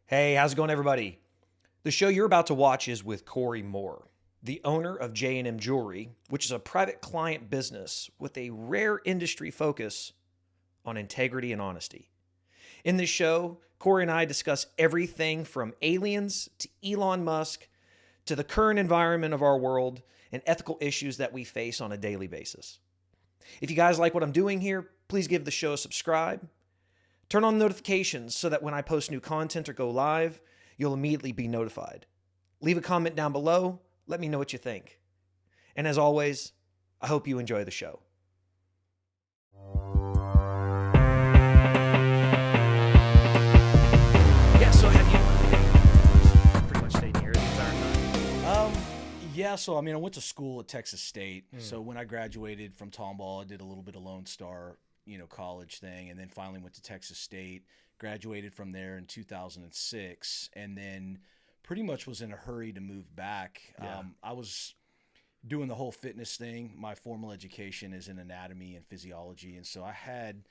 Hey, how's it going, everybody? The show you're about to watch is with Cory Moore, the owner of J&M Jewelry, which is a private client business with a rare industry focus on integrity and honesty. In this show, Cory and I discuss everything from aliens to Elon Musk to the current environment of our world and ethical issues that we face on a daily basis. If you guys like what I'm doing here, please give the show a subscribe. Turn on notifications so that when I post new content or go live, you'll immediately be notified. Leave a comment down below. Let me know what you think. And as always, I hope you enjoy the show. Yeah, so have you pretty much stayed here the entire time? Yeah, so I went to school at Texas State. So when I graduated from Tomball, I did a little bit of Lone Star, college thing, and then finally went to Texas State. Graduated from there in 2006, and then pretty much was in a hurry to move back. Yeah. I was doing the whole fitness thing. My formal education is in anatomy and physiology, and so I had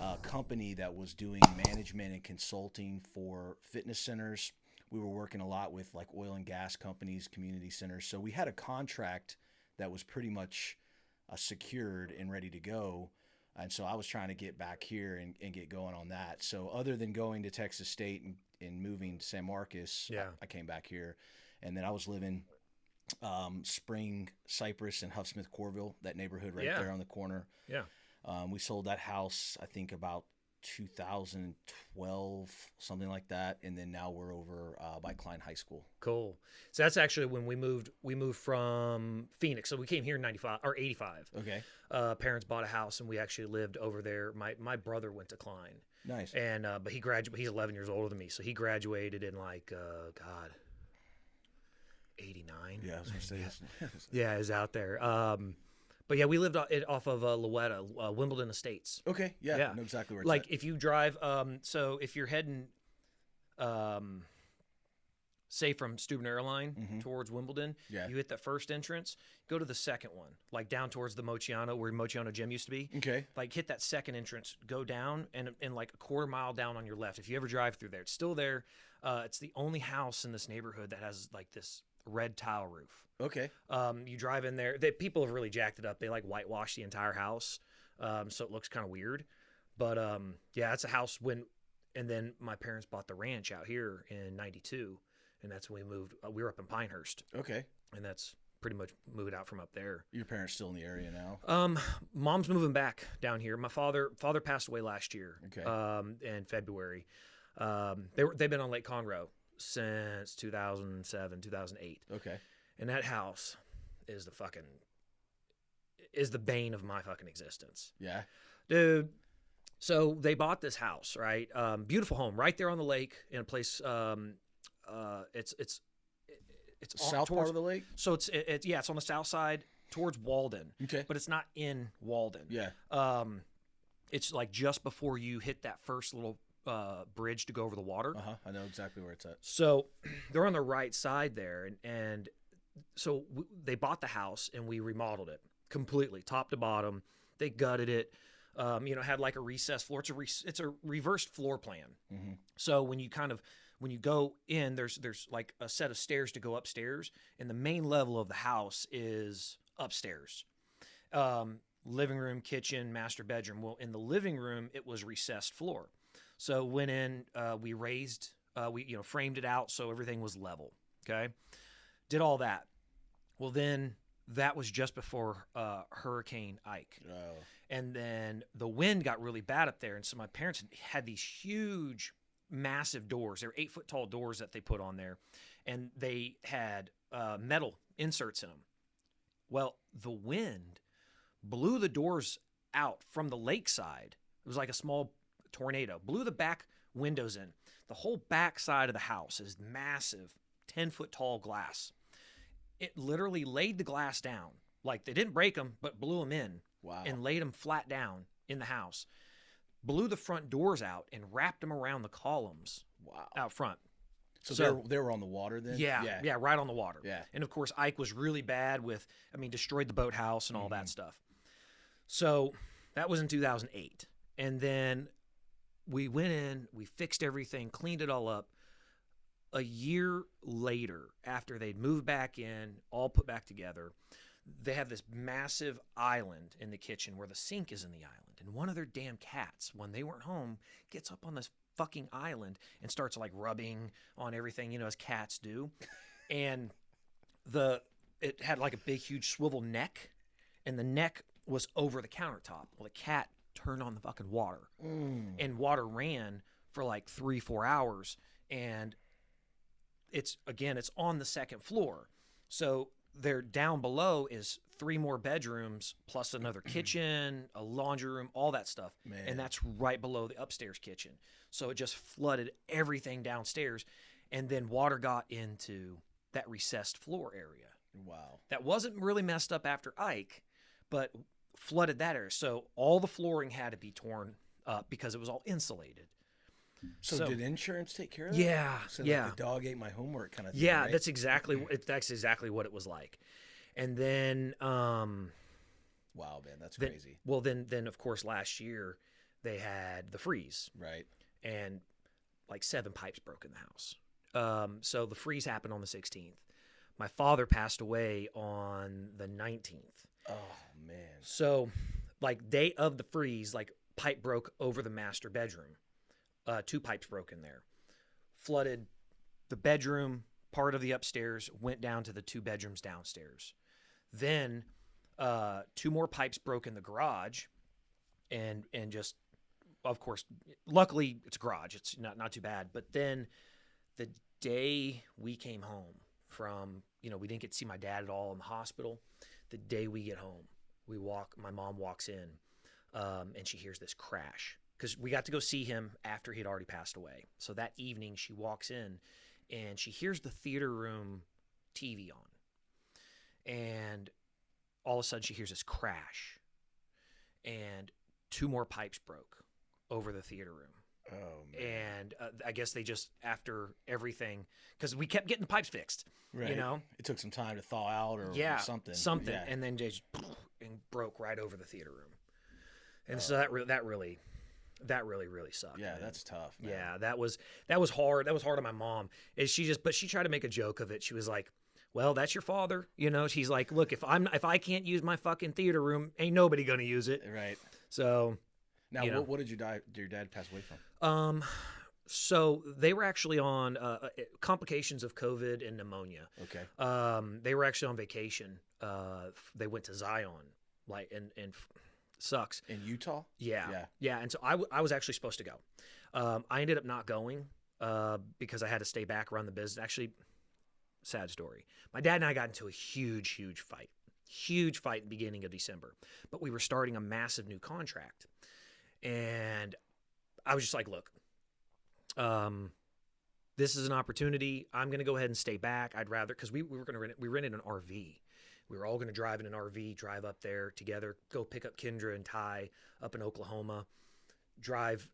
a company that was doing management and consulting for fitness centers. We were working a lot with like oil and gas companies, community centers. So we had a contract that was pretty much secured and ready to go. And so I was trying to get back here and get going on that. So other than going to Texas State and moving to San Marcos, Yeah. I came back here. And then I was living Spring, Cypress, and Huff Smith Corville, that neighborhood right Yeah. there on the corner. Yeah. We sold that house, I think, about 2012, something like that. And then now we're over by Klein High School. Cool. So that's actually when we moved. We moved from Phoenix. So we came here in 95 or 85. Okay. Parents bought a house and we actually lived over there. My brother went to Klein, Nice. and but he graduated. He's 11 years older than me, so he graduated in like 89. Yeah, I was going to say Yeah, is out there. But yeah, we lived off of Lowetta, Wimbledon Estates. Okay. Yeah, Yeah. I know exactly where it's Like at. if you drive, so if you're heading, say from Steuben Airline towards Wimbledon, Yeah. you hit that first entrance, go to the second one, like down towards the Mochiano, where Mochiano Gym used to be. Okay. Like hit that second entrance, go down, and like a quarter mile down on your left. If you ever drive through there, it's still there. It's the only house in this neighborhood that has like this red tile roof. Okay. You drive in there. People have really jacked it up. They like whitewash the entire house, so it looks kind of weird. But yeah, it's a house and then my parents bought the ranch out here in '92, and that's when we moved. We were up in Pinehurst, Okay. and that's pretty much moved out from up there. Your parents still in the area now? Mom's moving back down here. My father passed away last year. Okay. In February. They've been on Lake Conroe since 2007, 2008. Okay. And that house is the bane of my fucking existence. Yeah. Dude, so they bought this house, right? Beautiful home right there on the lake in a place it's South part of the lake? So it's on the south side towards Walden. Okay. But it's not in Walden. Yeah. It's like just before you hit that first little bridge to go over the water. I know exactly where it's at. So they're on the right side there, and so they bought the house and we remodeled it completely, top to bottom. They gutted it, had like a recessed floor. It's a reversed floor plan. Mm-hmm. So when you go in, there's like a set of stairs to go upstairs, and the main level of the house is upstairs. Living room, kitchen, master bedroom. Well, in the living room, it was recessed floor. So went in, we raised, framed it out so everything was level. Okay, did all that. Well, then that was just before Hurricane Ike, and then the wind got really bad up there, and so my parents had these huge, massive doors. They were 8-foot tall doors that they put on there, and they had metal inserts in them. Well, the wind blew the doors out from the lakeside. It was like a small tornado, blew the back windows in. The whole back side of the house is massive, 10-foot tall glass. It literally laid the glass down. Like they didn't break them, but blew them in. Wow. And laid them flat down in the house. Blew the front doors out and wrapped them around the columns. Wow. Out front. So they were on the water then? Yeah, right on the water. Yeah. And of course, Ike was really bad destroyed the boathouse and all that stuff. So that was in 2008. And then we went in, we fixed everything, cleaned it all up. a year later, after they'd moved back in, all put back together, they have this massive island in the kitchen where the sink is in the island. And one of their damn cats, when they weren't home, gets up on this fucking island and starts like rubbing on everything, as cats do. And it had like a big, huge swivel neck, and the neck was over the countertop. Well, the cat turned on the fucking water, and water ran for like 3-4 hours. And it's on the second floor. So they're down below is 3 more bedrooms plus another kitchen, a laundry room, all that stuff. Man. And that's right below the upstairs kitchen. So it just flooded everything downstairs. And then water got into that recessed floor area. Wow. That wasn't really messed up after Ike, but flooded that area. So all the flooring had to be torn up because it was all insulated. So did insurance take care of that? Yeah, So yeah. Like the dog ate my homework kind of thing, Yeah, right? that's exactly what it was like. And then Wow, man, that's crazy. Well, then of course last year they had the freeze, Right. and like 7 pipes broke in the house. So the freeze happened on the 16th. My father passed away on the 19th. Oh, man. So like day of the freeze, like pipe broke over the master bedroom. 2 pipes broke in there, flooded the bedroom, part of the upstairs, went down to the 2 bedrooms downstairs. Then 2 more pipes broke in the garage, and just, of course, luckily it's a garage. It's not too bad. But then the day we came home from, we didn't get to see my dad at all in the hospital. The day we get home, my mom walks in, and she hears this crash. Because we got to go see him after he had already passed away. So that evening, she walks in, and she hears the theater room TV on. And all of a sudden, she hears this crash. And 2 more pipes broke over the theater room. Oh, man. And I guess they just, after everything, because we kept getting the pipes fixed, Right. It took some time to thaw out or something. Yeah. And then just and broke right over the theater room. And so that really sucked. Yeah, man. that's tough, man. Yeah, that was hard. That was hard on my mom. And she tried to make a joke of it. She was like, "Well, that's your father." She's like, "Look, if I can't use my fucking theater room, ain't nobody gonna use it." Right. So now, what did your dad pass away from? So they were actually on complications of COVID and pneumonia. Okay. They were actually on vacation. They went to Zion, and sucks. In Utah? Yeah. And so I was actually supposed to go. I ended up not going because I had to stay back, run the business. Actually, sad story. My dad and I got into a huge fight at the beginning of December. But we were starting a massive new contract. And I was just like, look, this is an opportunity. I'm going to go ahead and stay back. I'd rather, because we rented an RV. We were all going to drive in an RV, drive up there together, go pick up Kendra and Ty up in Oklahoma, drive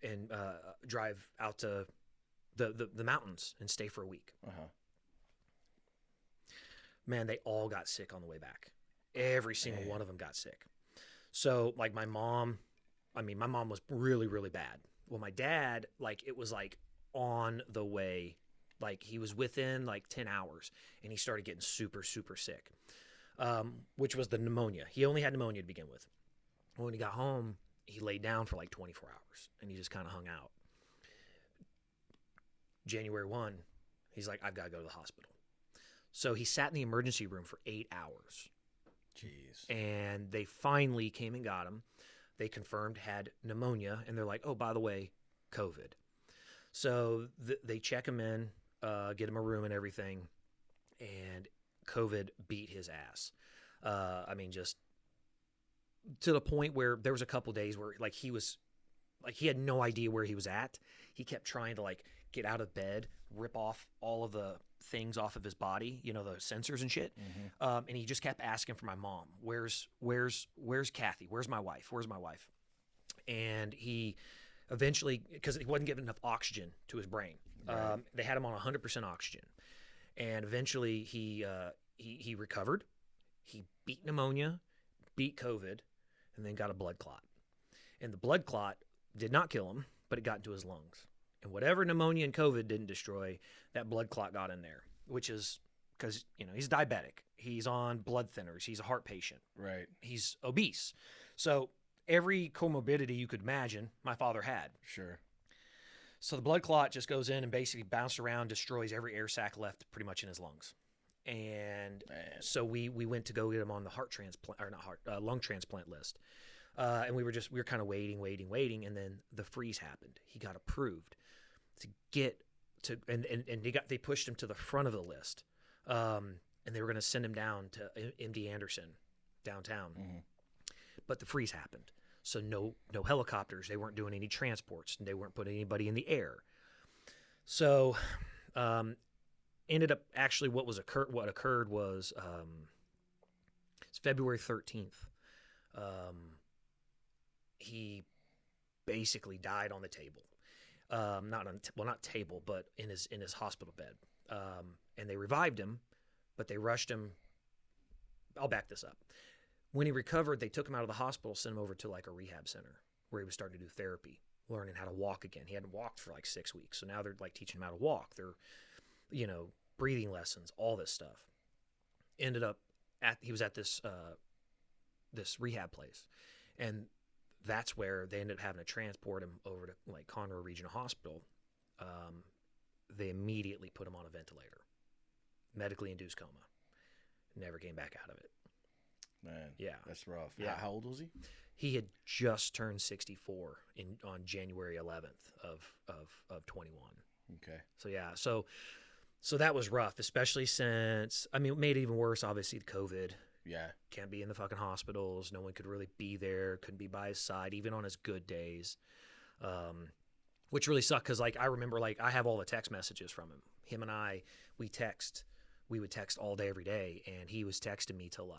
out to the mountains and stay for a week. Uh-huh. Man, they all got sick on the way back. Every single one of them got sick. So like my mom was really, really bad. Well, my dad, it was on the way, he was within 10 hours and he started getting super, super sick. Which was the pneumonia. He only had pneumonia to begin with. When he got home, he laid down for 24 hours and he just kind of hung out. January 1, he's like, I've got to go to the hospital. So he sat in the emergency room for 8 hours. Jeez. And they finally came and got him. They confirmed had pneumonia, and they're like, oh, by the way, COVID. So they check him in, get him a room and everything, and COVID beat his ass. Just to the point where there was a couple days where he had no idea where he was at. He kept trying to get out of bed, rip off all of the things off of his body, the sensors and shit. Mm-hmm. And he just kept asking for my mom. Where's Kathy? Where's my wife? And he eventually, because he wasn't getting enough oxygen to his brain, right. They had him on 100% oxygen. And eventually he recovered. He beat pneumonia, beat COVID, and then got a blood clot. And the blood clot did not kill him, but it got into his lungs. And whatever pneumonia and COVID didn't destroy, that blood clot got in there, which is because, he's diabetic. He's on blood thinners. He's a heart patient. Right. He's obese. So every comorbidity you could imagine, my father had. Sure. So the blood clot just goes in and basically bounces around, destroys every air sac left pretty much in his lungs. And so we went to go get him on the lung transplant list. And we were kind of waiting. And then the freeze happened. He got approved they pushed him to the front of the list. And they were going to send him down to MD Anderson downtown. Mm-hmm. But the freeze happened. So no helicopters. They weren't doing any transports. And they weren't putting anybody in the air. So ended up actually what occurred was it's February 13th. He basically died on the table. Not table, but in his hospital bed. And they revived him, but they rushed him. I'll back this up. When he recovered, they took him out of the hospital, sent him over to like a rehab center where he was starting to do therapy, learning how to walk again. He hadn't walked for like 6 weeks. So now they're like teaching him how to walk. They're, breathing lessons, all this stuff. Ended up he was at this rehab place. And that's where they ended up having to transport him over to like Conroe Regional Hospital. They immediately put him on a ventilator, medically induced coma. Never came back out of it. Man, yeah, that's rough. Yeah. How old was he? He had just turned 64 on January 11th of 21. Okay. So yeah, so that was rough, especially since it made it even worse. Obviously, the COVID. Yeah. Can't be in the fucking hospitals. No one could really be there. Couldn't be by his side, even on his good days. Which really sucked because, I remember, I have all the text messages from him. Him and I, we would text all day, every day. And he was texting me till,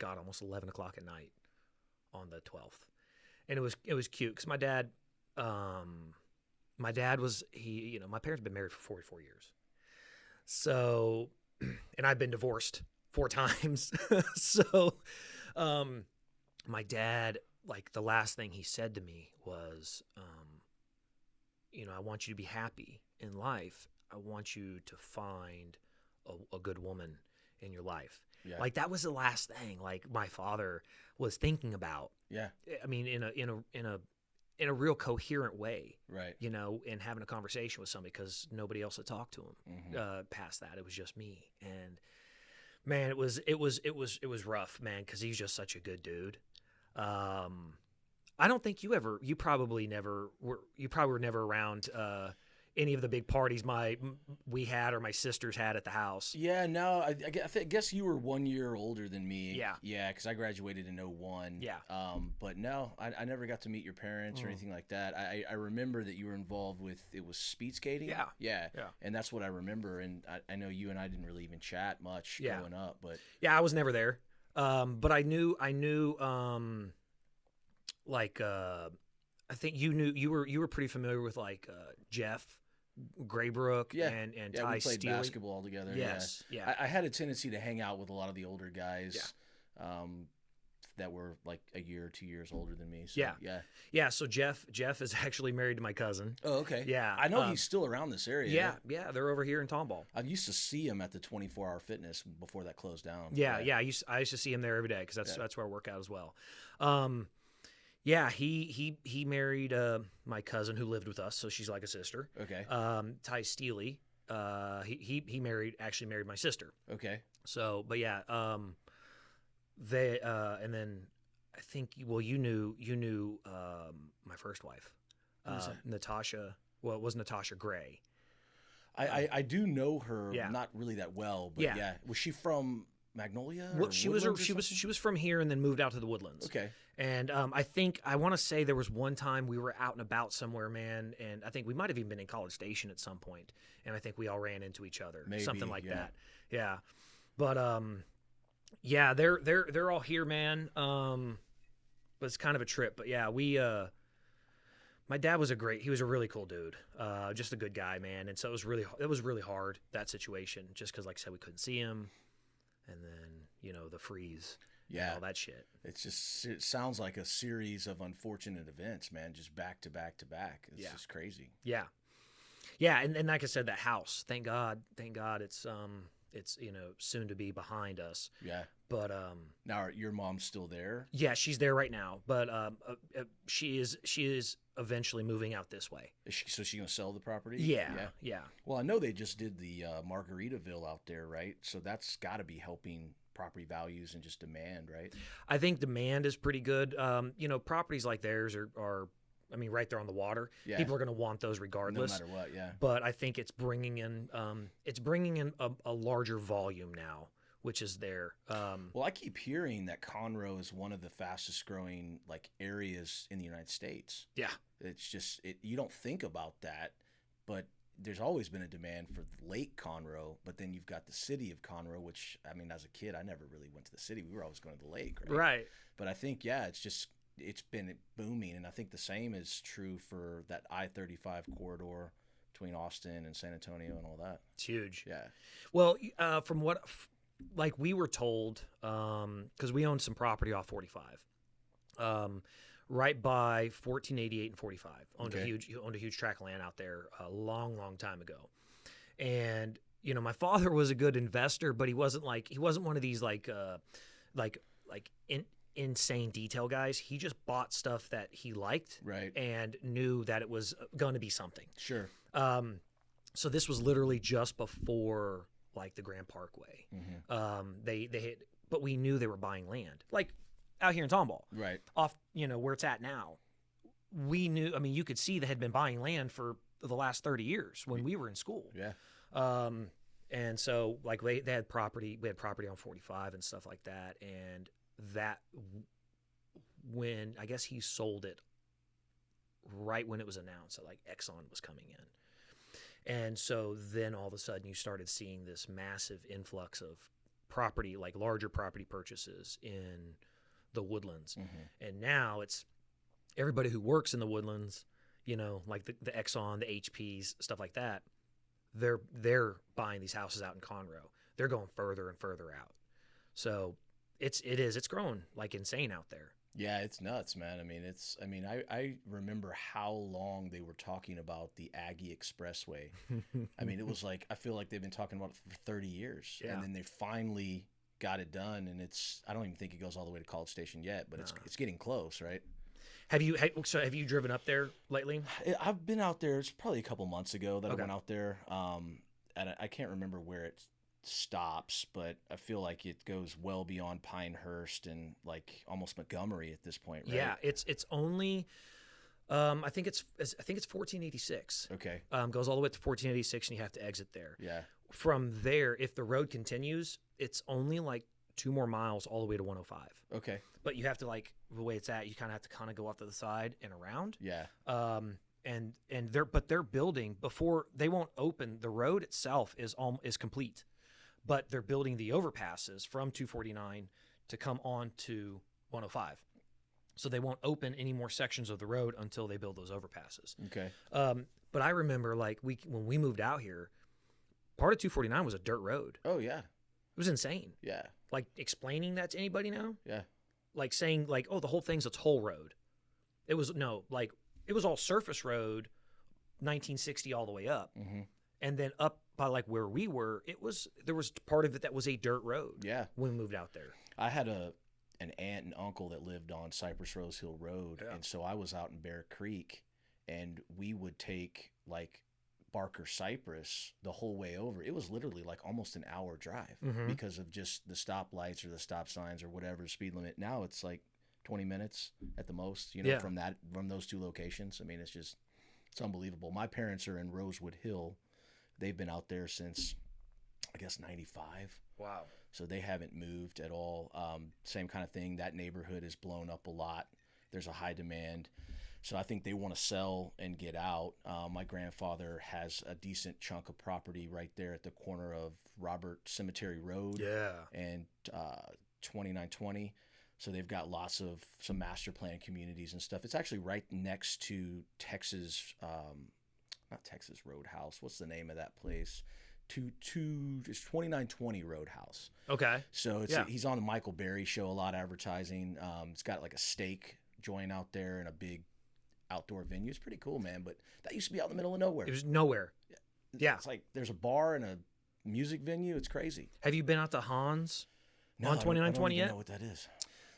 almost 11 o'clock at night on the 12th. And it was cute because my dad was, my parents have been married for 44 years. So, and I've been divorced 4 times. So, my dad, the last thing he said to me was, I want you to be happy in life. I want you to find a good woman in your life. Yeah. That was the last thing my father was thinking about. Yeah. In a real coherent way. Right. And having a conversation with somebody because nobody else had talked to him. Mm-hmm. Past that, it was just me. And man, it was rough, man, because he's just such a good dude. I don't think you probably were never around any of the big parties we had or my sisters had at the house. Yeah, no, I guess you were 1 year older than me. Yeah. Yeah, because I graduated in 2001. Yeah. But no, I never got to meet your parents or anything like that. I remember that you were involved with, it was speed skating? Yeah. Yeah. Yeah. And that's what I remember. And I know you and I didn't really even chat much growing up. But yeah, I was never there. But I knew I think you were pretty familiar with Jeff Graybrook and Ty we played Steely. basketball all together. Yes, yeah. I had a tendency to hang out with a lot of the older guys that were a year or 2 years older than me. So, yeah. So Jeff is actually married to my cousin. Oh, okay. Yeah, I know he's still around this area. Yeah. They're over here in Tomball. I used to see him at the 24-hour fitness before that closed down. Yeah. I used to see him there every day because that's where I work out as well. Yeah, he married my cousin who lived with us, so she's like a sister. Okay. Ty Steely, he married my sister. Okay. So, but yeah, they and then I think you knew my first wife, Natasha. Well, it was Natasha Gray. I do know her, Yeah. not really that well, but Yeah. Was she from Magnolia? Well, or she Woodlands was from here and then moved out to the Woodlands. Okay. And I want to say there was one time we were out and about somewhere, man, and I think we might have even been in College Station at some point, and I think we all ran into each other, Maybe, something like yeah. that. Yeah, but yeah, they're all here, man. But it's kind of a trip. But yeah, my dad was he was a really cool dude, just a good guy, man. And so it was really hard, that situation, just because, like I said, we couldn't see him, and then the freeze. Yeah. and all that shit. It sounds like a series of unfortunate events, man, just back to back to back. It's just crazy. Yeah. Yeah, and like I said, that house, thank God it's soon to be behind us. Yeah. But Now, your mom's still there? yeah, she's there right now, but she is eventually moving out this way. So she gonna sell the property? Yeah. Well, I know they just did the Margaritaville out there, right? So that's got to be helping property values and just demand, right? I think demand is pretty good. Properties like theirs are I mean, right there on the water. Yeah. People are going to want those regardless. No matter what, yeah. But I think it's bringing in a larger volume now, which is there. Well, I keep hearing that Conroe is one of the fastest growing areas in the United States. Yeah. It's just you don't think about that, but there's always been a demand for Lake Conroe, but then you've got the city of Conroe, which, I mean, as a kid, I never really went to the city. We were always going to the lake, right? Right. But I think, it's been booming, and I think the same is true for that I-35 corridor between Austin and San Antonio and all that. It's huge. Yeah. Well, from what we were told, because we owned some property off 45, right by 1488 and 45. Owned a huge tract of land out there a long time ago. And my father was a good investor, but he wasn't one of these insane detail guys. He just bought stuff that he liked, right, and knew that it was going to be something. Sure. So this was literally just before the Grand Parkway. Mm-hmm. They hit, but we knew they were buying land out here in Tomball, right, off where it's at now. We knew. I mean, you could see they had been buying land for the last 30 years when we were in school. Yeah. And so they had property. We had property on 45 and stuff like that, and that when I guess he sold it right when it was announced that Exxon was coming in. And so then all of a sudden you started seeing this massive influx of property, larger property purchases in the Woodlands. Mm-hmm. And now it's everybody who works in the Woodlands, the Exxon, the HPs, stuff like that. They're buying these houses out in Conroe. They're going further and further out. So it's growing insane out there. Yeah, it's nuts, man. I remember how long they were talking about the Aggie Expressway. I mean, it was I feel like they've been talking about it for 30 years. Yeah. And then they finally got it done, and I don't even think it goes all the way to College Station yet, but it's getting close, right? Have you driven up there lately? I've been out there. It's probably a couple months ago that I Okay. went out there. And I can't remember where it stops, but I feel like it goes well beyond Pinehurst and almost Montgomery at this point, right? Yeah, it's only I think it's 1486. Okay. Goes all the way to 1486 and you have to exit there. Yeah. From there, if the road continues, it's only 2 more miles all the way to 105. Okay. But you have to the way it's at, you kind of have to go off to the side and around. Yeah. And they're building before they won't open. The road itself is complete. But they're building the overpasses from 249 to come on to 105. So they won't open any more sections of the road until they build those overpasses. Okay. But I remember when we moved out here, part of 249 was a dirt road. Oh, yeah. It was insane. Yeah. Explaining that to anybody now? Yeah. Saying oh, the whole thing's a toll road. It was it was all surface road, 1960 all the way up. Mm-hmm. And then up by where we were, there was part of it that was a dirt road. Yeah. When we moved out there. I had an aunt and uncle that lived on Cypress Rose Hill Road, Yeah. and so I was out in Bear Creek, and we would take Barker Cypress the whole way over. It was literally almost an hour drive Mhm. because of just the stoplights or the stop signs or whatever speed limit. Now it's 20 minutes at the most, Yeah. from those two locations. I mean, it's unbelievable. My parents are in Rosewood Hill. They've been out there since, I guess, 95. Wow. So they haven't moved at all. Same kind of thing. That neighborhood is blown up a lot. There's a high demand. So I think they want to sell and get out. My grandfather has a decent chunk of property right there at the corner of Robert Cemetery Road Yeah. and 2920. So they've got lots of some master plan communities and stuff. It's actually right next to Texas, not Texas Roadhouse. What's the name of that place? it's 2920 Roadhouse. Okay. So Yeah. he's on the Michael Berry show a lot, advertising. It's got like a steak joint out there and a big outdoor venue. It's pretty cool, man. But that used to be out in the middle of nowhere. It was nowhere. Yeah. It's like there's a bar and a music venue. It's crazy. Have you been out to Hans No, on I 2920 don't yet? know what that is.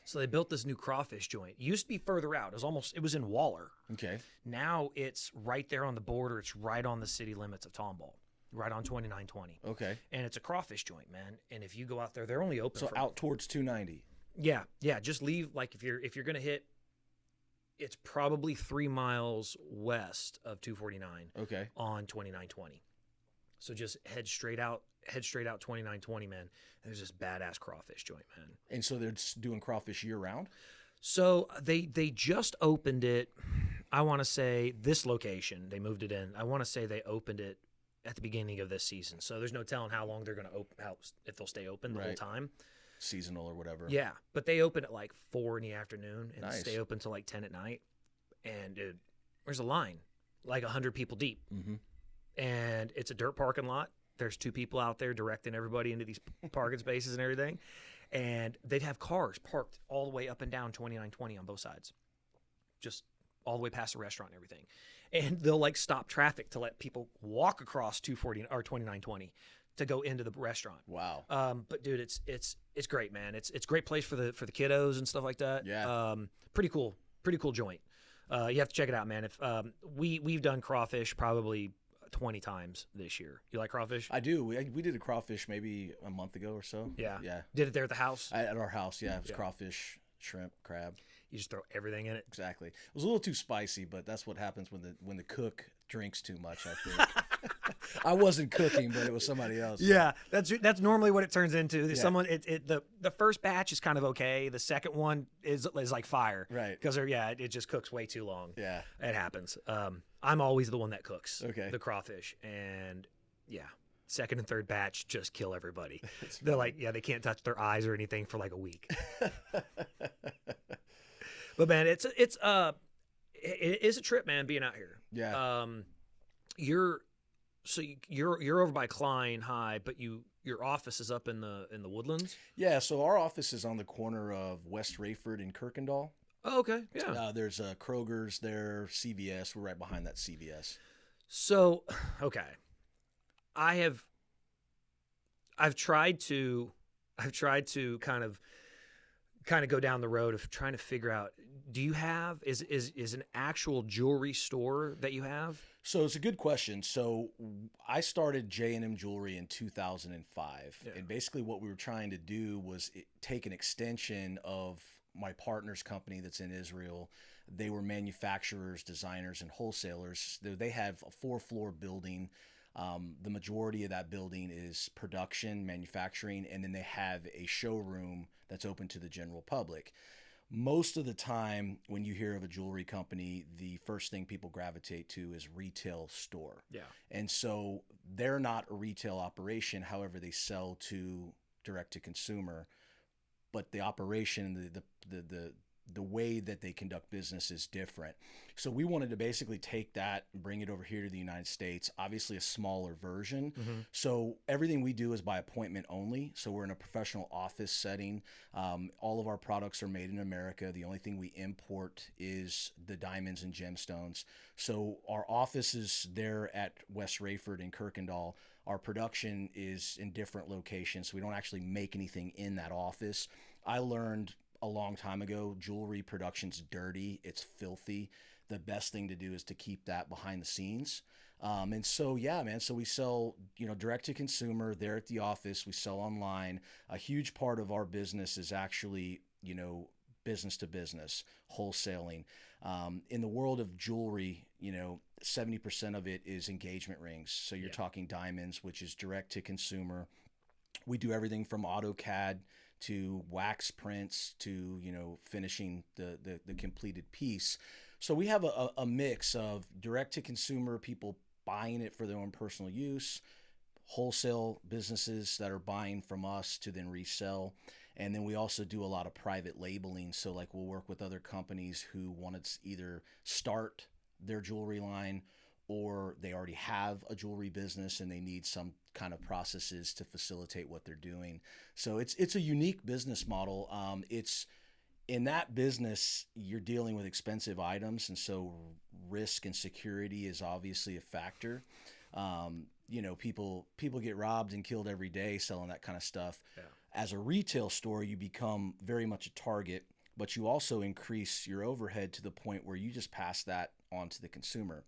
So they built this new crawfish joint. It used to be further out. It was in Waller. Okay. Now it's right there on the border. It's right on the city limits of Tomball, right on 2920. Okay. And it's a crawfish joint, man. And if you go out there, they're only open So for out towards 290. Yeah. Just leave, like, if you're gonna hit, it's probably 3 miles west of 249 Okay. on 2920. So just head straight out 2920, man. There's this badass crawfish joint, man. And so they're just doing crawfish year round? So they just opened it. I want to say this location, they moved it in. I want to say they opened it at the beginning of this season. So there's no telling how long they're going to open, if they'll stay open the whole Right. time. Seasonal or whatever. Yeah, but they open at like 4 in the afternoon and Nice. stay open till like 10 at night. And dude, there's a line, like 100 people deep. Mm-hmm. And it's a dirt parking lot. There's 2 people out there directing everybody into these parking spaces and everything. And they'd have cars parked all the way up and down 2920 on both sides, just all the way past the restaurant and everything. And they'll like stop traffic to let people walk across 240 or 2920 to go into the restaurant. Wow. But dude, it's great, man. It's a great place for the kiddos and stuff like that. Yeah. Pretty cool joint. You have to check it out, man. If we've done crawfish probably 20 times this year. You like crawfish? I do. We did a crawfish maybe a month ago or so. Yeah. Yeah. Did it there at the house? At our house, yeah. It was Yeah. crawfish, shrimp, crab. You just throw everything in it. Exactly. It was a little too spicy, but that's what happens when the cook drinks too much, I think. I wasn't cooking, but it was somebody else. Yeah, that's normally what it turns into. Yeah. Someone the first batch is kind of okay. The second one is like fire. Right. Because it just cooks way too long. Yeah. It happens. I'm always the one that cooks. Okay. The crawfish, and yeah, second and third batch just kill everybody. It's They're like, they can't touch their eyes or anything for like a week. But man, it is a trip, man, being out here. Yeah. You're over by Klein High, but your office is up in the Woodlands. Yeah, so our office is on the corner of West Rayford and Kirkendall. Oh, okay, yeah. There's Kroger's there, CVS. We're right behind that CVS. So, okay, I've tried to kind of go down the road of trying to figure out, do you have is an actual jewelry store that you have? So it's a good question. So I started J&M Jewelry in 2005. Yeah. And basically what we were trying to do was take an extension of my partner's company that's in Israel. They were manufacturers, designers, and wholesalers. They have a 4-floor building. The majority of that building is production, manufacturing, and then they have a showroom that's open to the general public. Most of the time, when you hear of a jewelry company, the first thing people gravitate to is retail store. Yeah. And so they're not a retail operation. However, they sell to direct to consumer, but the operation, the way that they conduct business is different. So we wanted to basically take that and bring it over here to the United States, obviously a smaller version. Mm-hmm. So everything we do is by appointment only. So we're in a professional office setting. All of our products are made in America. The only thing we import is the diamonds and gemstones. So our office is there at West Rayford and Kirkendall. Our production is in different locations. So we don't actually make anything in that office. I learned a long time ago, jewelry production's dirty. It's filthy. The best thing to do is to keep that behind the scenes. And so, yeah, man, so we sell, direct to consumer there at the office. We sell online. A huge part of our business is actually, business to business, wholesaling. In the world of jewelry, 70% of it is engagement rings. So you're talking diamonds, which is direct to consumer. We do everything from AutoCAD to wax prints to, finishing the completed piece. So we have a mix of direct to consumer, people buying it for their own personal use, wholesale businesses that are buying from us to then resell. And then we also do a lot of private labeling. So like we'll work with other companies who want to either start their jewelry line or they already have a jewelry business and they need some kind of processes to facilitate what they're doing. So it's a unique business model. It's in that business, you're dealing with expensive items, and so risk and security is obviously a factor. People get robbed and killed every day selling that kind of stuff. Yeah. As a retail store, you become very much a target, but you also increase your overhead to the point where you just pass that on to the consumer.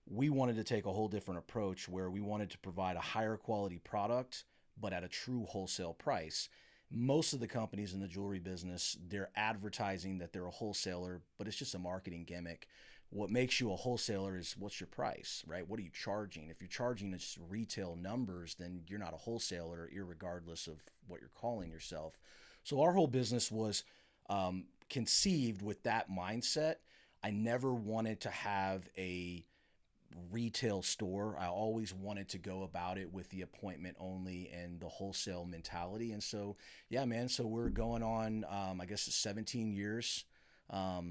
We wanted to take a whole different approach where we wanted to provide a higher quality product, but at a true wholesale price. Most of the companies in the jewelry business, they're advertising that they're a wholesaler, but it's just a marketing gimmick. What makes you a wholesaler is what's your price, right? What are you charging? If you're charging just retail numbers, then you're not a wholesaler, irregardless of what you're calling yourself. So our whole business was conceived with that mindset. I never wanted to have a retail store. I always wanted to go about it with the appointment only and the wholesale mentality. And so, yeah, man, so we're going on, I guess it's 17 years, I've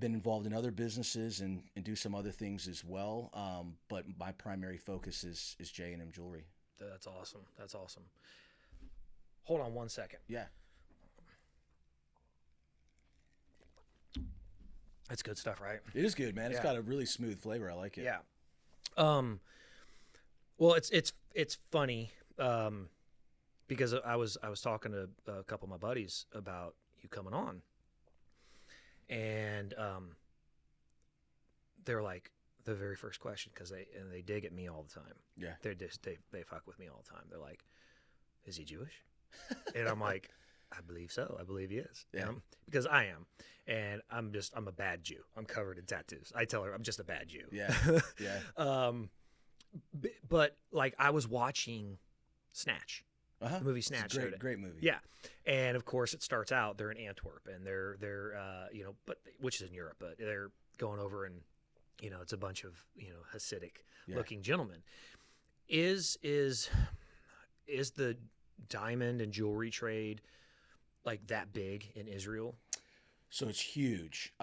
been involved in other businesses and do some other things as well. But my primary focus is J&M Jewelry. That's awesome. That's awesome. Hold on one second. Yeah. That's good stuff, right? It is good, man. It's Yeah. got a really smooth flavor. I like it. Yeah. Well, it's funny because I was talking to a couple of my buddies about you coming on, and they're like the very first question, because they dig at me all the time. Yeah. They fuck with me all the time. They're like, "Is he Jewish?" And I'm like, I believe so. I believe he is. Yeah. Because I am. And I'm a bad Jew. I'm covered in tattoos. I tell her I'm just a bad Jew. Yeah. Yeah. But like, I was watching Snatch, the movie Snatch. Great movie. Yeah. And of course it starts out, they're in Antwerp, and they're but which is in Europe, but they're going over, and it's a bunch of, Hasidic looking gentlemen. Is the diamond and jewelry trade like that big in Israel? So it's huge.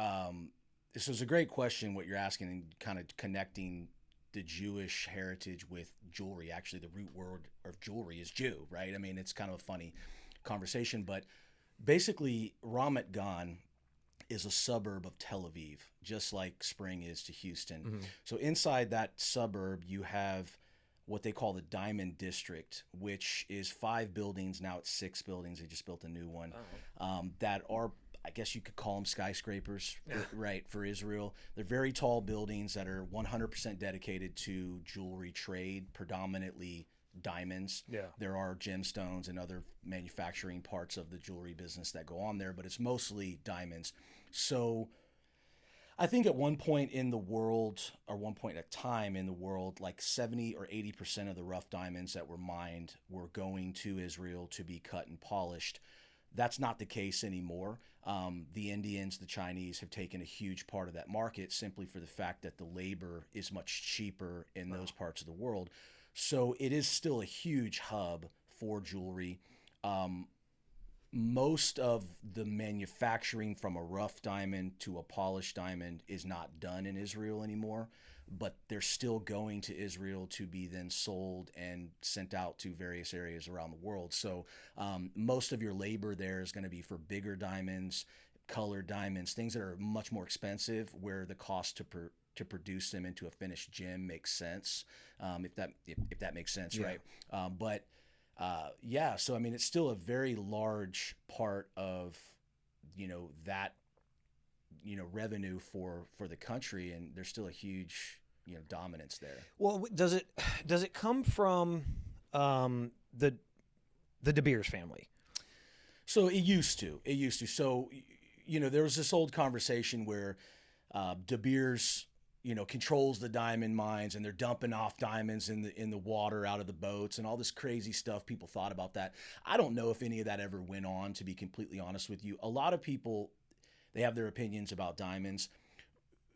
This is a great question, what you're asking, and kind of connecting the Jewish heritage with jewelry. Actually, the root word of jewelry is Jew, right? I mean, it's kind of a funny conversation, but basically Ramat Gan is a suburb of Tel Aviv, just like Spring is to Houston. Mm-hmm. So inside that suburb, you have what they call the Diamond District, which is 5 buildings. Now it's 6 buildings. They just built a new one that are, I guess you could call them skyscrapers, for Israel. They're very tall buildings that are 100% dedicated to jewelry trade, predominantly diamonds. Yeah. There are gemstones and other manufacturing parts of the jewelry business that go on there, but it's mostly diamonds. So I think at one point in the world, or one point at time in the world, like 70 or 80% of the rough diamonds that were mined were going to Israel to be cut and polished. That's not the case anymore. The Indians, the Chinese have taken a huge part of that market simply for the fact that the labor is much cheaper in those parts of the world. So it is still a huge hub for jewelry. Most of the manufacturing from a rough diamond to a polished diamond is not done in Israel anymore, but they're still going to Israel to be then sold and sent out to various areas around the world. So most of your labor there is going to be for bigger diamonds, colored diamonds, things that are much more expensive, where the cost to produce them into a finished gem makes sense, if that makes sense, right? So I mean, it's still a very large part of, that, revenue for the country, and there's still a huge, dominance there. Well, does it come from the De Beers family? So it used to. So, there was this old conversation where De Beers, controls the diamond mines, and they're dumping off diamonds in the water out of the boats and all this crazy stuff. People thought about that. I don't know if any of that ever went on, to be completely honest with you. A lot of people, they have their opinions about diamonds.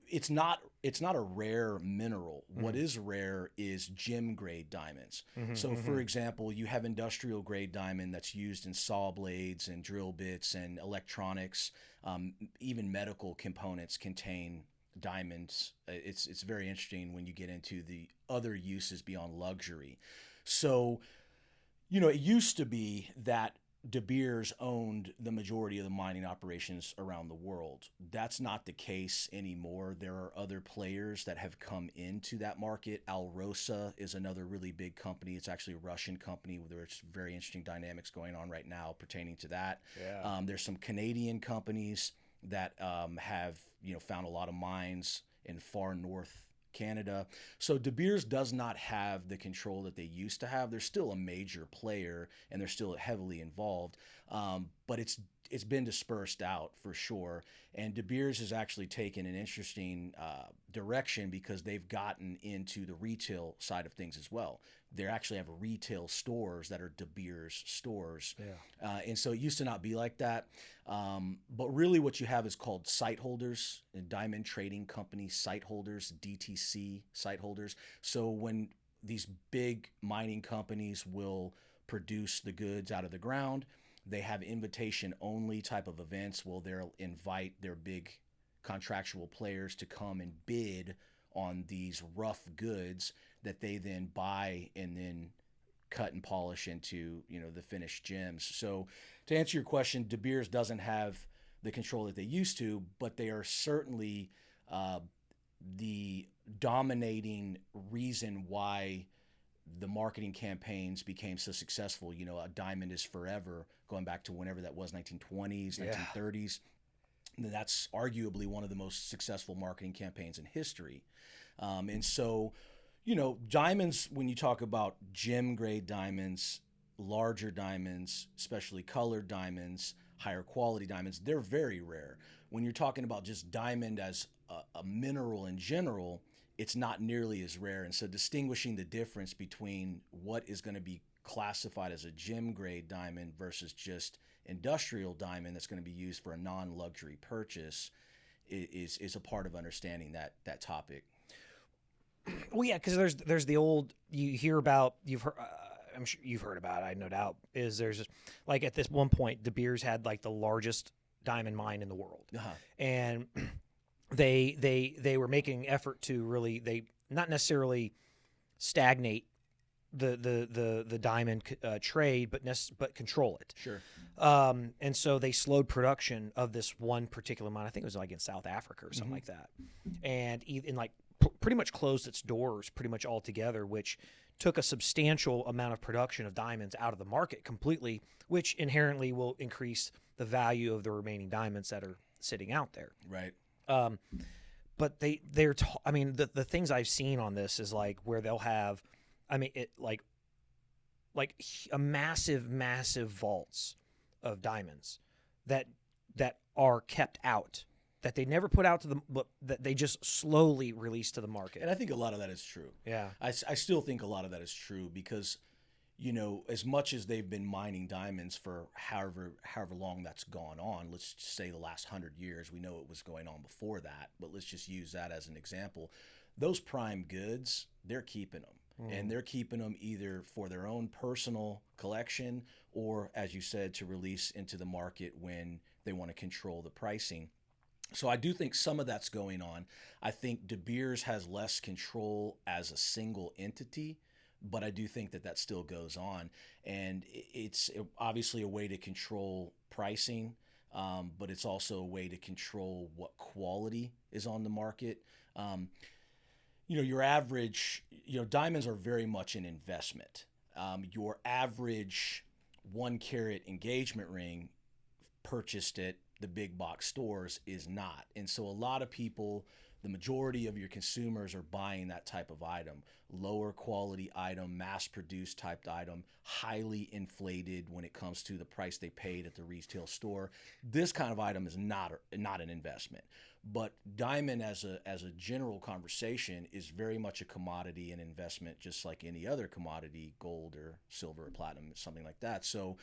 It's not a rare mineral. Mm-hmm. What is rare is gem grade diamonds. Mm-hmm, so for example, you have industrial grade diamond that's used in saw blades and drill bits and electronics. Even medical components contain diamonds, it's very interesting when you get into the other uses beyond luxury. So, it used to be that De Beers owned the majority of the mining operations around the world. That's not the case anymore. There are other players that have come into that market. Alrosa is another really big company. It's actually a Russian company. There's very interesting dynamics going on right now pertaining to that. Yeah. There's some Canadian companies that have found a lot of mines in far north Canada. So De Beers does not have the control that they used to have. They're still a major player and they're still heavily involved, but it's been dispersed out for sure. And De Beers has actually taken an interesting direction because they've gotten into the retail side of things as well. They actually have retail stores that are De Beers stores. Yeah. And so it used to not be like that. But really what you have is called site holders, diamond trading company site holders, DTC site holders. So when these big mining companies will produce the goods out of the ground, they have invitation only type of events. Well, they'll invite their big contractual players to come and bid on these rough goods that they then buy and then cut and polish into the finished gems. So to answer your question, De Beers doesn't have the control that they used to, but they are certainly the dominating reason why the marketing campaigns became so successful. A diamond is forever, going back to whenever that was, 1920s, 1930s. And that's arguably one of the most successful marketing campaigns in history. And so, diamonds, when you talk about gem grade diamonds, larger diamonds, especially colored diamonds, higher quality diamonds, they're very rare. When you're talking about just diamond as a mineral in general, it's not nearly as rare. And so distinguishing the difference between what is going to be classified as a gem grade diamond versus just industrial diamond that's going to be used for a non-luxury purchase is a part of understanding that topic. Well, yeah, because there's the old, you've heard, I'm sure you've heard about it, I have no doubt, is there's like at this one point De Beers had like the largest diamond mine in the world. And they were making effort to really, they not necessarily stagnate the diamond trade, but control it. Sure. And so they slowed production of this one particular mine. I think it was like in South Africa or something like that, and even like pretty much closed its doors pretty much altogether, which took a substantial amount of production of diamonds out of the market completely, which inherently will increase the value of the remaining diamonds that are sitting out there. Right. But the things I've seen on this is like where they'll have, like a massive vaults of diamonds that are kept out, that they never put out but that they just slowly release to the market. And I think a lot of that is true. Yeah. I still think a lot of that is true because, as much as they've been mining diamonds for however long that's gone on, let's just say the last 100 years, we know it was going on before that, but let's just use that as an example. Those prime goods, they're keeping them. And they're keeping them either for their own personal collection or, as you said, to release into the market when they want to control the pricing. So I do think some of that's going on. I think De Beers has less control as a single entity, but I do think that still goes on. And it's obviously a way to control pricing, but it's also a way to control what quality is on the market. Your average, diamonds are very much an investment. Your average 1 carat engagement ring purchased at the big box stores is not. And so a lot of people, the majority of your consumers are buying that type of item, lower quality item, mass produced type item, highly inflated when it comes to the price they paid at the retail store. This kind of item is not an investment. But diamond as a general conversation is very much a commodity and investment, just like any other commodity, gold or silver or platinum, something like that. So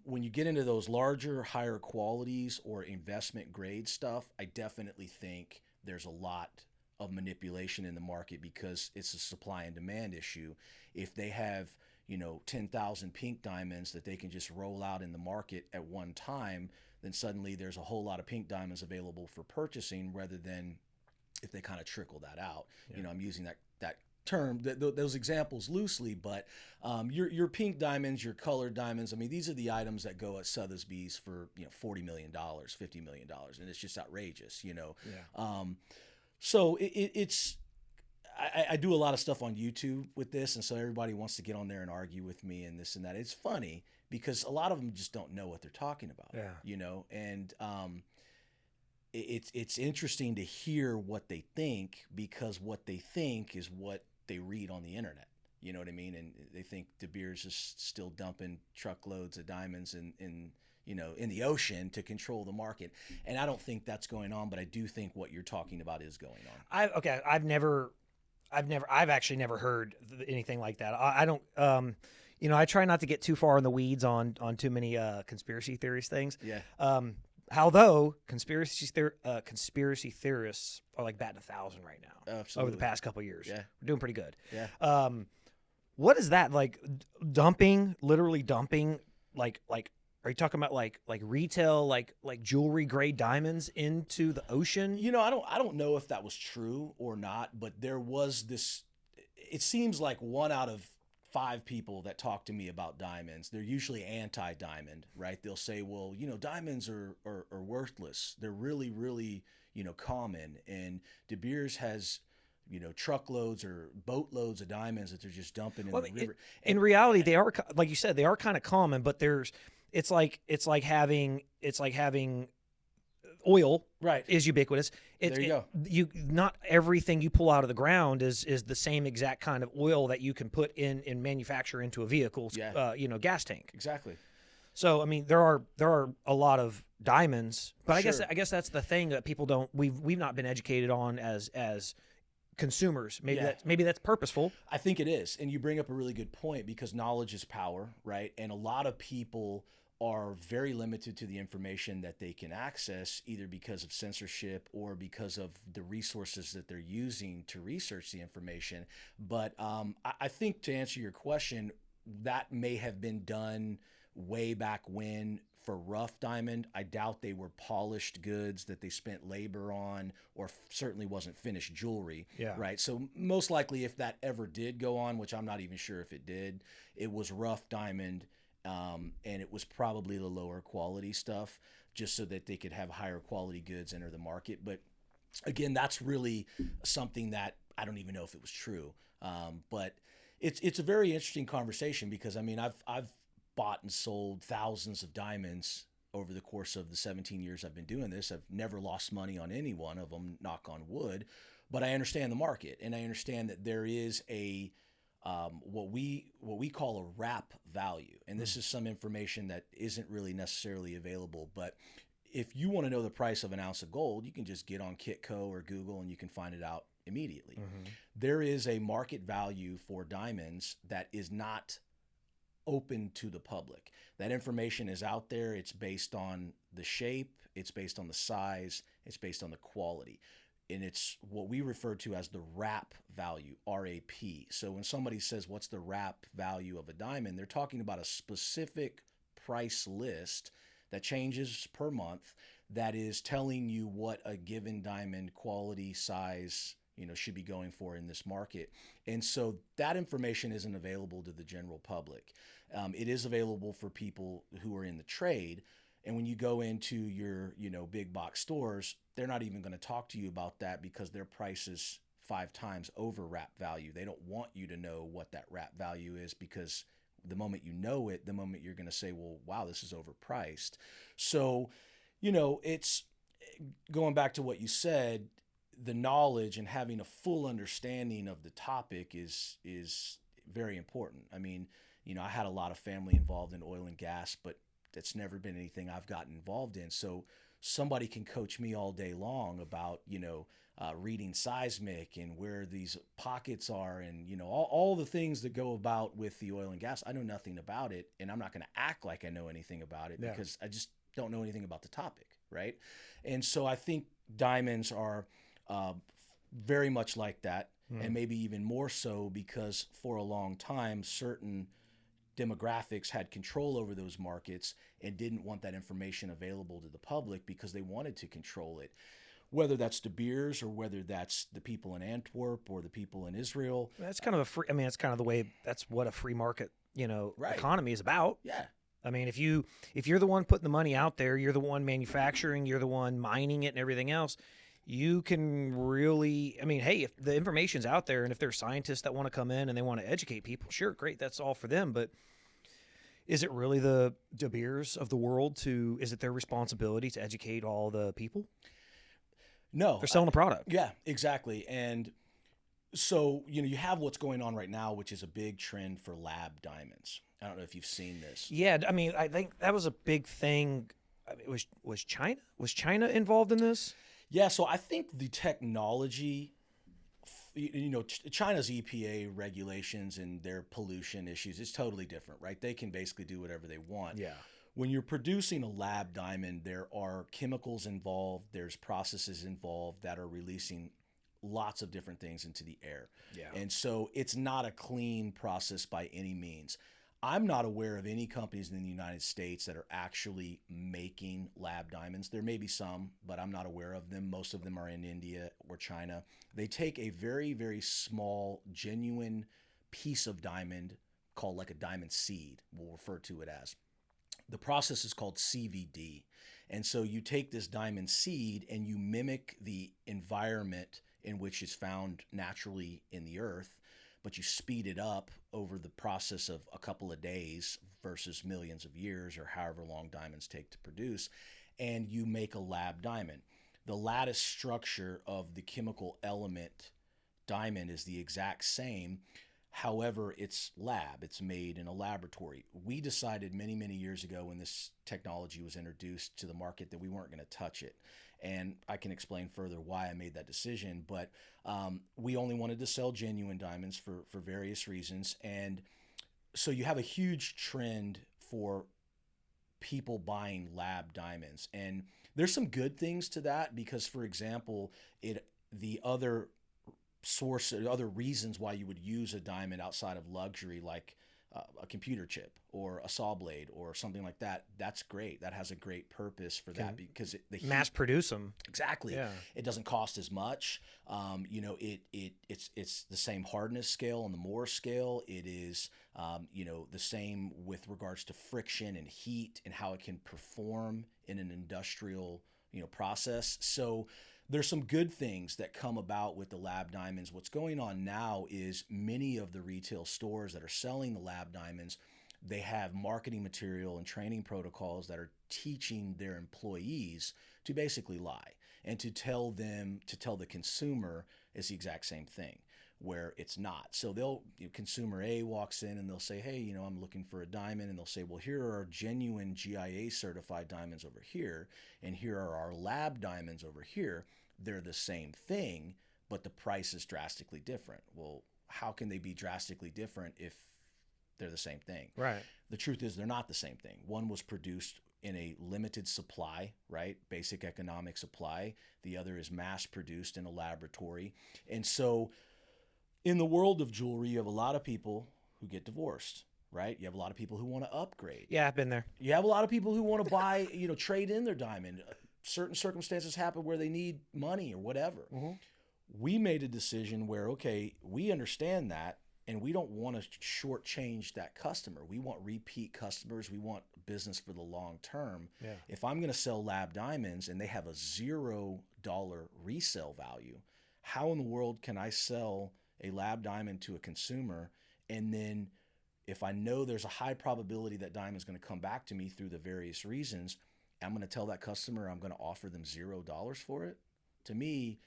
when you get into those larger, higher qualities or investment grade stuff, I definitely think there's a lot of manipulation in the market because it's a supply and demand issue. If they have 10,000 pink diamonds that they can just roll out in the market at one time, then suddenly there's a whole lot of pink diamonds available for purchasing rather than if they kind of trickle that out. Yeah. You know, I'm using that term, those examples loosely, but your pink diamonds, your colored diamonds, I mean, these are the items that go at Sotheby's for, you know, $40 million, $50 million, and it's just outrageous, you know. Yeah. So it's I do a lot of stuff on YouTube with this, and so everybody wants to get on there and argue with me and this and that. It's funny because a lot of them just don't know what they're talking about. Yeah. You know, and it's interesting to hear what they think, because what they think is what they read on the internet. You know what I mean? And they think De Beers is still dumping truckloads of diamonds in you know, in the ocean to control the market. And I don't think that's going on, but I do think what you're talking about is going on. I've actually never heard anything like that. I don't, you know, I try not to get too far in the weeds on too many conspiracy theories things. Yeah. Although conspiracy theorists are like batting 1,000 right now. Absolutely. Over the past couple of years. Yeah. We're doing pretty good. Yeah. What is that like? Literally dumping, like are you talking about like retail, like jewelry grade diamonds into the ocean? You know, I don't know if that was true or not, but there was this. It seems like 1 out of 5 people that talk to me about diamonds, they're usually anti-diamond, right? They'll say, well, you know, diamonds are worthless. They're really, really, you know, common. And De Beers has, you know, truckloads or boatloads of diamonds that they're just dumping in the river. In reality, they are, like you said, they are kind of common, but it's like having oil, right, is ubiquitous. There you go. Not everything you pull out of the ground is the same exact kind of oil that you can put in and manufacture into a vehicle's you know, gas tank. Exactly. So I mean, there are a lot of diamonds, but Sure. I guess that's the thing that people don't, we've not been educated on as consumers. Maybe that's purposeful. I think it is. And you bring up a really good point, because knowledge is power, right? And a lot of people are very limited to the information that they can access, either because of censorship or because of the resources that they're using to research the information. But I think, to answer your question, that may have been done way back when for rough diamond. I doubt they were polished goods that they spent labor on, or certainly wasn't finished jewelry. Yeah. Right. So most likely, if that ever did go on, which I'm not even sure if it did, it was rough diamond. And it was probably the lower quality stuff, just so that they could have higher quality goods enter the market. But again, that's really something that I don't even know if it was true. But it's a very interesting conversation, because I mean, I've bought and sold thousands of diamonds over the course of the 17 years I've been doing this. I've never lost money on any one of them, knock on wood. But I understand the market, and I understand that there is a what we call a wrap value. And this is some information that isn't really necessarily available. But if you want to know the price of an ounce of gold, you can just get on Kitco or Google, and you can find it out immediately. Mm-hmm. There is a market value for diamonds that is not open to the public. That information is out there. It's based on the shape, it's based on the size, it's based on the quality. And it's what we refer to as the wrap value, RAP. So when somebody says, what's the wrap value of a diamond, they're talking about a specific price list that changes per month, that is telling you what a given diamond quality, size, you know, should be going for in this market. And so that information isn't available to the general public. It is available for people who are in the trade. And when you go into your, you know, big box stores, they're not even going to talk to you about that, because their price is 5 times over wrap value. They don't want you to know what that wrap value is, because the moment you know it, the moment you're going to say, well, wow, this is overpriced. So, you know, it's going back to what you said, the knowledge and having a full understanding of the topic is very important. I mean, you know, I had a lot of family involved in oil and gas, but that's never been anything I've gotten involved in. So somebody can coach me all day long about, you know, reading seismic and where these pockets are, and, you know, all the things that go about with the oil and gas. I know nothing about it, and I'm not going to act like I know anything about it, because I just don't know anything about the topic, right? And so I think diamonds are very much like that, and maybe even more so, because for a long time, certain demographics had control over those markets and didn't want that information available to the public because they wanted to control it. whether that's De Beers or whether that's the people in Antwerp or the people in Israel. That's kind of a free. I mean, it's kind of the way. That's what a free market, Right. economy is about. Yeah. I mean, if you're the one putting the money out there, you're the one manufacturing, you're the one mining it, and everything else. You can really. I mean, hey, if the information's out there, and if there's scientists that want to come in and they want to educate people, sure, great, that's all for them. But is it really the De Beers of the world is it their responsibility to educate all the people? No. They're selling a product. Yeah, exactly. And so, you have what's going on right now, which is a big trend for lab diamonds. I don't know if you've seen this. Yeah, I mean, I think that was a big thing. I mean, was China involved in this? Yeah, so I think the technology, China's EPA regulations and their pollution issues is totally different, right? They can basically do whatever they want. Yeah. When you're producing a lab diamond, there are chemicals involved, there's processes involved that are releasing lots of different things into the air. Yeah. And so it's not a clean process by any means. I'm not aware of any companies in the United States that are actually making lab diamonds. There may be some, but I'm not aware of them. Most of them are in India or China. They take a very, very small, genuine piece of diamond called like a diamond seed, we'll refer to it as. The process is called CVD. And so you take this diamond seed and you mimic the environment in which it's found naturally in the earth, but you speed it up over the process of a couple of days versus millions of years or however long diamonds take to produce, and you make a lab diamond. The lattice structure of the chemical element diamond is the exact same. However, it's made in a laboratory. We decided many, many years ago when this technology was introduced to the market that we weren't going to touch it. And I can explain further why I made that decision, but we only wanted to sell genuine diamonds for various reasons. And so you have a huge trend for people buying lab diamonds. And there's some good things to that because, for example, the other reasons why you would use a diamond outside of luxury, like a computer chip or a saw blade or something like that, that's great. That has a great purpose for that because the heat, Mass produce them. exactly. Yeah. It doesn't cost as much. It's the same hardness scale on the Moore scale. It is the same with regards to friction and heat and how it can perform in an industrial process. So there's some good things that come about with the lab diamonds. What's going on now is many of the retail stores that are selling the lab diamonds, they have marketing material and training protocols that are teaching their employees to basically lie and to tell the consumer it's the exact same thing, where it's not. So consumer A walks in and they'll say, hey, I'm looking for a diamond. And they'll say, well, here are our genuine GIA certified diamonds over here. And here are our lab diamonds over here. They're the same thing, but the price is drastically different. Well, how can they be drastically different if they're the same thing? Right. The truth is they're not the same thing. One was produced in a limited supply, right? Basic economic supply. The other is mass produced in a laboratory. And so in the world of jewelry, you have a lot of people who get divorced, right? You have a lot of people who want to upgrade. Yeah, I've been there. You have a lot of people who want to buy, trade in their diamond. Certain circumstances happen where they need money or whatever. Mm-hmm. We made a decision where, okay, we understand that, and we don't want to shortchange that customer. We want repeat customers. We want business for the long term. Yeah. If I'm going to sell lab diamonds and they have a $0 resale value, how in the world can I sell a lab diamond to a consumer, and then if I know there's a high probability that diamond is going to come back to me through the various reasons, I'm going to tell that customer I'm going to offer them $0 for it? To me,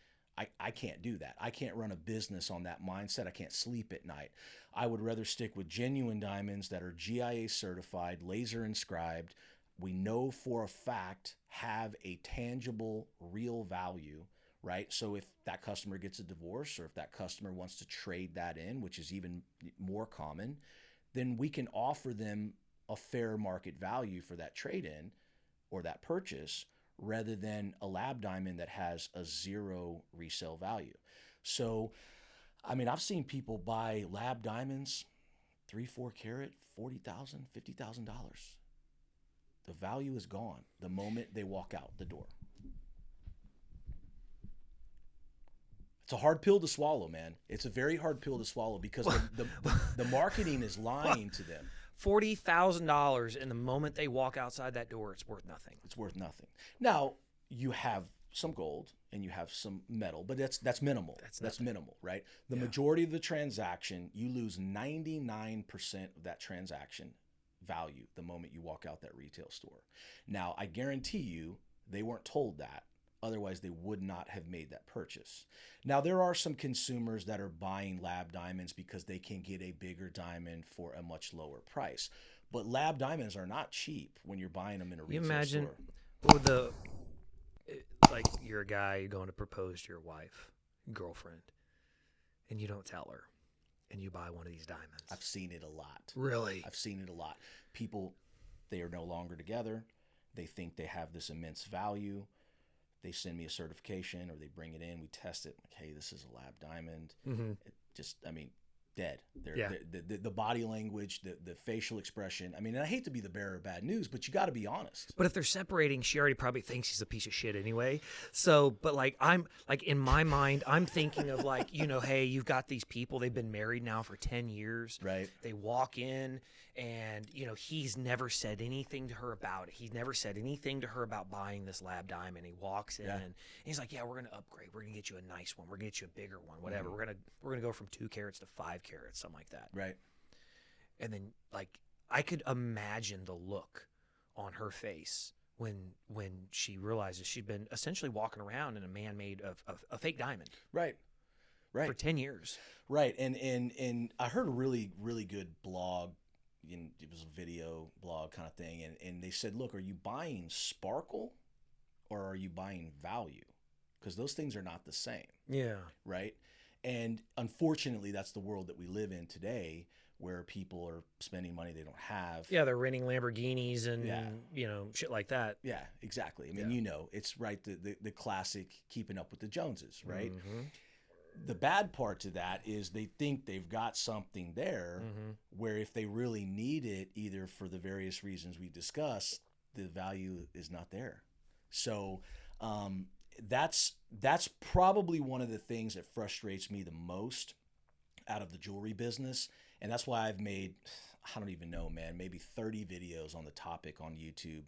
I can't do that. I can't run a business on that mindset. I can't sleep at night. I would rather stick with genuine diamonds that are GIA certified, laser inscribed, we know for a fact have a tangible, real value, right? So if that customer gets a divorce or if that customer wants to trade that in, which is even more common, then we can offer them a fair market value for that trade-in or that purchase rather than a lab diamond that has a $0 resale value. So, I mean, I've seen people buy lab diamonds, 3-4 carat, $40,000, $50,000. The value is gone the moment they walk out the door. It's a hard pill to swallow, man. It's a very hard pill to swallow because the marketing is lying to them. $40,000, and the moment they walk outside that door, it's worth nothing. It's worth nothing. Now, you have some gold and you have some metal, but that's minimal. That's minimal, right? The majority of the transaction, you lose 99% of that transaction value the moment you walk out that retail store. Now, I guarantee you they weren't told that. Otherwise, they would not have made that purchase. Now, there are some consumers that are buying lab diamonds because they can get a bigger diamond for a much lower price. But lab diamonds are not cheap when you're buying them in a retail store. You imagine with like you're a guy, you're going to propose to your wife, girlfriend, and you don't tell her, and you buy one of these diamonds. I've seen it a lot. Really? I've seen it a lot. People, they are no longer together. They think they have this immense value. They send me a certification or they bring it in. We test it. Like, hey, this is a lab diamond. It just, I mean, dead. The body language, the facial expression. I mean, and I hate to be the bearer of bad news, but you got to be honest. But if they're separating, she already probably thinks he's a piece of shit anyway. So, but like I'm like in my mind, I'm thinking of like, you know, hey, you've got these people, they've been married now for 10 years. Right. They walk in and, you know, he's never said anything to her about it. He's never said anything to her about buying this lab diamond. He walks in and he's like, yeah, we're going to upgrade. We're going to get you a nice one. We're going to get you a bigger one, whatever. We're going to go from 2 carats to 5 carats, something like that. Right. And then like I could imagine the look on her face when she realizes she'd been essentially walking around in a man made of a fake diamond. Right. Right. For 10 years. Right. And I heard a really, really good blog. It was a video blog kind of thing. And they said, look, are you buying sparkle or are you buying value? Because those things are not the same. Yeah. Right. And unfortunately, that's the world that we live in today, where people are spending money they don't have. Yeah, they're renting Lamborghinis and, you know, shit like that. Yeah, exactly. I mean, you know, it's right, the classic keeping up with the Joneses, right? The bad part to that is they think they've got something there where if they really need it, either for the various reasons we discussed, the value is not there. So that's probably one of the things that frustrates me the most out of the jewelry business. And that's why I've made, I don't even know, man, maybe 30 videos on the topic on YouTube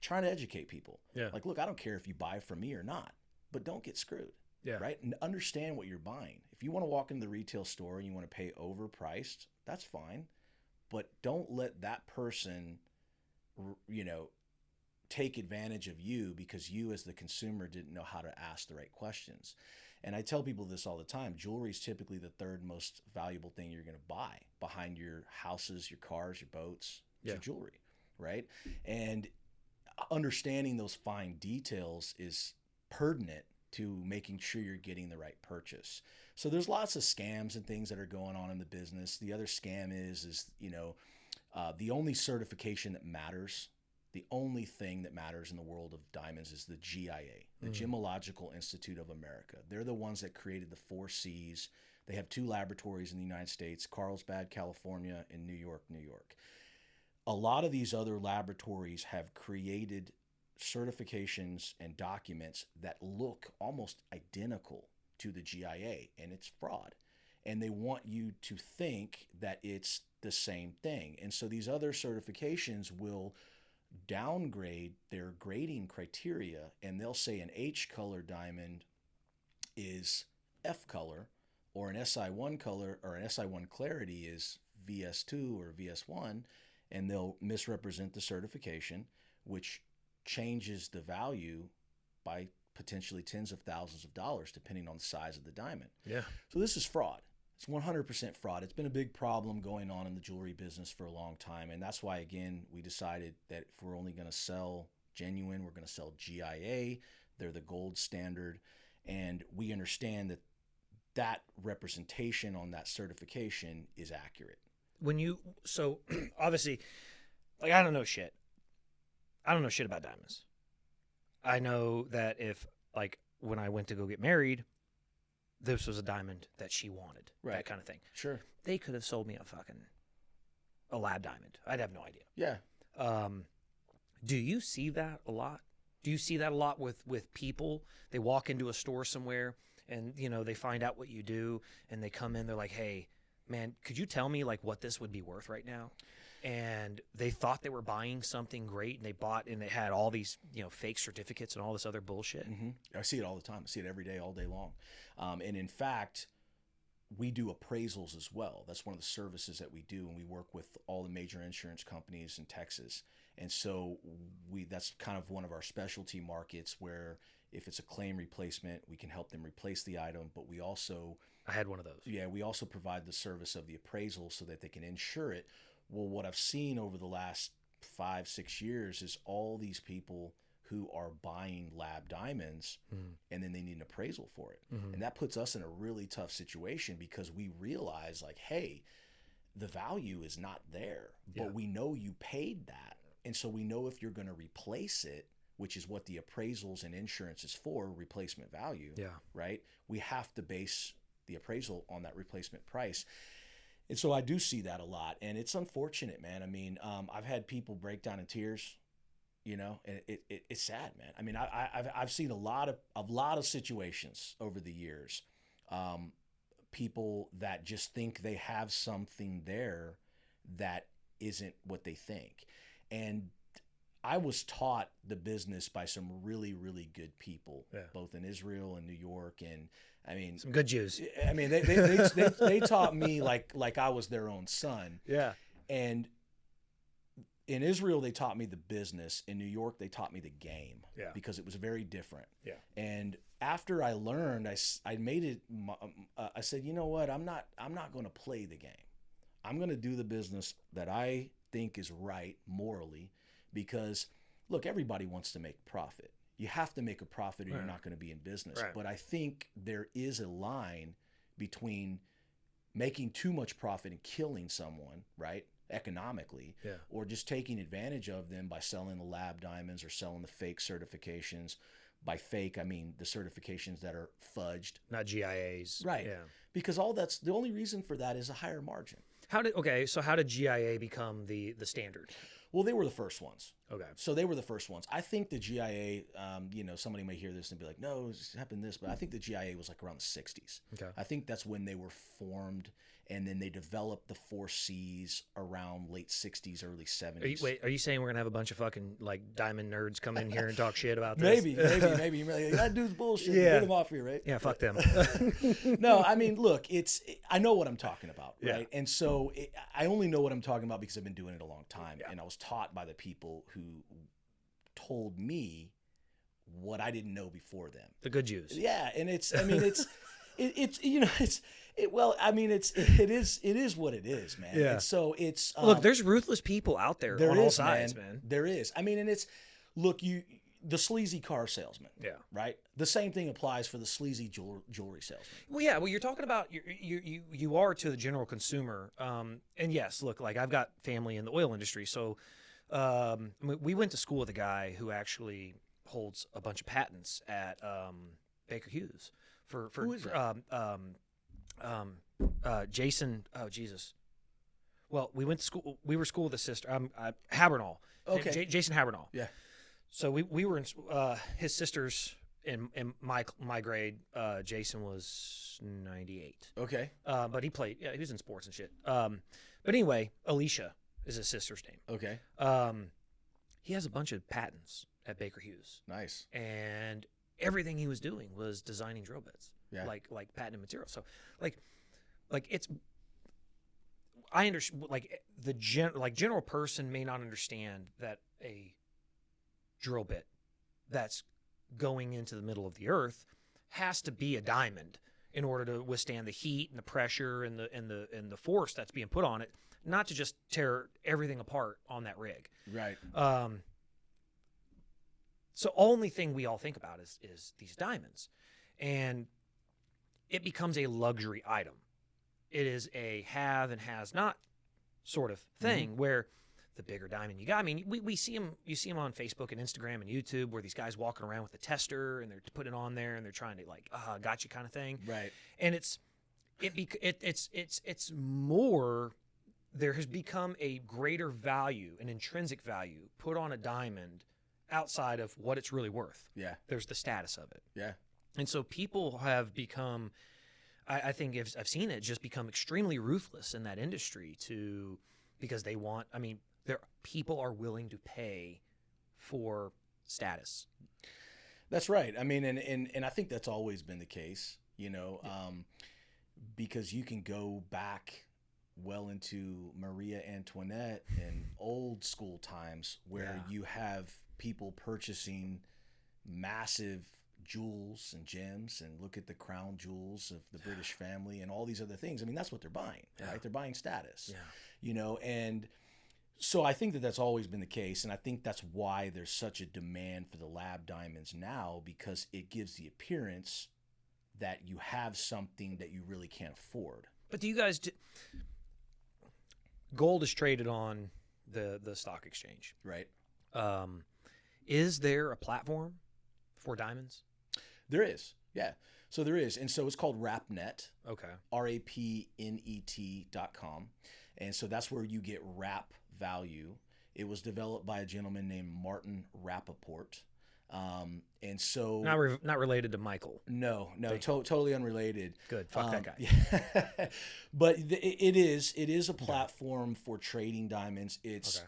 trying to educate people. Yeah. Like, look, I don't care if you buy from me or not, but don't get screwed. Yeah. Right. And understand what you're buying. If you want to walk into the retail store and you want to pay overpriced, that's fine. But don't let that person, you know, take advantage of you because you as the consumer didn't know how to ask the right questions. And I tell people this all the time. Jewelry is typically the third most valuable thing you're going to buy behind your houses, your cars, your boats, your jewelry, right? And understanding those fine details is pertinent to making sure you're getting the right purchase. So there's lots of scams and things that are going on in the business. The other scam is you know, the only certification that matters, the only thing that matters in the world of diamonds is the GIA, the Gemological Institute of America. They're the ones that created the 4 Cs. They have 2 laboratories in the United States, Carlsbad, California, and New York, New York. A lot of these other laboratories have created certifications and documents that look almost identical to the GIA, and it's fraud. And they want you to think that it's the same thing. And so these other certifications will downgrade their grading criteria, and they'll say an H color diamond is F color, or an SI1 color or an SI1 clarity is VS2 or VS1, and they'll misrepresent the certification, which changes the value by potentially tens of thousands of dollars depending on the size of the diamond. Yeah. So this is fraud. It's 100% fraud. It's been a big problem going on in the jewelry business for a long time. And that's why, again, we decided that if we're only going to sell genuine, we're going to sell GIA. They're the gold standard. And we understand that that representation on that certification is accurate. So obviously, like, I don't know shit. I don't know shit about diamonds. I know that if, like, when I went to go get married, this was a diamond that she wanted, that kind of thing. Sure. They could have sold me a lab diamond. I'd have no idea. Yeah. Do you see that a lot? Do you see that a lot with people? They walk into a store somewhere and they find out what you do, and they come in, they're like, hey man, could you tell me like what this would be worth right now? And they thought they were buying something great, and they bought, and they had all these fake certificates and all this other bullshit. I see it all the time. I see it every day, all day long. And in fact, we do appraisals as well. That's one of the services that we do, and we work with all the major insurance companies in Texas. And so that's kind of one of our specialty markets, where if it's a claim replacement, we can help them replace the item, but we also... I had one of those. Yeah, we also provide the service of the appraisal so that they can insure it. Well, what I've seen over the last 5-6 years is all these people who are buying lab diamonds, and then they need an appraisal for it. And that puts us in a really tough situation, because we realize like, hey, the value is not there, but we know you paid that. And so we know if you're going to replace it, which is what the appraisals and insurance is for, replacement value, right? We have to base the appraisal on that replacement price. And so I do see that a lot, and it's unfortunate, man. I mean, I've had people break down in tears, and it's sad, man. I mean, I've seen a lot of situations over the years, people that just think they have something there that isn't what they think. And I was taught the business by some really, really good people, both in Israel and New York, and I mean, some good Jews. I mean, they taught me like I was their own son. Yeah. And in Israel, they taught me the business. In New York, they taught me the game. Yeah. Because it was very different. Yeah. And after I learned, I made it. I said, you know what? I'm not going to play the game. I'm going to do the business that I think is right morally, because look, everybody wants to make profit. You have to make a profit, or you're not going to be in business. But I think there is a line between making too much profit and killing someone, right, economically, or just taking advantage of them by selling the lab diamonds or selling the fake certifications. By fake, I mean the certifications that are fudged, not GIAs, right? Yeah, because the only reason for that is a higher margin. How did GIA become the standard? Well, they were the first ones. Okay. So they were the first ones. I think the GIA, somebody may hear this and be like, no, it's happened this, but I think the GIA was like around the 60s. Okay. I think that's when they were formed, and then they developed the 4 Cs around late 60s, early 70s. Are you saying we're going to have a bunch of fucking like diamond nerds come in here and talk shit about this? Maybe. Like, that dude's bullshit. Yeah. Get him off here, right? Yeah, fuck them. No, I mean, look, I know what I'm talking about, right? And so I only know what I'm talking about because I've been doing it a long time. Yeah. And I was taught by the people who told me what I didn't know before them. The good Jews. Yeah, and it is what it is, man. Yeah. And so it's look, there's ruthless people out there on all sides, man. There is. I mean, and the sleazy car salesman. Yeah. Right. The same thing applies for the sleazy jewelry salesman. Well, yeah. Well, you're talking about you are to the general consumer. And yes, look, like I've got family in the oil industry, so we went to school with a guy who actually holds a bunch of patents at Baker Hughes for who is that? Jason. Oh Jesus. Well, we went to school. We were school with a sister. Habernal. Okay. Jason Habernal. Yeah. So we were in his sister's in my grade. Jason was 98. Okay. But he played. Yeah, he was in sports and shit. But anyway, Alicia is his sister's name. Okay. He has a bunch of patents at Baker Hughes. Nice. And everything he was doing was designing drill bits. Yeah. Like patented material. So like it's. I understand. Like the general person may not understand that a drill bit that's going into the middle of the earth has to be a diamond in order to withstand the heat and the pressure and the force that's being put on it, not to just tear everything apart on that rig. Right. So only thing we all think about is these diamonds, and it becomes a luxury item. It is a have and has not sort of thing where the bigger diamond you got. I mean, we see them. You see them on Facebook and Instagram and YouTube where these guys walking around with a tester and they're putting it on there and they're trying to like, gotcha kind of thing. Right. And it's more. There has become a greater value, an intrinsic value, put on a diamond outside of what it's really worth. Yeah. There's the status of it. Yeah. And so people have become, I think I've seen it just become extremely ruthless in that industry because they want, I mean, people are willing to pay for status. That's right. I mean, and I think that's always been the case, you know, because you can go back well into Maria Antoinette and old school times where you have people purchasing massive jewels and gems, and look at the crown jewels of the British family and all these other things. I mean, that's what they're buying, right? They're buying status, you know, and so I think that that's always been the case. And I think that's why there's such a demand for the lab diamonds now, because it gives the appearance that you have something that you really can't afford. But do you guys gold is traded on the stock exchange, right? Is there a platform for diamonds? There is, yeah. So there is, and so it's called RapNet. Okay. RAPNET.com, and so that's where you get rap value. It was developed by a gentleman named Martin Rappaport, and so not related to Michael. No, totally unrelated. Good, fuck that guy. Yeah. But it is a platform for trading diamonds. It's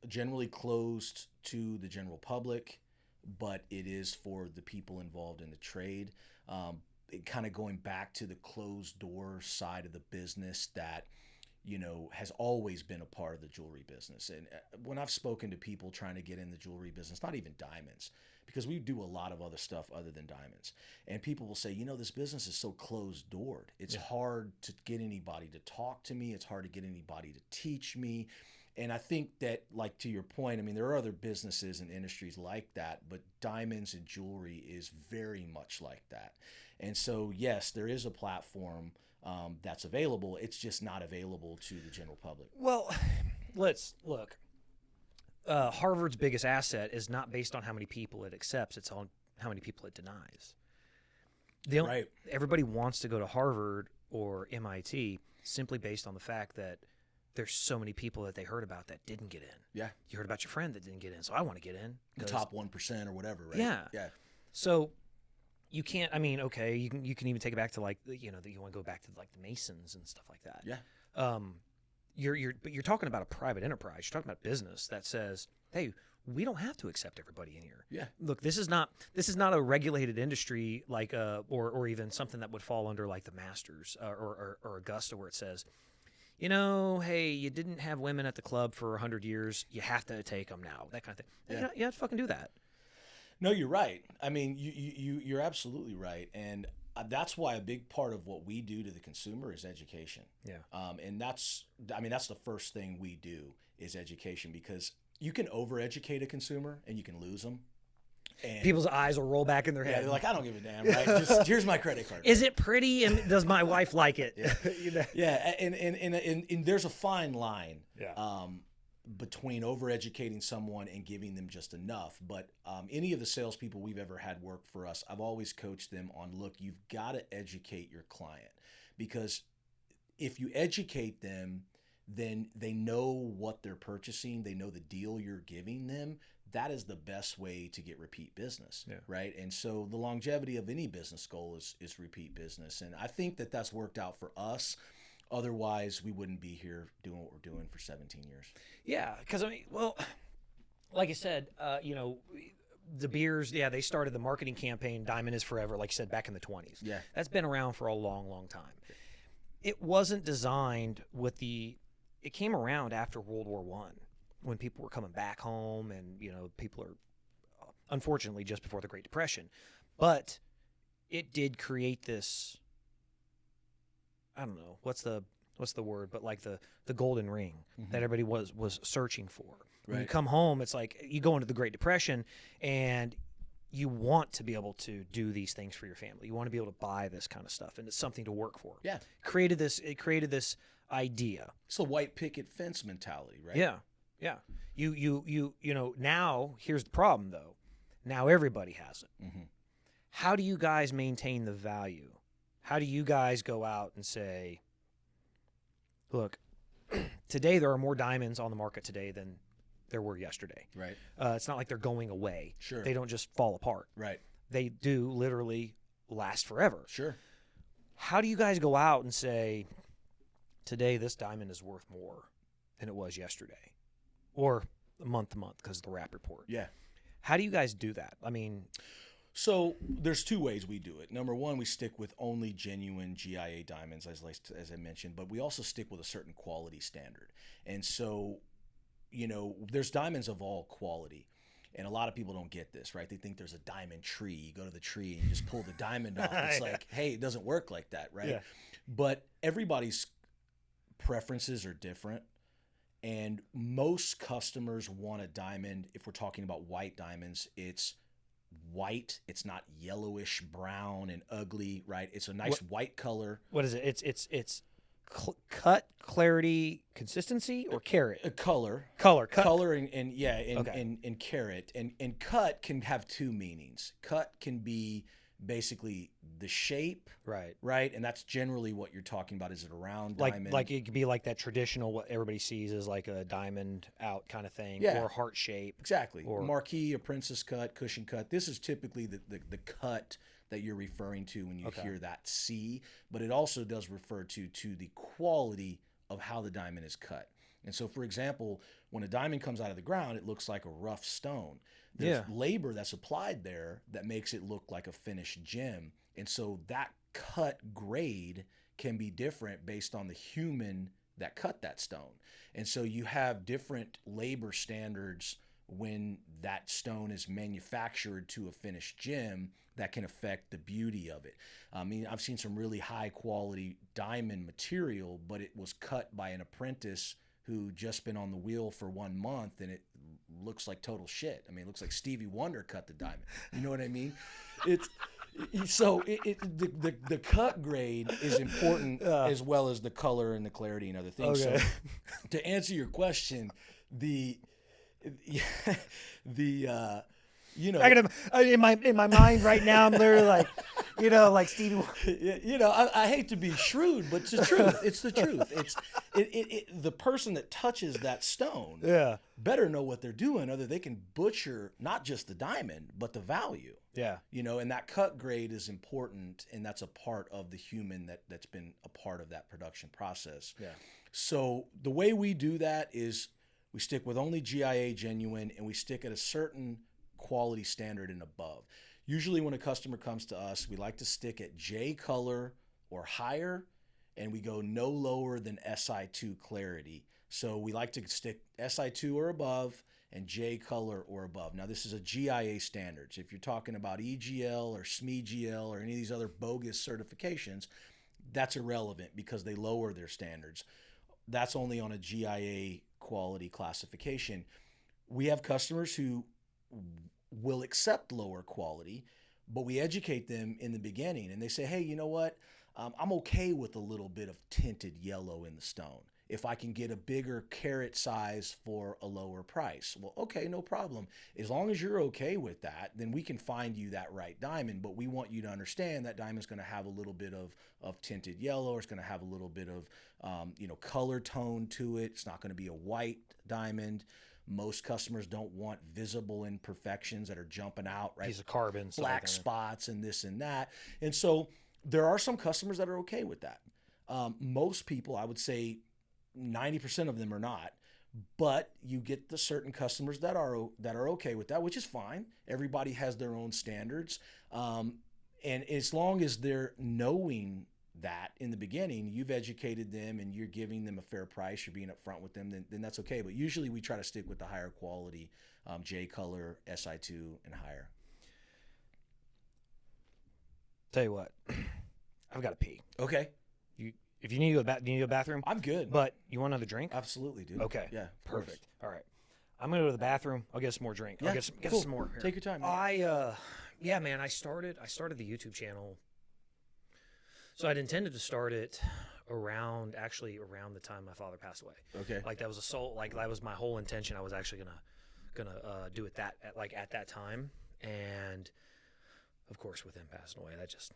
generally closed to the general public, but it is for the people involved in the trade. Kind of going back to the closed door side of the business that, you know, has always been a part of the jewelry business. And when I've spoken to people trying to get in the jewelry business, not even diamonds, because we do a lot of other stuff other than diamonds, and people will say, you know, this business is so closed doored. It's hard to get anybody to talk to me. It's hard to get anybody to teach me. And I think that, like, to your point, I mean, there are other businesses and industries like that, but diamonds and jewelry is very much like that. And so, yes, there is a platform that's available. It's just not available to the general public. Well, let's look. Harvard's biggest asset is not based on how many people it accepts. It's on how many people it denies. Right. Everybody wants to go to Harvard or MIT simply based on the fact that there's so many people that they heard about that didn't get in. Yeah. You heard about your friend that didn't get in, so I want to get in. The top 1% or whatever, right? Yeah. Yeah. So you can't, I mean, okay, you can even take it back to, like, you know, you want to go back to, like, the Masons and stuff like that. Yeah. But you're talking about a private enterprise. You're talking about business that says, hey, we don't have to accept everybody in here. Yeah. Look, this is not a regulated industry like or even something that would fall under like the Masters or Augusta, where it says, you know, hey, you didn't have women at the club for 100 years. You have to take them now. That kind of thing. Yeah. You have to fucking do that. No, you're right. I mean, you're absolutely right. And that's why a big part of what we do to the consumer is education. Yeah. And that's the first thing we do is education, because you can overeducate a consumer and you can lose them. And people's eyes will roll back in their head. Yeah, they're like, I don't give a damn, right? Just here's my credit card. Is it pretty, and does my wife like it? Yeah. You know? Yeah, and there's a fine line. Yeah. Between overeducating someone and giving them just enough. But any of the salespeople we've ever had work for us, I've always coached them on, look, you've got to educate your client, because if you educate them, then they know what they're purchasing. They know the deal you're giving them. That is the best way to get repeat business, right? And so the longevity of any business goal is repeat business. And I think that that's worked out for us. Otherwise, we wouldn't be here doing what we're doing for 17 years. Yeah, because, I mean, well, like I said, you know, the beers, they started the marketing campaign, Diamond is Forever, like you said, back in the 20s. Yeah. That's been around for a long, long time. It wasn't designed it came around after World War I, when people were coming back home, and, you know, people are, unfortunately, just before the Great Depression. But it did create this, I don't know, what's the word, but like the golden ring that everybody was searching for. When you come home, it's like you go into the Great Depression and you want to be able to do these things for your family. You want to be able to buy this kind of stuff, and it's something to work for. Yeah. It created this idea. It's a white picket fence mentality, right? Yeah. Yeah. You know, now here's the problem though. Now everybody has it. Mm-hmm. How do you guys maintain the value? How do you guys go out and say, look, today there are more diamonds on the market today than there were yesterday. Right. It's not like they're going away. Sure. They don't just fall apart. Right. they do literally last forever. Sure. How do you guys go out and say, today this diamond is worth more than it was yesterday, or month to month because of the wrap report? Yeah. How do you guys do that? I mean, so there's two ways we do it. Number one, we stick with only genuine GIA diamonds, as I mentioned, but we also stick with a certain quality standard. And so, you know, there's diamonds of all quality. And a lot of people don't get this, right? They think there's a diamond tree. You go to the tree and you just pull the diamond off. It's like, hey, it doesn't work like that, right? Yeah. But everybody's preferences are different. And most customers want a diamond. If we're talking about white diamonds, it's white. It's not yellowish, brown, and ugly, right? It's a nice white color. What is it? It's cut, clarity, consistency, or carat? Color, Cut. color, and yeah, Okay. and carat, and cut can have two meanings. Cut can be basically the shape, Right. and that's generally what you're talking about. Is it a round Like diamond? like it could be like that traditional what everybody sees as like a diamond out kind of thing, Yeah. or heart shape. Exactly. Or- A marquee, a princess cut, cushion cut. This is typically the cut that you're referring to when you Okay. hear that C, but it also does refer to the quality of how the diamond is cut. And so, for example, when a diamond comes out of the ground, it looks like a rough stone. There's labor that's applied there that makes it look like a finished gem. And so that cut grade can be different based on the human that cut that stone. And so you have different labor standards when that stone is manufactured to a finished gem that can affect the beauty of it. I mean, I've seen some really high quality diamond material, but it was cut by an apprentice who just been on the wheel for 1 month, and it looks like total shit. I mean, it looks like Stevie Wonder cut the diamond. You know what I mean? It's so the cut grade is important as well as the color and the clarity and other things. Okay. So to answer your question, the you know, I can, in my mind right now, I'm literally like, like Stevie. you know, I hate to be shrewd, but it's the truth. It's the truth. The person that touches that stone Yeah. better know what they're doing, other they can butcher not just the diamond, but the value. Yeah. You know, and that cut grade is important, and that's a part of the human that's been a part of that production process. Yeah. So the way we do that is we stick with only GIA genuine, and we stick at a certain quality standard and above. Usually when a customer comes to us, we like to stick at J color or higher, and we go no lower than SI2 clarity. So we like to stick SI2 or above and J color or above. Now this is a GIA standards. If you're talking about EGL or SMEGL or any of these other bogus certifications, that's irrelevant because they lower their standards. That's only on a GIA quality classification. We have customers who will accept lower quality, but we educate them in the beginning and they say, hey, you know what? I'm okay with a little bit of tinted yellow in the stone if I can get a bigger carat size for a lower price. Well, okay, no problem. As long as you're okay with that, then we can find you that right diamond, but we want you to understand that diamond's going to have a little bit of tinted yellow, or it's going to have a little bit of color tone to it. It's not going to be a white diamond. Most customers don't want visible imperfections that are jumping out, right? Piece of carbon, Black spots and this and that. And so there are some customers that are okay with that. Most people, I would say 90% of them are not, but you get the certain customers that are okay with that, which is fine. Everybody has their own standards. And as long as they're knowing that in the beginning, you've educated them and you're giving them a fair price, you're being upfront with them, then that's okay. But usually we try to stick with the higher quality, J color, SI2 and higher. Tell you what, I've got to pee. Okay. If you need to go do you need a bathroom? I'm good. But you want another drink? Absolutely, dude. Okay. Yeah. Perfect. All right. I'm gonna go to the bathroom. I'll get some more drink. Yeah, I'll get cool. some more. Here. Take your time, man. Yeah, man. I started the YouTube channel. So I'd intended to start it around the time my father passed away. Okay. Like that was my whole intention. I was actually gonna do it at that time, and of course with him passing away, that just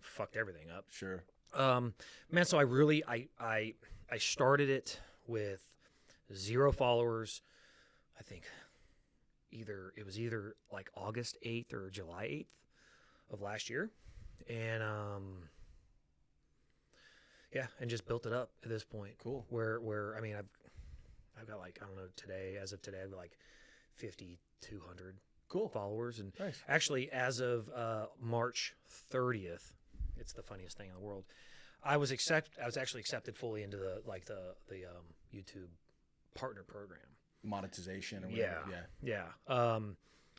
fucked everything up. Sure. Man, so I started it with 0 followers. I think it was either like August 8th or July of last year, and yeah, and just built it up at this point. Cool. Where I mean, I've got like, I don't know, today, as of today, I've got like 5,200 Cool. followers, and Nice. actually, as of March 30th, it's the funniest thing in the world. I was actually accepted fully into the YouTube partner program. Monetization or Yeah, whatever. yeah.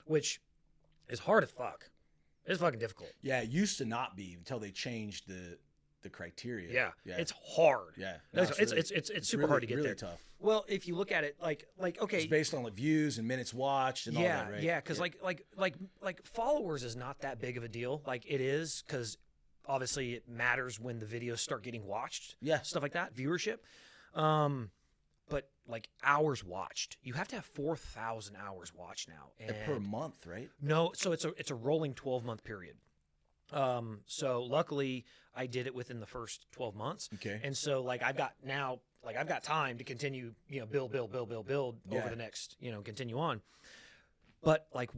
Which is hard as fuck. It's fucking difficult. Yeah, it used to not be until they changed the criteria. Yeah, it's hard. Yeah. No, No, it's super really, hard to get really there. tough. Well, if you look at it like okay, It's based on like views and minutes watched and all that, right? yeah, because like followers is not that big of a deal. Like it is, because obviously it matters when the videos start getting watched. Yeah. Stuff like that, viewership. But like hours watched, you have to have 4,000 hours watched now, and per month, right? no, so it's a rolling 12-month period. So luckily I did it within the first 12 months. Okay. And so like I've got time to continue, build Yeah. over the next, continue on. But like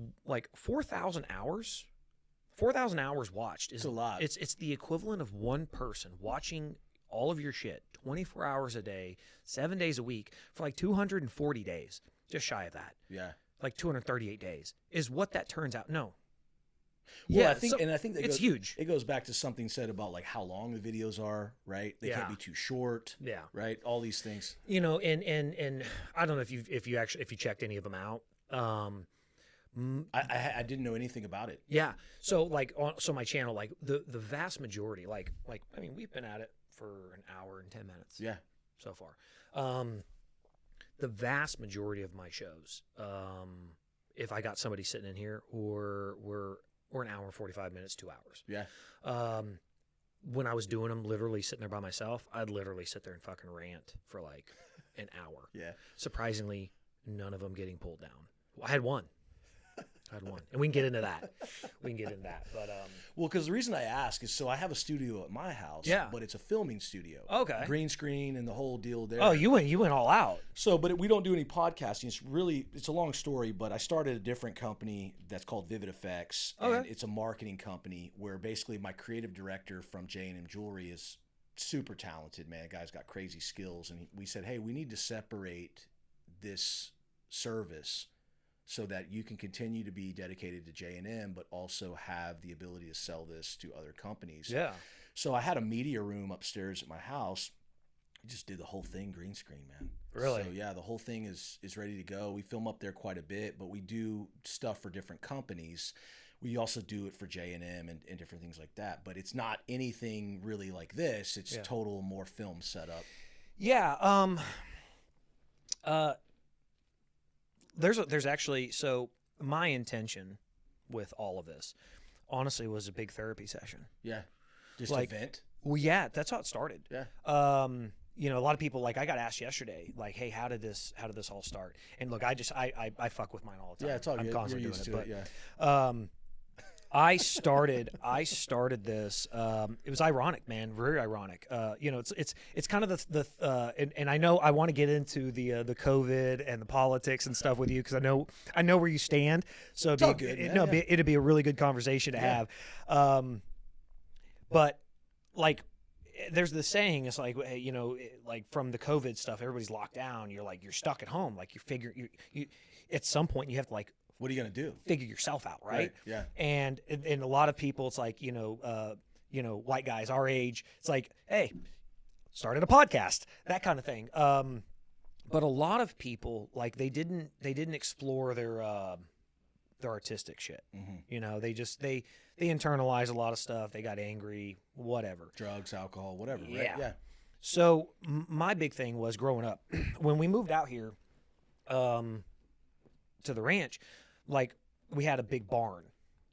4,000 hours watched is It's a lot. It's the equivalent of one person watching all of your shit 24 hours a day, 7 days a week for like 240 days, just shy of that. Yeah. Like 238 days is what that turns out. No. Well, Yeah, I think that it's huge. It goes back to something said about like how long the videos are, right? They Yeah. can't be too short. Yeah. Right. All these things. And I don't know if you checked any of them out. I didn't know anything about it. Yeah. So so my channel, like the vast majority, like I mean, we've been at it for an hour and 10 minutes. Yeah. So far. The vast majority of my shows, if I got somebody sitting in here, were an hour and 45 minutes, 2 hours. Yeah. When I was doing them, literally sitting there by myself, I'd literally sit there and fucking rant for like an hour. Yeah. Surprisingly, none of them getting pulled down. I had one. And we can get into that. But Well, because the reason I ask is so I have a studio at my house. Yeah. But it's a filming studio. Okay. Green screen and the whole deal there. oh, you went all out. So, but we don't do any podcasting. It's a long story, but I started a different company that's called Vivid Effects. Okay. And it's a marketing company where basically my creative director from J&M Jewelry is super talented, man. The guy's got crazy skills. And we said, hey, we need to separate this service so that you can continue to be dedicated to J&M, but also have the ability to sell this to other companies. Yeah. So I had a media room upstairs at my house. I just did the whole thing green screen, man. Really? So yeah, the whole thing is ready to go. We film up there quite a bit, but we do stuff for different companies. We also do it for J&M and different things like that. But it's not anything really like this. It's total more film setup. Yeah. There's actually, so my intention with all of this, honestly, was a big therapy session. Yeah. Just Like- a vent. Well, yeah, that's how it started. Yeah. A lot of people, like, I got asked yesterday, like, hey, how did this all start? And look, I fuck with mine all the time. Yeah, it's all I'm good. constantly You're doing used it. to But, it, yeah. I started this. It was ironic, man, very ironic. It's kind of and I know I want to get into the COVID and the politics and stuff with you, because I know where you stand. So it'd be a really good conversation to have. But like, there's the saying, it's like, hey, like from the COVID stuff, everybody's locked down. You're stuck at home. Like you at some point you have to like, What are you going to do? figure yourself out, right? Yeah. And a lot of people, it's like, white guys our age, it's like, hey, started a podcast, that kind of thing. But a lot of people, like, they didn't explore their artistic shit. Mm-hmm. They internalized a lot of stuff. They got angry, whatever. Drugs, alcohol, whatever, right? Yeah. Yeah. So my big thing was growing up, when we moved out here, to the ranch, like, we had a big barn,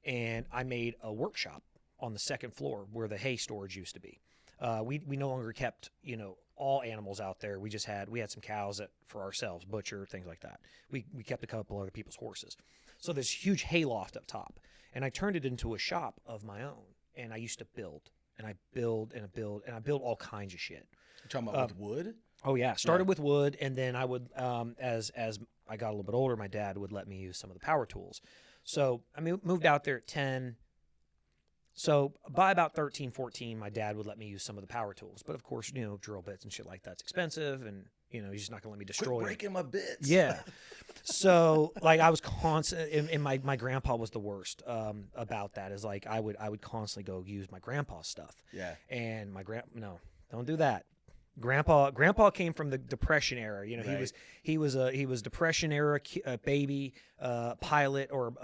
and I made a workshop on the second floor where the hay storage used to be. We no longer kept, all animals out there. We had some cows for ourselves, butcher, things like that. We kept a couple other people's horses. So this huge hay loft up top, and I turned it into a shop of my own. And I used to build, and I build all kinds of shit. You're talking about with wood? Oh yeah, started with wood, and then I would, as I got a little bit older, my dad would let me use some of the power tools. So I moved out there at 10. So by about 13, 14, my dad would let me use some of the power tools. But of course, drill bits and shit like that's expensive, and he's just not gonna let me destroy Quit breaking my bits. Yeah. So like I was constant, and my grandpa was the worst about that. Is like I would constantly go use my grandpa's stuff. Yeah. And no, don't do that. Grandpa came from the Depression era. Right. He was Depression era baby, pilot or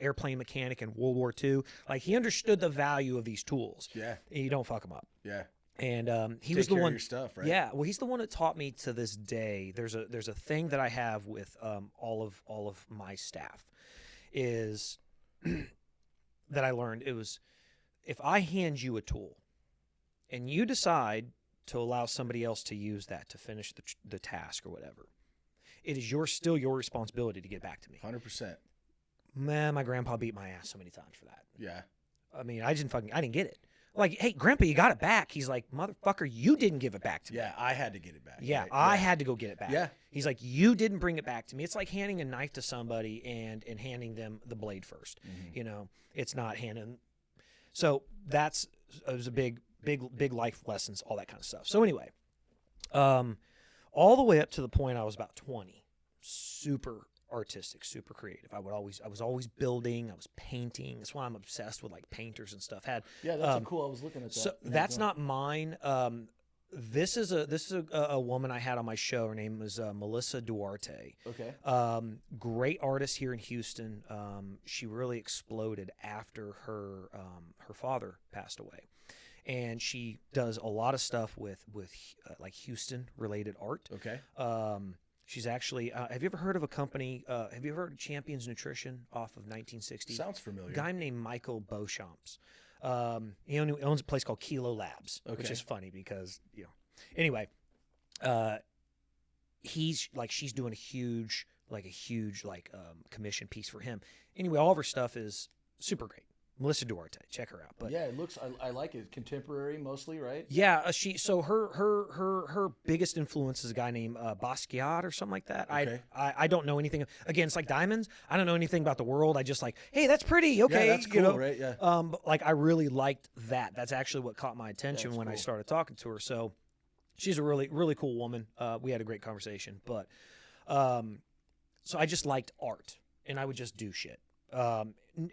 airplane mechanic in World War II. Like he understood the value of these tools. Yeah. And you don't fuck them up. Yeah. And he Take was the care one. of your stuff, right? Yeah. Well, he's the one that taught me to this day. There's a thing that I have with all of my staff is that I learned. It was if I hand you a tool and you decide to allow somebody else to use that to finish the task or whatever, it is still your responsibility to get back to me. 100%. Man, my grandpa beat my ass so many times for that. Yeah. I mean, I didn't get it. Like, hey, Grandpa, you got it back. He's like, motherfucker, you didn't give it back to me. Yeah, I had to get it back. Yeah, right? I had to go get it back. Yeah. He's like, you didn't bring it back to me. It's like handing a knife to somebody and handing them the blade first. Mm-hmm. It's not handing. So it was a big life lessons, all that kind of stuff. So anyway, all the way up to the point I was about 20, super artistic, super creative. I was always building. I was painting. That's why I'm obsessed with like painters and stuff. Yeah, that's cool. I was looking at that. So that's not mine. This is a woman I had on my show. Her name was Melissa Duarte. Okay. Great artist here in Houston. She really exploded after her father passed away. And she does a lot of stuff with like Houston related art. Okay. She's actually. Have you ever heard of a company? Have you ever heard of Champions Nutrition off of 1960? Sounds familiar. A guy named Michael Beauchamps. He owns a place called Kilo Labs, which is funny because Anyway, she's doing a huge commission piece for him. Anyway, all of her stuff is super great. Melissa Duarte, check her out. But yeah, it looks. I like it. Contemporary mostly, right? Yeah, her biggest influence is a guy named Basquiat or something like that. Okay. I don't know anything. Again, it's like diamonds. I don't know anything about the world. I just like, hey, that's pretty. Okay, yeah, that's cool, right? Yeah. But like I really liked that. That's actually what caught my attention That's when I cool. started talking to her. So she's a really really cool woman. We had a great conversation. But so I just liked art, and I would just do shit.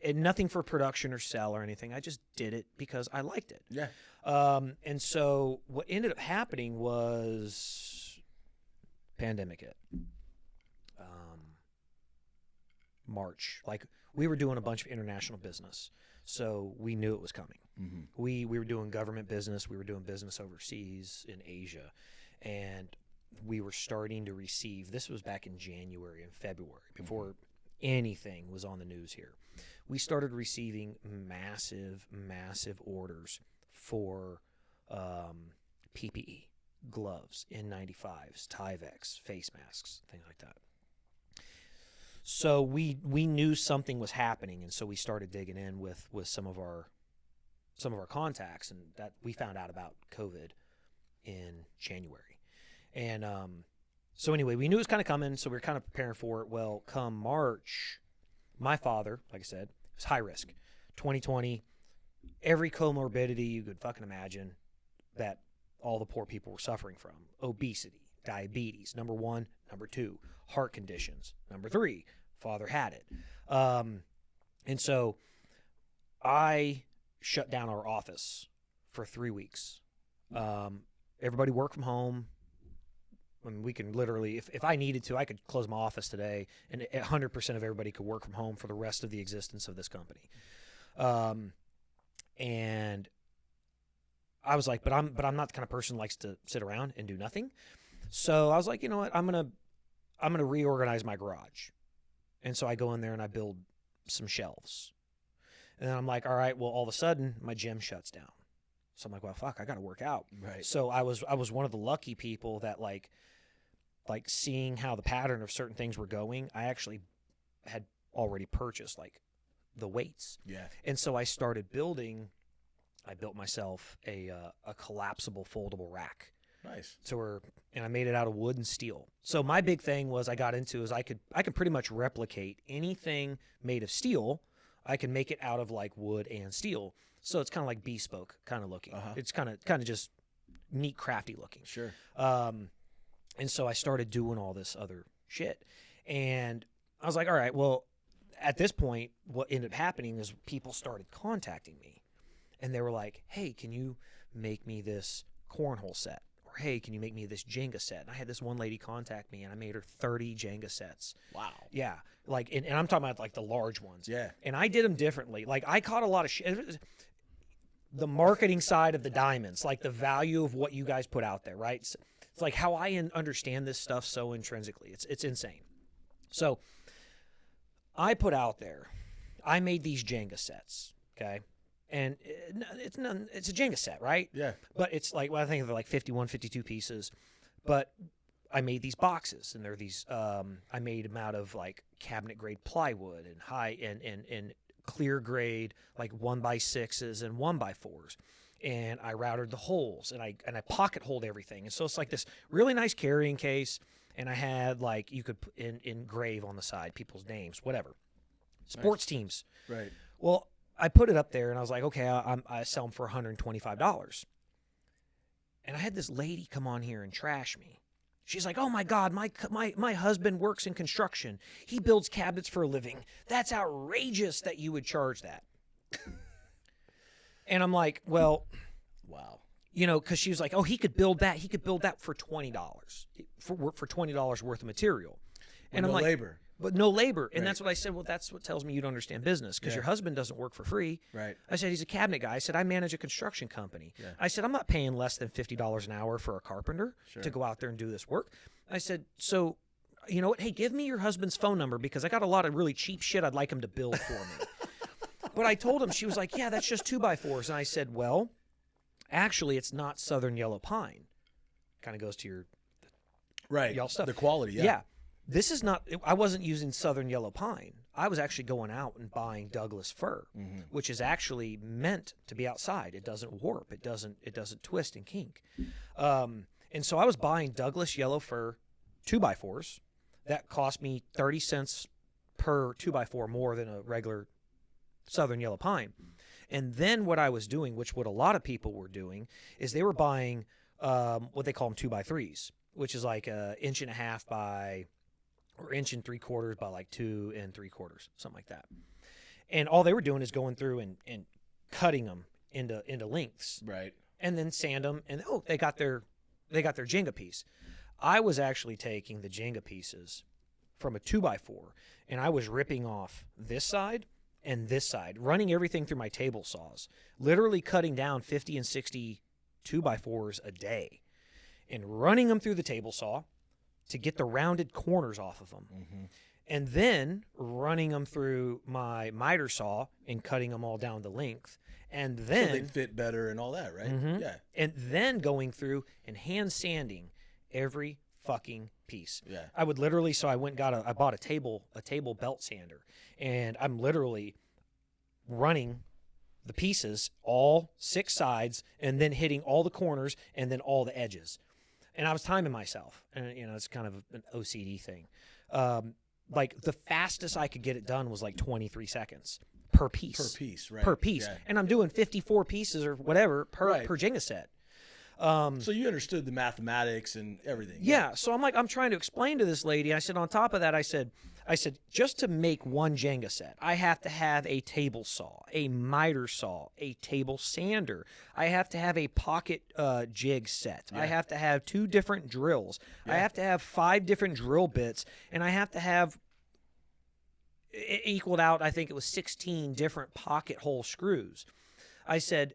And nothing for production or sell or anything. I just did it because I liked it. Yeah. And so what ended up happening was pandemic hit. March. Like we were doing a bunch of international business. So we knew it was coming. Mm-hmm. We were doing government business. We were doing business overseas in Asia. And we were starting to receive, this was back in January and February before anything was on the news here. We started receiving massive orders for PPE, gloves, N95s, Tyvek, face masks, things like that. So we knew something was happening, and so we started digging in with some of our contacts, and that we found out about COVID in January. And so anyway, we knew it was kind of coming, so we were kind of preparing for it. Well, come March, my father, like I said, was high risk. 2020, every comorbidity you could fucking imagine that all the poor people were suffering from. Obesity, diabetes, number 1. Number 2, heart conditions. Number 3, father had it. And so I shut down our office for 3 weeks. Everybody worked from home. I mean, we can literally, if I needed to, I could close my office today, and 100% of everybody could work from home for the rest of the existence of this company. And I was like, but I'm not the kind of person who likes to sit around and do nothing. So I was like, you know what, I'm gonna reorganize my garage. And so I go in there and I build some shelves. And then I'm like, all right, well, all of a sudden my gym shuts down. So I'm like, well, fuck, I got to work out. Right. So I was one of the lucky people that like seeing how the pattern of certain things were going, I actually had already purchased like the weights. Yeah. And so I started building. I built myself a collapsible foldable rack. Nice. And I made it out of wood and steel. So my big thing was I got into is I could pretty much replicate anything made of steel. I can make it out of like wood and steel. So it's kind of like bespoke kind of looking. It's kind of just neat, crafty looking. Sure. And so I started doing all this other shit. And I was like, all right, well, at this point, what ended up happening is people started contacting me. And they were like, hey, can you make me this cornhole set? Or, hey, can you make me this Jenga set? And I had this one lady contact me, and I made her 30 Jenga sets. Wow. Yeah. Like, and I'm talking about, like, the large ones. Yeah. And I did them differently. Like, I caught a lot of shit. The marketing side of the diamonds, like the value of what you guys put out there, right? It's like how I understand this stuff so intrinsically. It's insane. So I put out there, I made these Jenga sets, okay? And it's a Jenga set, right? Yeah. But it's like, well, I think they're like 51, 52 pieces. But I made these boxes, and they're these, I made them out of like cabinet grade plywood and and clear grade, like 1x6s and 1x4s. And I routed the holes, and I pocket holed everything. And so it's like this really nice carrying case. And I had like, you could engrave on the side people's names, whatever. Sports teams. Right. Well, I put it up there, and I was like, okay, I sell them for $125. And I had this lady come on here and trash me. She's like, oh my God, my husband works in construction. He builds cabinets for a living. That's outrageous that you would charge that. And I'm like, well, wow. You know, because she was like, oh, he could build that. He could build that for $20 for $20 worth of material. And I'm like, labor. But no labor. And Right. that's what I said. Well, that's what tells me you don't understand business, because your husband doesn't work for free. Right. I said, he's a cabinet guy. I said, I manage a construction company. Yeah. I said, I'm not paying less than $50 an hour for a carpenter to go out there and do this work. I said, so, you know what? Hey, give me your husband's phone number, because I got a lot of really cheap shit I'd like him to build for me. But I told him, she was like, yeah, that's just 2x4s. And I said, well, actually, it's not Southern Yellow Pine. Kind of goes to your y'all stuff. The quality, yeah. Yeah. This is not, I wasn't using Southern Yellow Pine. I was actually going out and buying Douglas fir, which is actually meant to be outside. It doesn't warp. It doesn't twist and kink. And so I was buying Douglas yellow fir 2x4s that cost me 30 cents per 2x4 more than a regular Southern Yellow Pine. And then what I was doing, which what a lot of people were doing, is they were buying what they call them 2x3s, which is like an inch and a half by, or inch and 3/4 by like 2 3/4, something like that. And all they were doing is going through and cutting them into lengths, Right. and then sand them, and they got their Jenga piece. I was actually taking the Jenga pieces from a 2x4, and I was ripping off this side and this side, running everything through my table saws, literally cutting down 50 and 60 2x4s a day, and running them through the table saw to get the rounded corners off of them. And then running them through my miter saw and cutting them all down to length. And then So they fit better and all that, right? Yeah. And then going through and hand sanding every fucking piece. Yeah. I would literally, so I went and I bought a table belt sander, and I'm literally running the pieces all 6 sides and then hitting all the corners and then all the edges. And I was timing myself, and you know, it's kind of an OCD thing. Like the fastest I could get it done was like 23 seconds per piece. Per piece, right. Per piece. Yeah. And I'm doing 54 pieces or whatever per Jenga set. So you understood the mathematics and everything. Yeah. So I'm trying to explain to this lady. I said, on top of that, I said, just to make one Jenga set, I have to have a table saw, a miter saw, a table sander. I have to have a pocket jig set. I have to have 2 different drills. I have to have 5 different drill bits, and I have to have it equaled out. I think it was 16 different pocket hole screws. I said,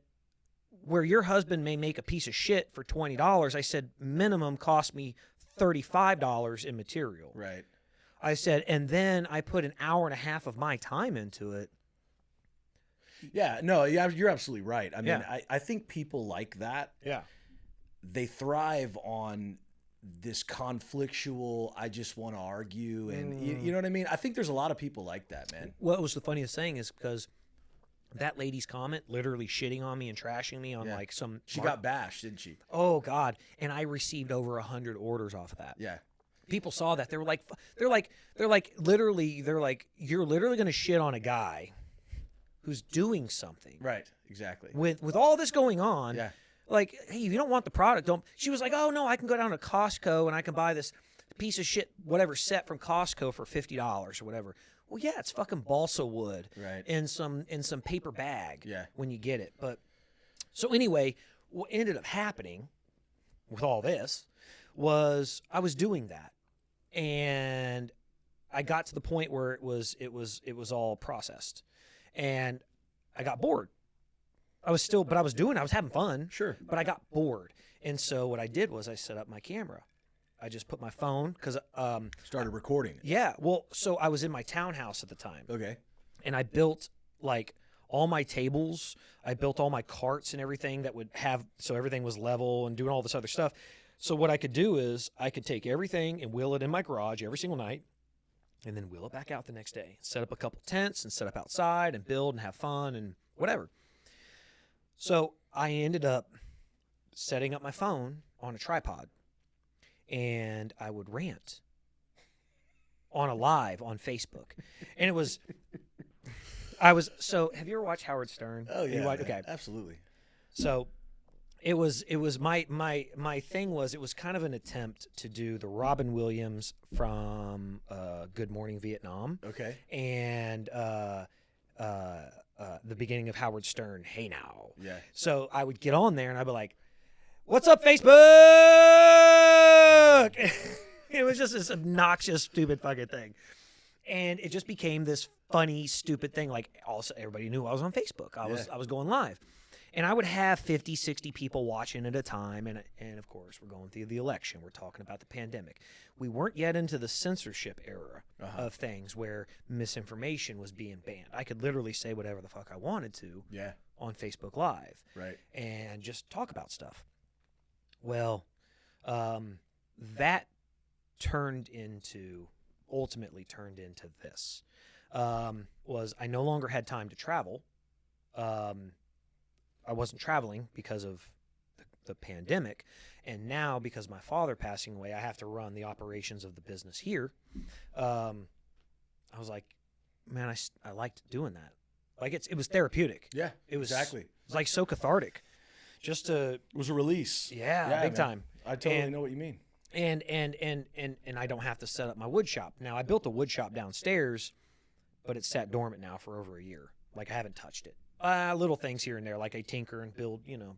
where your husband may make a piece of shit for $20, I said, minimum cost me $35 in material. Right. I said, and then I put an hour and a half of my time into it. Yeah, no, you're absolutely right. I mean, I think people like that. Yeah. They thrive on this conflictual, I just want to argue. And you know what I mean? I think there's a lot of people like that, man. What was the funniest thing is because that lady's comment, literally shitting on me and trashing me on like some... She got bashed, didn't she? Oh, God. And I received over 100 orders off of that. Yeah. People saw that. They were like, you're literally going to shit on a guy who's doing something. Right. Exactly. With all this going on, Yeah. like, hey, if you don't want the product, don't. She was like, oh no, I can go down to Costco and I can buy this piece of shit, whatever set from Costco for $50 or whatever. Well, yeah, it's fucking balsa wood, Right. in some paper bag, Yeah. when you get it. But so anyway, what ended up happening with all this was I was doing that, and I got to the point where it was all processed, and I got bored. I was having fun. Sure. But I got bored. And so what I did was I set up my camera. I just put my phone, because Started recording it. yeah, well, so I was in my townhouse at the time, Okay. and I built like all my tables. I built all my carts and everything that would have, so everything was level and doing all this other stuff. So what I could do is I could take everything and wheel it in my garage every single night, and then wheel it back out the next day. Set up a couple tents and set up outside and build and have fun and whatever. So I ended up setting up my phone on a tripod, and I would rant on a live on Facebook. And it was, so have you ever watched Howard Stern? Oh yeah. Okay. Absolutely. So it was my thing was, it was kind of an attempt to do the Robin Williams from Good Morning Vietnam. Okay. And the beginning of Howard Stern, Hey Now. Yeah. So I would get on there and I'd be like, what's up, Facebook? It was just this obnoxious, stupid fucking thing. And it just became this funny, stupid thing. Like, also, everybody knew I was on Facebook. I was going live. And I would have 50, 60 people watching at a time. And of course, we're going through the election. We're talking about the pandemic. We weren't yet into the censorship era of things where misinformation was being banned. I could literally say whatever the fuck I wanted to on Facebook Live. Right. And just talk about stuff. Well, that ultimately turned into this. Was I no longer had time to travel. I wasn't traveling because of the pandemic. And now, because of my father passing away, I have to run the operations of the business here. I was like, man, I liked doing that. Like, it was therapeutic. Yeah, it was exactly. It was like so cathartic. Just to, it was a release. Yeah, big man. time. I totally know what you mean. And I don't have to set up my wood shop. Now, I built a wood shop downstairs, but it's sat dormant now for over a year. Like, I haven't touched it. Little things here and there, like I tinker and build, You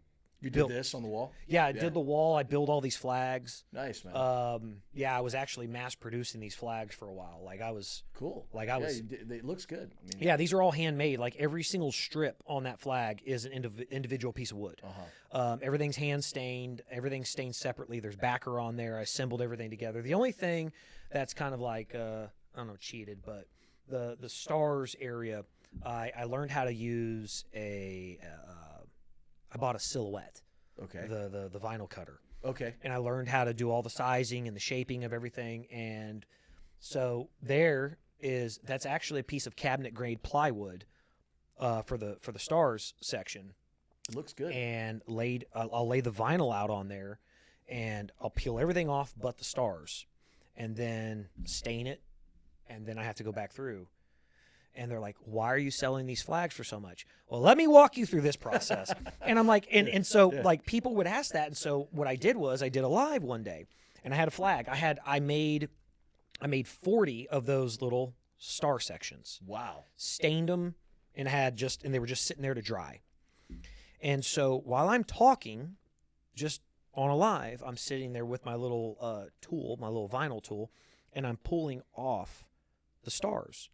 did this on the wall? Yeah, I did the wall. I build all these flags. Nice, man. I was actually mass producing these flags for a while. Like, I was cool. Like, I was. It looks good. I mean, yeah, these are all handmade. Like, every single strip on that flag is an individual piece of wood. Everything's hand stained. Everything's stained separately. There's backer on there. I assembled everything together. The only thing that's kind of like I don't know, cheated, but the stars area. I learned how to use I bought a silhouette. Okay. The vinyl cutter. Okay. And I learned how to do all the sizing and the shaping of everything. And so that's actually a piece of cabinet grade plywood for the stars section. It looks good. And I'll lay the vinyl out on there, and I'll peel everything off but the stars, and then stain it, and then I have to go back through. And they're like, why are you selling these flags for so much? Well, let me walk you through this process. And I'm like, so like people would ask that. And so what I did was I did a live one day, and I had a flag. I made 40 of those little star sections. Wow. Stained them and they were just sitting there to dry. And so while I'm talking, just on a live, I'm sitting there with my little tool, my little vinyl tool, and I'm pulling off the stars.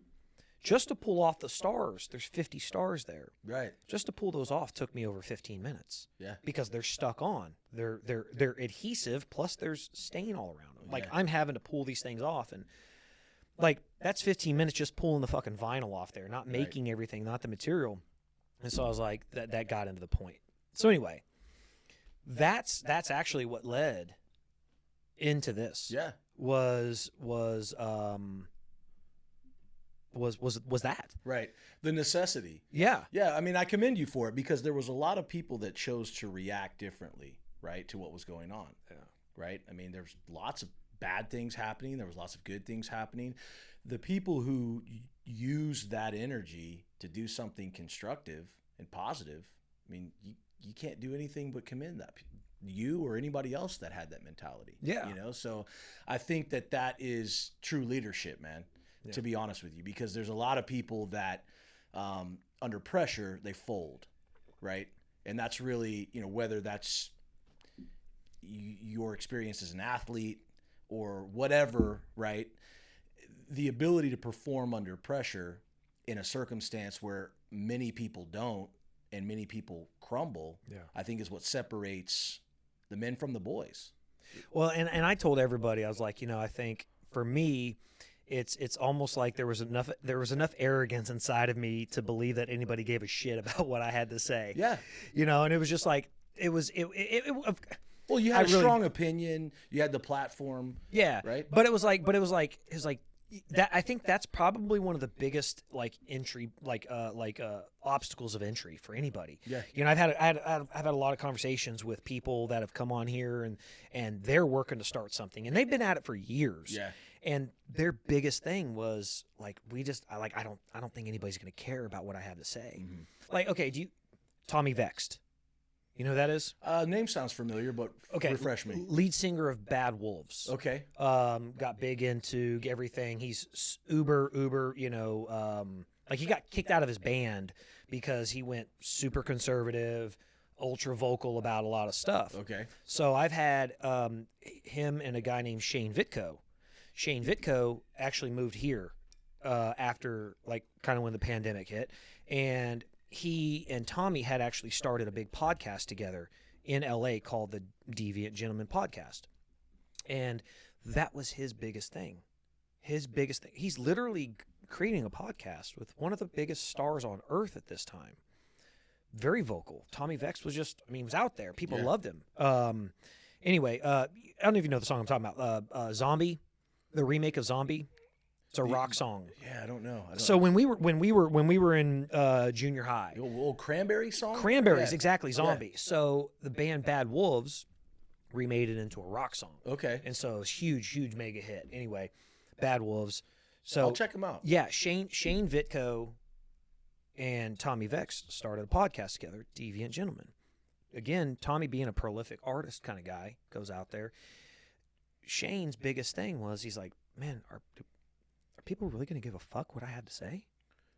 Just to pull off the stars, there's 50 stars there. Right. Just to pull those off took me over 15 minutes. Yeah. Because they're stuck on. They're adhesive, plus there's stain all around them. Like, Yeah. I'm having to pull these things off, and like, that's 15 minutes just pulling the fucking vinyl off there, not making everything, not the material. And so I was like, that got into the point. So anyway, that's actually what led into this. Yeah. Was that. Right. The necessity. Yeah. Yeah. I mean, I commend you for it, because there was a lot of people that chose to react differently, right, to what was going on. Yeah. Right. I mean, there's lots of bad things happening. There was lots of good things happening. The people who used that energy to do something constructive and positive, I mean, you can't do anything but commend that, you or anybody else that had that mentality. Yeah. You know, so I think that is true leadership, man, to be honest with you, because there's a lot of people that under pressure, they fold, right? And that's really, you know, whether that's your experience as an athlete or whatever, right? The ability to perform under pressure in a circumstance where many people don't and many people crumble, I think is what separates the men from the boys. Well, and I told everybody, I was like, you know, I think for me, it's almost like there was enough arrogance inside of me to believe that anybody gave a shit about what I had to say. Yeah. You know, and it was just like well, you had a strong opinion, you had the platform. Yeah. Right. But it was like that. I think that's probably one of the biggest obstacles of entry for anybody. Yeah. You know, I've had a lot of conversations with people that have come on here and they're working to start something and they've been at it for years. Yeah. And their biggest thing was like, I don't think anybody's going to care about what I have to say. Mm-hmm. Like, okay, Tommy Vexed. You know who that is? Name sounds familiar, but refresh me. Lead singer of Bad Wolves. Okay. Got big into everything. He's uber, you know, like he got kicked out of his band because he went super conservative, ultra vocal about a lot of stuff. Okay. So I've had him and a guy named Shane Vitko. Shane Vitko actually moved here after like kind of when the pandemic hit, and he and Tommy had actually started a big podcast together in LA called the Deviant Gentleman Podcast. And that was his biggest thing. He's literally creating a podcast with one of the biggest stars on earth at this time. Very vocal. Tommy Vex was he was out there. People loved him. Anyway, I don't even know the song I'm talking about. Zombie, the remake of Zombie. It's a rock song. Yeah, I don't know. So when we were in junior high, the old Cranberry song. Cranberries, exactly. Zombie. Yeah. So the band Bad Wolves remade it into a rock song. Okay. And so it's huge mega hit. Anyway, Bad Wolves. So I'll check them out. Yeah, Shane Vitko and Tommy Vex started a podcast together, Deviant Gentleman. Again, Tommy being a prolific artist kind of guy, goes out there. Shane's biggest thing was he's like, man, are people really going to give a fuck what I had to say?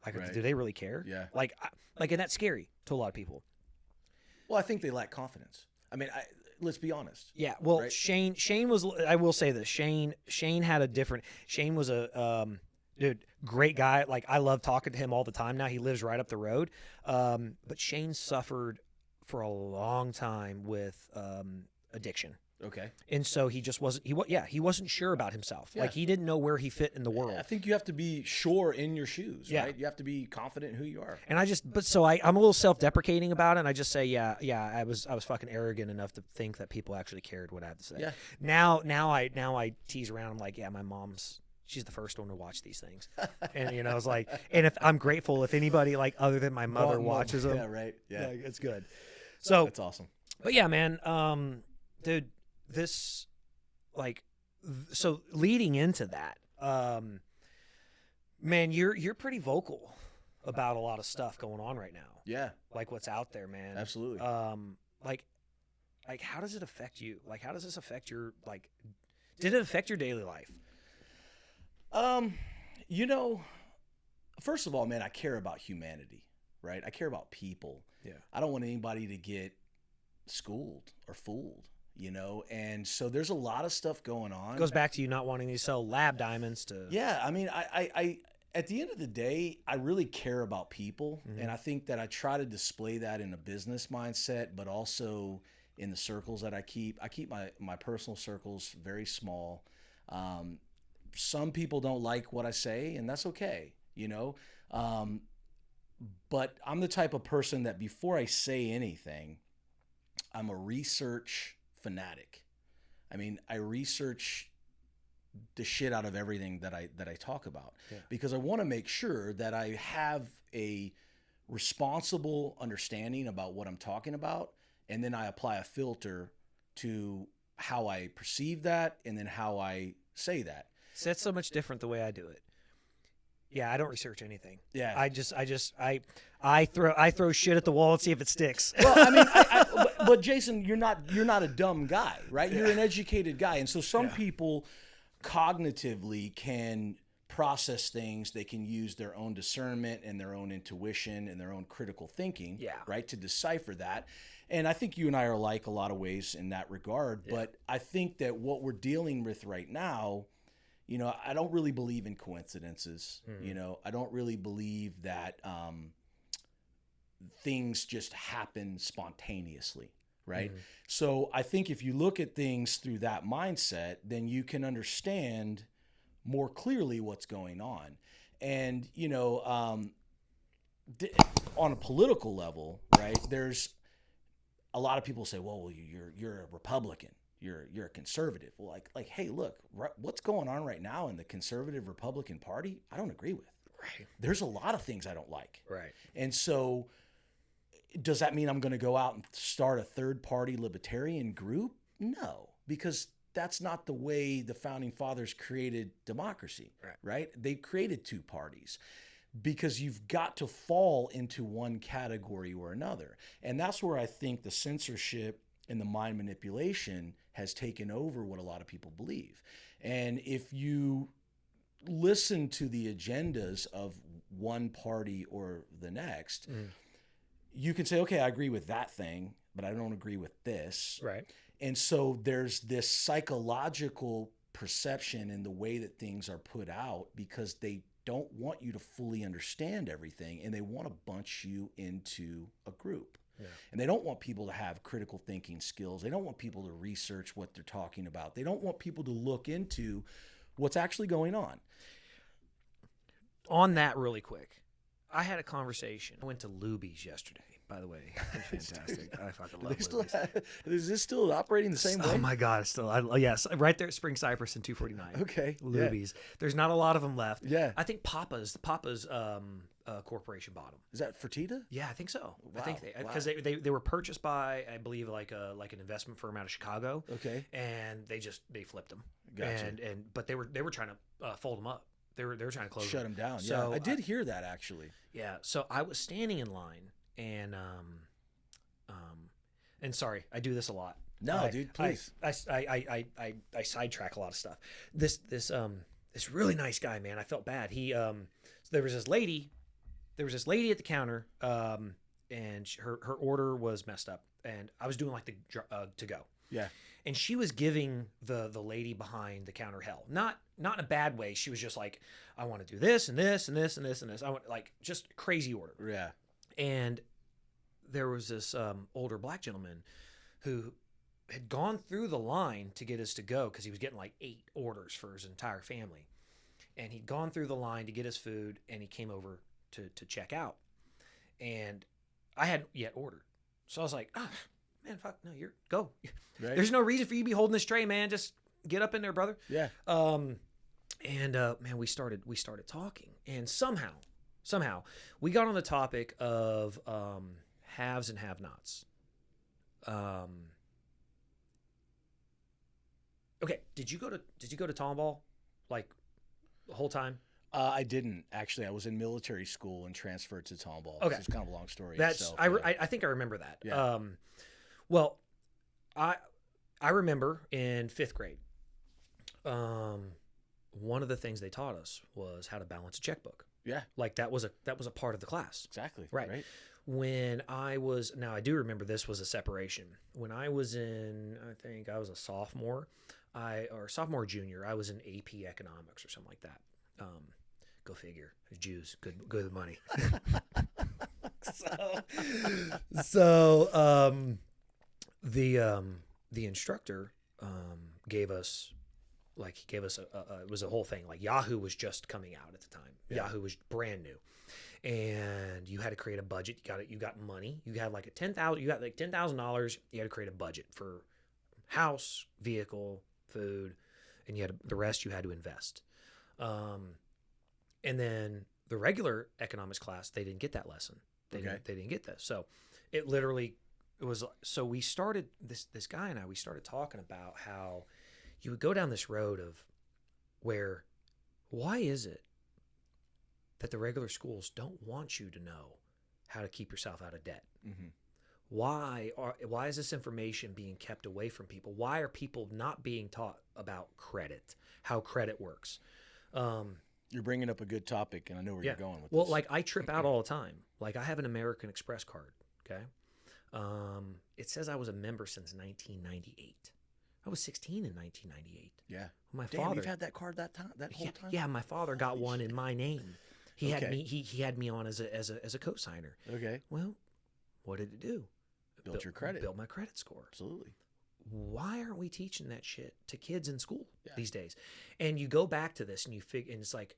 Like, do they really care? Yeah. Like, and that's scary to a lot of people. Well, I think they lack confidence. I mean, let's be honest. Yeah. Well, right? Shane was, I will say this. Shane had a different, Shane was a, dude, great guy. Like, I love talking to him all the time now. He lives right up the road. But Shane suffered for a long time with addiction. Okay. And so he just wasn't, he wasn't sure about himself. Yeah. Like, he didn't know where he fit in the world. I think you have to be sure in your shoes, Yeah. right? You have to be confident in who you are. And I'm a little self-deprecating about it. And I just say, I was fucking arrogant enough to think that people actually cared what I had to say. Yeah. Now I tease around. I'm like, yeah, my mom's, she's the first one to watch these things. And, you know, it's like, and if I'm grateful if anybody like other than my mother watches them. Yeah, right. Yeah. It's good. So that's awesome. But yeah, man, dude, this, like, so leading into that, man, you're pretty vocal about a lot of stuff going on right now. Yeah. Like what's out there, man. Absolutely. Like how does it affect you? Like, how does this affect your, like, did it affect your daily life? You know, first of all, man, I care about humanity, right? I care about people. Yeah. I don't want anybody to get schooled or fooled, you know? And so there's a lot of stuff going on. It goes back to you not wanting to sell lab diamonds to. Yeah. I mean, I at the end of the day, I really care about people. Mm-hmm. And I think that I try to display that in a business mindset, but also in the circles that I keep. I keep my personal circles very small. Some people don't like what I say, and that's okay, you know? But I'm the type of person that before I say anything, I'm a research fanatic. I mean, I research the shit out of everything that I talk about, because I want to make sure that I have a responsible understanding about what I'm talking about, and then I apply a filter to how I perceive that and then how I say that. So that's so much different the way I do it. Yeah, I don't research anything. Yeah. I throw shit at the wall and see if it sticks. Well, I mean, but Jason, you're not a dumb guy, right? You're an educated guy, and so some people cognitively can process things. They can use their own discernment and their own intuition and their own critical thinking, right, to decipher that. And I think you and I are alike a lot of ways in that regard. But I think that what we're dealing with right now, you know, I don't really believe in coincidences. You know, I don't really believe that things just happen spontaneously, right? So I think if you look at things through that mindset, then you can understand more clearly what's going on. And, you know, on a political level, right, there's a lot of people say, well, you're a Republican. You're a conservative. Well, like, hey, look, what's going on right now in the conservative Republican Party, I don't agree with. Right. There's a lot of things I don't like. Right. And so does that mean I'm going to go out and start a third-party libertarian group? No, because that's not the way the founding fathers created democracy, right? They created two parties because you've got to fall into one category or another. And that's where I think the censorship and the mind manipulation has taken over what a lot of people believe. And if you listen to the agendas of one party or the next, you can say, okay, I agree with that thing, but I don't agree with this. Right. And so there's this psychological perception in the way that things are put out because they don't want you to fully understand everything and they want to bunch you into a group. Yeah. And they don't want people to have critical thinking skills. They don't want people to research what they're talking about. They don't want people to look into what's actually going on. On that really quick, I had a conversation. I went to Luby's yesterday, by the way. Fantastic. I fucking love Luby's. Is this still operating the same way? Oh my God, it's still. Yes, right there at Spring Cypress and 249. Okay. Luby's. Yeah. There's not a lot of them left. Yeah. I think Papa's corporation bought them. Is that Fertitta? Yeah, I think so. Wow. I think because they were purchased by, I believe, like an investment firm out of Chicago. Okay. And they flipped them. Gotcha. But they were trying to fold them up. They were trying to close shut them down. So yeah, I did hear that actually. Yeah. So I was standing in line and sorry, I do this a lot. No, dude, please. I sidetrack a lot of stuff. This really nice guy, man. I felt bad. So there was this lady at the counter, and her order was messed up, and I was doing like the to go. Yeah. And she was giving the lady behind the counter hell. Not in a bad way. She was just like, I want to do this and this and this and this and this. I want, like, just crazy order. Yeah. And there was this older black gentleman who had gone through the line to get us to go because he was getting like 8 orders for his entire family. And he'd gone through the line to get his food, and he came over to check out. And I hadn't yet ordered. So I was like, man, fuck, no, go. Right. There's no reason for you to be holding this tray, man. Just get up in there, brother. Yeah. Man, we started talking, and somehow we got on the topic of haves and have-nots. Okay, did you go to Tomball like the whole time? I didn't actually. I was in military school and transferred to Tomball. Okay, it's kind of a long story. That's itself, I think I remember that. Yeah. Well, I remember in 5th grade, one of the things they taught us was how to balance a checkbook. Yeah. Like that was a part of the class. Exactly. Right. When I do remember this was a separation. When I was I think I was a sophomore, sophomore junior, I was in AP economics or something like that. Go figure. Jews, good with money. So the instructor gave us it was a whole thing. Like Yahoo was just coming out at the time. Yeah. Yahoo was brand new, and you had to create a budget. You got money. You had like $10,000. You had to create a budget for house, vehicle, food, and the rest you had to invest. And then the regular economics class, they didn't get that lesson. They didn't get this. So it was, so we started, this guy and we started talking about how you would go down this road of why is it that the regular schools don't want you to know how to keep yourself out of debt. Mm-hmm. Why is this information being kept away from people? Why are people not being taught about credit, how credit works? You're bringing up a good topic, and I know where you're going with well, this. like I trip out all the time. Like I have an American Express card. Okay. It says I was a member since 1998. I was 16 in 1998. Yeah. My Damn, father. you've had that card that whole time? Yeah, my father got one in my name. He had Okay. me. He had me on as a co-signer. Okay. Well, what did it do? Built your credit. Built my credit score. Absolutely. Why aren't we teaching that shit to kids in school Yeah. these days? And you go back to this and you figure, and it's like,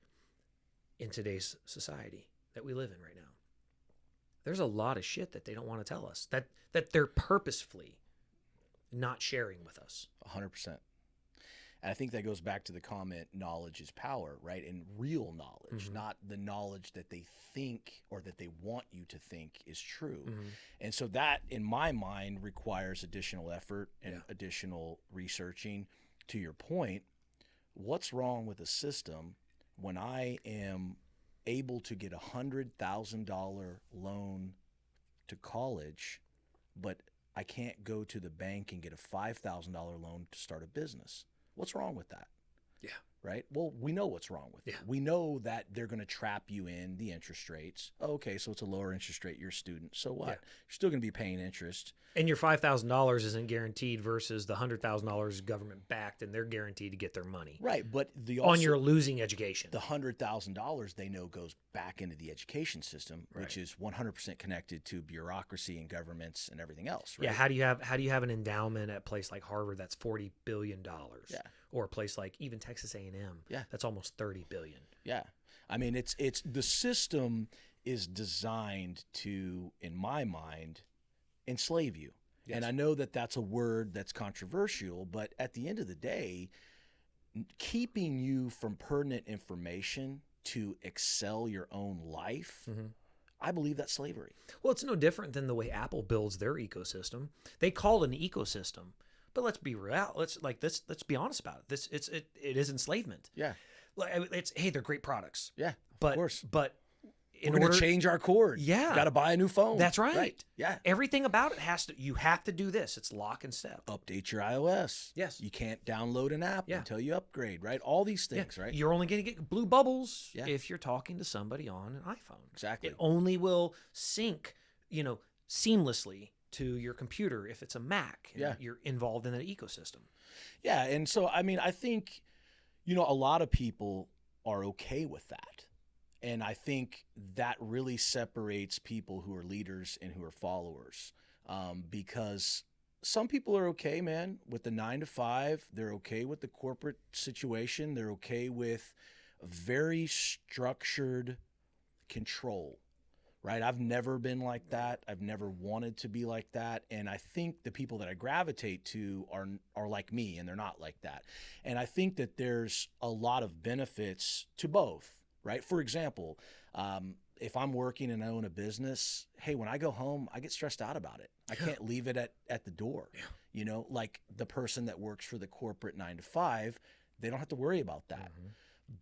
in today's society that we live in right now, there's a lot of shit that they don't want to tell us that they're purposefully not sharing with us. 100%. And I think that goes back to the comment, knowledge is power, right? And real knowledge, not the knowledge that they think or that they want you to think is true. And so that, in my mind, requires additional effort and additional researching. To your point, what's wrong with the system when I am able to get $100,000 loan to college, but I can't go to the bank and get a $5,000 loan to start a business? What's wrong with that? Yeah. Right? Well, we know what's wrong with it. We know that they're going to trap you in the interest rates. Oh, okay, so it's a lower interest rate. You're a student. So what? Yeah. You're still going to be paying interest. And your $5,000 isn't guaranteed versus the $100,000 government backed, and they're guaranteed to get their money. Right, but on your losing education. The $100,000 they know goes back into the education system, which is 100% connected to bureaucracy and governments and everything else. Right? Yeah, how do you have an endowment at a place like Harvard that's $40 billion? Yeah. Or a place like even Texas A&M, that's almost $30 billion. Yeah, I mean it's the system is designed to, in my mind, enslave you. Yes. And I know that that's a word that's controversial, but at the end of the day, keeping you from pertinent information to excel your own life, I believe that's slavery. Well, it's no different than the way Apple builds their ecosystem. They call it an ecosystem. But let's be real. Let's be honest about it. It is enslavement. Yeah. It's they're great products. Yeah. Of course. But we're going to change our cord. Yeah. Got to buy a new phone. That's right. Yeah. Everything about it you have to do this. It's lock and step. Update your iOS. Yes. You can't download an app until you upgrade, right? All these things, right? You're only going to get blue bubbles if you're talking to somebody on an iPhone. Exactly. It only will sync, seamlessly to your computer if it's a Mac and you're involved in that ecosystem. Yeah, and so I mean I think a lot of people are okay with that. And I think that really separates people who are leaders and who are followers. Because some people are okay, man, with the 9 to 5. They're okay with the corporate situation. They're okay with very structured control. Right? I've never been like that. I've never wanted to be like that. And I think the people that I gravitate to are like me, and they're not like that. And I think that there's a lot of benefits to both, right? For example, if I'm working and I own a business, hey, when I go home, I get stressed out about it. I can't leave it at the door. Yeah. Like the person that works for the corporate 9 to 5, they don't have to worry about that.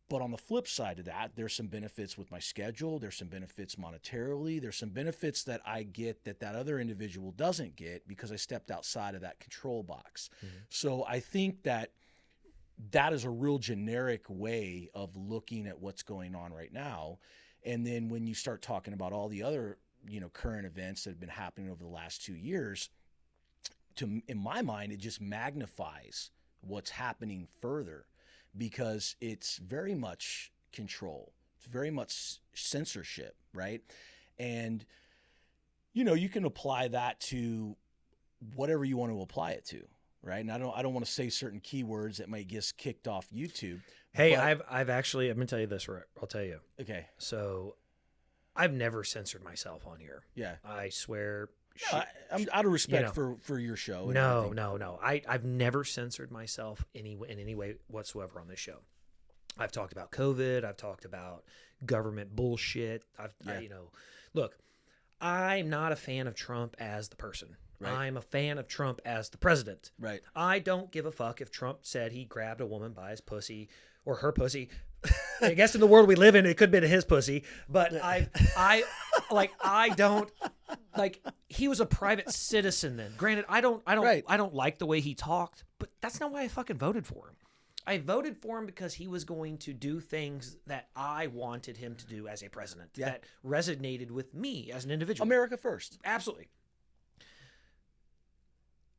But on the flip side of that, there's some benefits with my schedule. There's some benefits monetarily. There's some benefits that I get that other individual doesn't get because I stepped outside of that control box. So I think that is a real generic way of looking at what's going on right now. And then when you start talking about all the other, current events that have been happening over the last 2 years, in my mind, it just magnifies what's happening further. Because it's very much control. It's very much censorship, right? And, you can apply that to whatever you want to apply it to, right? And I don't want to say certain keywords that might get kicked off YouTube. Hey, I've actually, I'm going to tell you this, Rick. I'll tell you. Okay. So I've never censored myself on here. Yeah. I swear. I'm out of respect for your show. No. I've never censored myself in any way whatsoever on this show. I've talked about COVID. I've talked about government bullshit. Look, I'm not a fan of Trump as the person. Right. I'm a fan of Trump as the president. Right. I don't give a fuck if Trump said he grabbed a woman by his pussy or her pussy. I guess in the world we live in, it could have been his pussy, but I don't like, he was a private citizen then. Granted, I don't like the way he talked, but that's not why I fucking voted for him. I voted for him because he was going to do things that I wanted him to do as a president, that resonated with me as an individual. America first. Absolutely.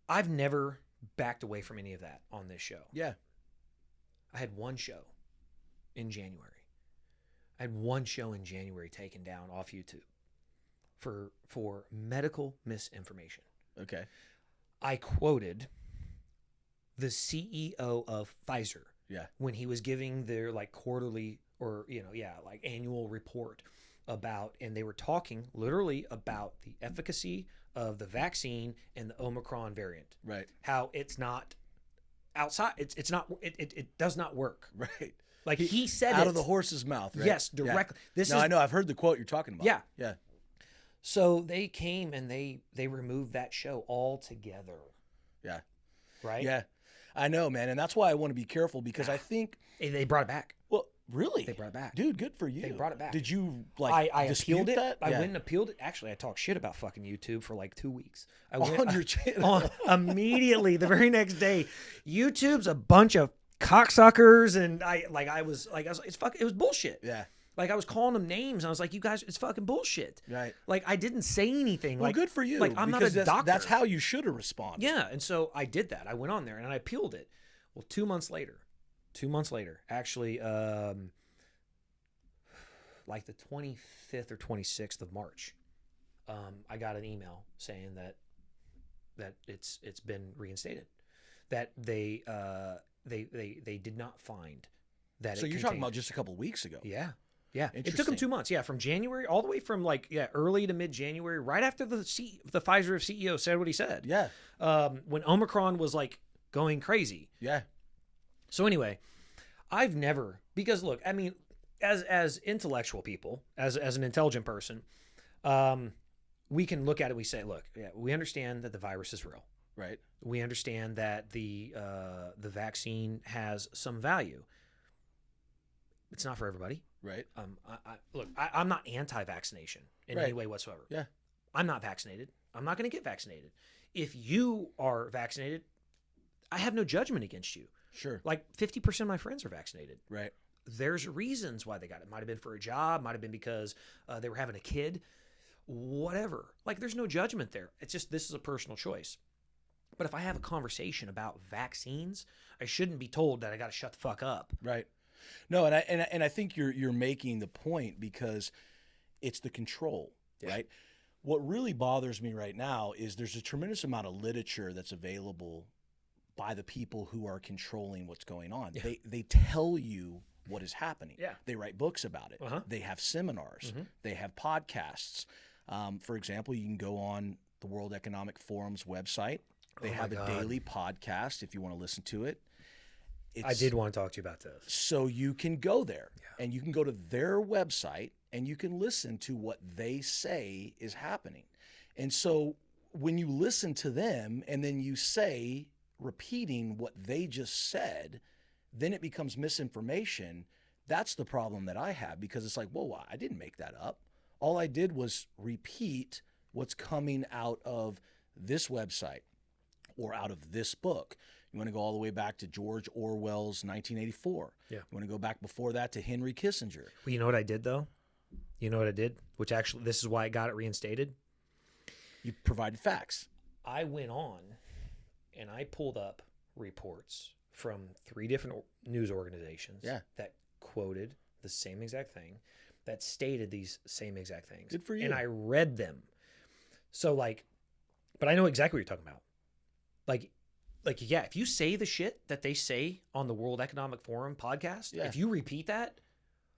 I've never backed away from any of that on this show. Yeah. I had one show in January. I had one show in January taken down off YouTube for medical misinformation. Okay. I quoted the CEO of Pfizer when he was giving their like quarterly or like annual report about, and they were talking literally about the efficacy of the vaccine and the Omicron variant. Right. How it's not outside. It's not. It does not work. Right. Like he said out it. of the horse's mouth. Right? Yes, directly. Yeah. I know. I've heard the quote you're talking about. Yeah. Yeah. So they came and they removed that show altogether. Yeah. Right. Yeah. I know, man, and that's why I want to be careful because I think they brought it back. Well, really, they brought it back, dude. Good for you. They brought it back. Did you like? I dispute appealed it. That? I went and appealed it. Actually, I talked shit about fucking YouTube for like 2 weeks. I went on your channel immediately the very next day. YouTube's a bunch of cocksuckers, and it was bullshit. Yeah. Like I was calling them names. I was like, you guys, it's fucking bullshit. Right. Like I didn't say anything. Well, like good for you. Like I'm not a doctor. That's how you should have responded. Yeah. And so I did that. I went on there and I appealed it. Well, 2 months later, actually, like the 25th or 26th of March, I got an email saying that it's been reinstated, that they did not find that. So you're talking about just a couple of weeks ago. Yeah. Yeah. It took them 2 months. Yeah. From January all the way from early to mid-January, right after the Pfizer CEO said what he said. Yeah. When Omicron was like going crazy. Yeah. So anyway, I've never, because look, I mean, as intellectual people, as an intelligent person, we can look at it. We say, look, we understand that the virus is real. Right. We understand that the vaccine has some value. It's not for everybody. Right. I'm not anti-vaccination in any way whatsoever. Yeah. I'm not vaccinated. I'm not going to get vaccinated. If you are vaccinated, I have no judgment against you. Sure. Like 50% of my friends are vaccinated. Right. There's reasons why they got it. Might have been for a job. Might have been because they were having a kid. Whatever. Like there's no judgment there. It's just this is a personal choice. But if I have a conversation about vaccines, I shouldn't be told that I got to shut the fuck up. Right. No, and I think you're making the point because it's the control, right? What really bothers me right now is there's a tremendous amount of literature that's available by the people who are controlling what's going on. Yeah. They tell you what is happening. Yeah. They write books about it. Uh-huh. They have seminars. Mm-hmm. They have podcasts. For example, you can go on the World Economic Forum's website. They have a daily podcast if you want to listen to it. I did want to talk to you about this. So you can go there and you can go to their website and you can listen to what they say is happening. And so when you listen to them and then you say, repeating what they just said, then it becomes misinformation. That's the problem that I have because it's like, whoa, I didn't make that up. All I did was repeat what's coming out of this website or out of this book. You want to go all the way back to George Orwell's 1984. Yeah. You want to go back before that to Henry Kissinger. Well, you know what I did, though? You know what I did? Which actually, this is why I got it reinstated. You provided facts. I went on and I pulled up reports from 3 different news organizations that quoted the same exact thing, that stated these same exact things. Good for you. And I read them. So, but I know exactly what you're talking about. If you say the shit that they say on the World Economic Forum podcast, if you repeat that,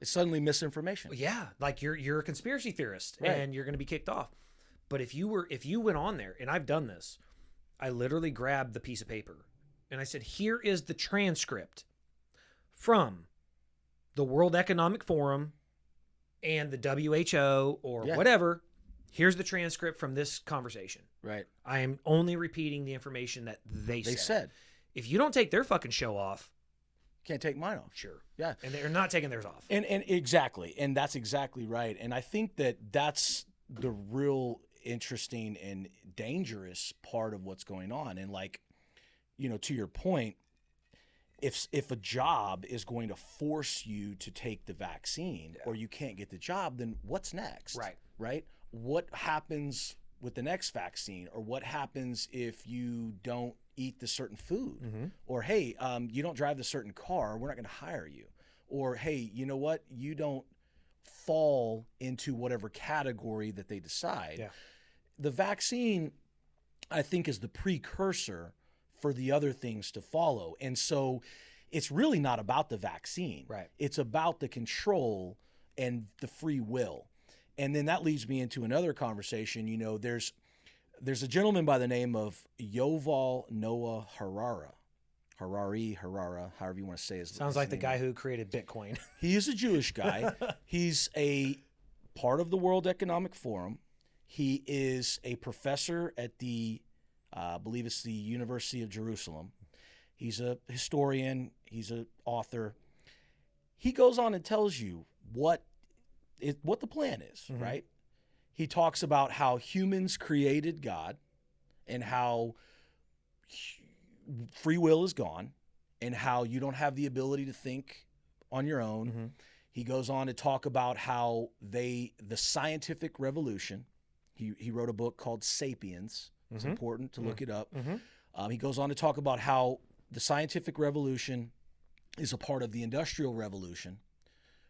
it's suddenly misinformation. Like you're a conspiracy theorist right. and you're going to be kicked off. But if you went on there, and I've done this, I literally grabbed the piece of paper and I said, here is the transcript from the World Economic Forum and the WHO or whatever. Here's the transcript from this conversation. Right. I am only repeating the information that they said. If you don't take their fucking show off, can't take mine off. sure. Yeah. And they're not taking theirs off. And exactly. And that's exactly right. And I think that that's the real interesting and dangerous part of what's going on. And like, you know, to your point, if a job is going to force you to take the vaccine or you can't get the job, then what's next? Right. Right? What happens with the next vaccine, or what happens if you don't eat the certain food, or hey, you don't drive the certain car, we're not going to hire you, or hey, you know what, you don't fall into whatever category that they decide. Yeah. The vaccine, I think, is the precursor for the other things to follow. And so it's really not about the vaccine. Right. It's about the control and the free will. And then that leads me into another conversation. You know, there's a gentleman by the name of Yuval Noah Harari, however you want to say his name. Sounds like the guy who created Bitcoin. He is a Jewish guy. He's a part of the World Economic Forum. He is a professor at the, I believe it's the University of Jerusalem. He's a historian. He's an author. He goes on and tells you what the plan is, right? He talks about how humans created God and how free will is gone and how you don't have the ability to think on your own. He goes on to talk about how the scientific revolution, he wrote a book called Sapiens. It's important to look it up. He goes on to talk about how the scientific revolution is a part of the Industrial Revolution,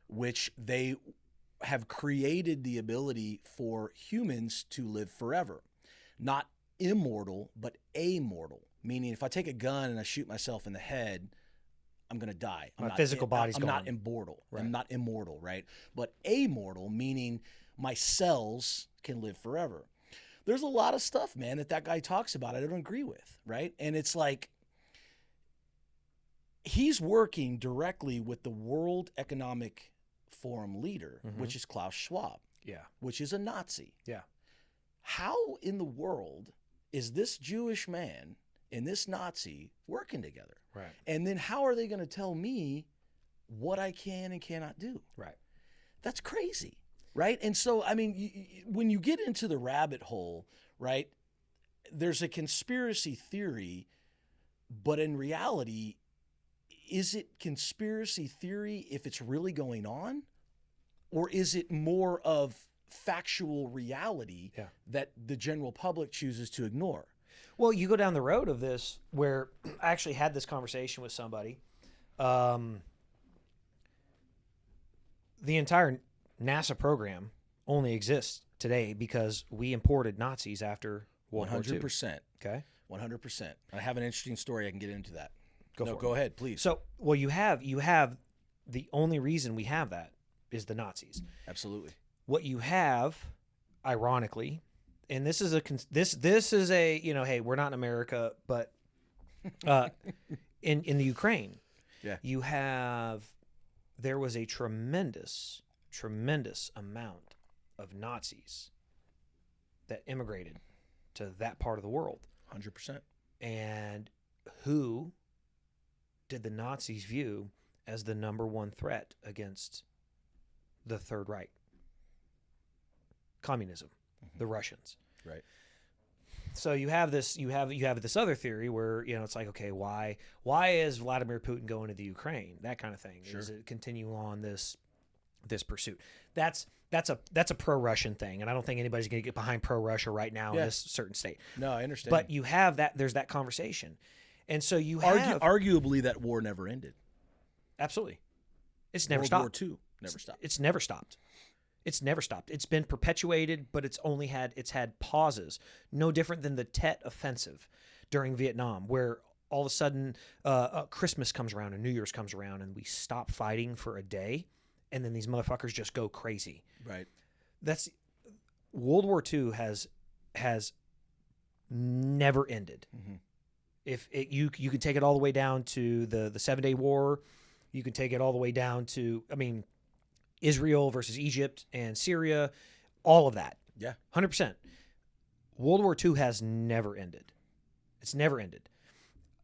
which they have created the ability for humans to live forever. Not immortal, but amortal. Meaning if I take a gun and I shoot myself in the head, I'm going to die. My physical body's I'm gone. not immortal. Right. I'm not immortal, right? But amortal, meaning my cells can live forever. There's a lot of stuff, man, that guy talks about I don't agree with, right? And it's like he's working directly with the World Economic Forum leader, which is Klaus Schwab, which is a Nazi. Yeah. How in the world is this Jewish man and this Nazi working together? Right. And then how are they going to tell me what I can and cannot do? Right. That's crazy, right? And so, I mean, when you get into the rabbit hole, right, there's a conspiracy theory, but in reality, is it conspiracy theory if it's really going on? Or is it more of factual reality that the general public chooses to ignore? Well, you go down the road of this where I actually had this conversation with somebody. The entire NASA program only exists today because we imported Nazis after World War II. 100%. Okay? 100%. I have an interesting story. I can get into that. Go ahead, please. So, well, you have the only reason we have that is the Nazis. Absolutely. What you have, ironically, and this is a you know, hey, we're not in America, but in the Ukraine, there was a tremendous amount of Nazis that immigrated to that part of the world. 100%. And who did the Nazis view as the number one threat against the Third Reich? Communism, the Russians. Right. So you have this other theory where, you know, it's like, okay, why is Vladimir Putin going to the Ukraine? That kind of thing. Sure. Is it continue on this pursuit? That's a pro-Russian thing, and I don't think anybody's going to get behind pro-Russia right now in this certain state. No, I understand. But you have that. There's that conversation. And so you have arguably that war never ended. Absolutely, it's never World stopped. War II never stopped. It's never stopped. It's never stopped. It's been perpetuated, but it's had pauses. No different than the Tet Offensive during Vietnam, where all of a sudden Christmas comes around and New Year's comes around, and we stop fighting for a day, and then these motherfuckers just go crazy. Right. That's World War II has never ended. If you can take it all the way down to the 7-Day War, you can take it all the way down to, I mean, Israel versus Egypt and Syria, all of that. Yeah. 100%. World War II has never ended. It's never ended.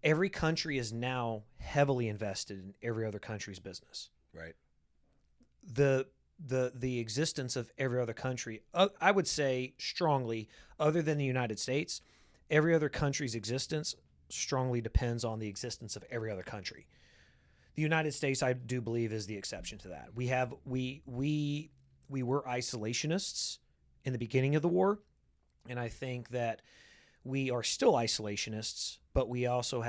Every country is now heavily invested in every other country's business. Right. The existence of every other country, I would say strongly, other than the United States, every other country's existence strongly depends on the existence of every other country. The United States, I do believe, is the exception to that. We were isolationists in the beginning of the war, and I think that we are still isolationists, but we're also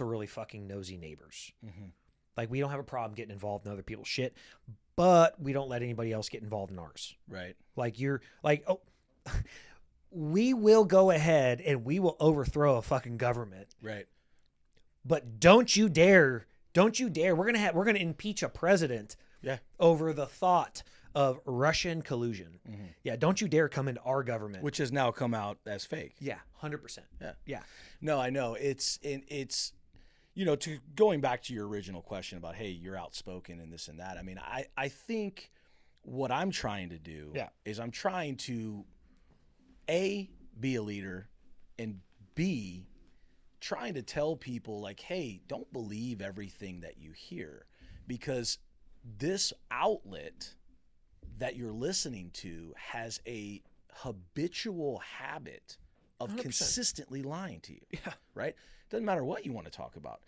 really fucking nosy neighbors. Mm-hmm. Like, we don't have a problem getting involved in other people's shit, but we don't let anybody else get involved in ours. Right. Like, you're like, oh, we will go ahead and we will overthrow a fucking government. Right. But don't you dare. We're gonna impeach a president over the thought of Russian collusion. Mm-hmm. Yeah, don't you dare come into our government. Which has now come out as fake. Yeah, 100%. Yeah. No, I know. It's to going back to your original question about, hey, you're outspoken and this and that. I mean, I think what I'm trying to do is I'm trying to A, be a leader, and B, trying to tell people, like, hey, don't believe everything that you hear, because this outlet that you're listening to has a habitual habit of 100%. Consistently lying to you. Yeah. Right? Doesn't matter what you want to talk about.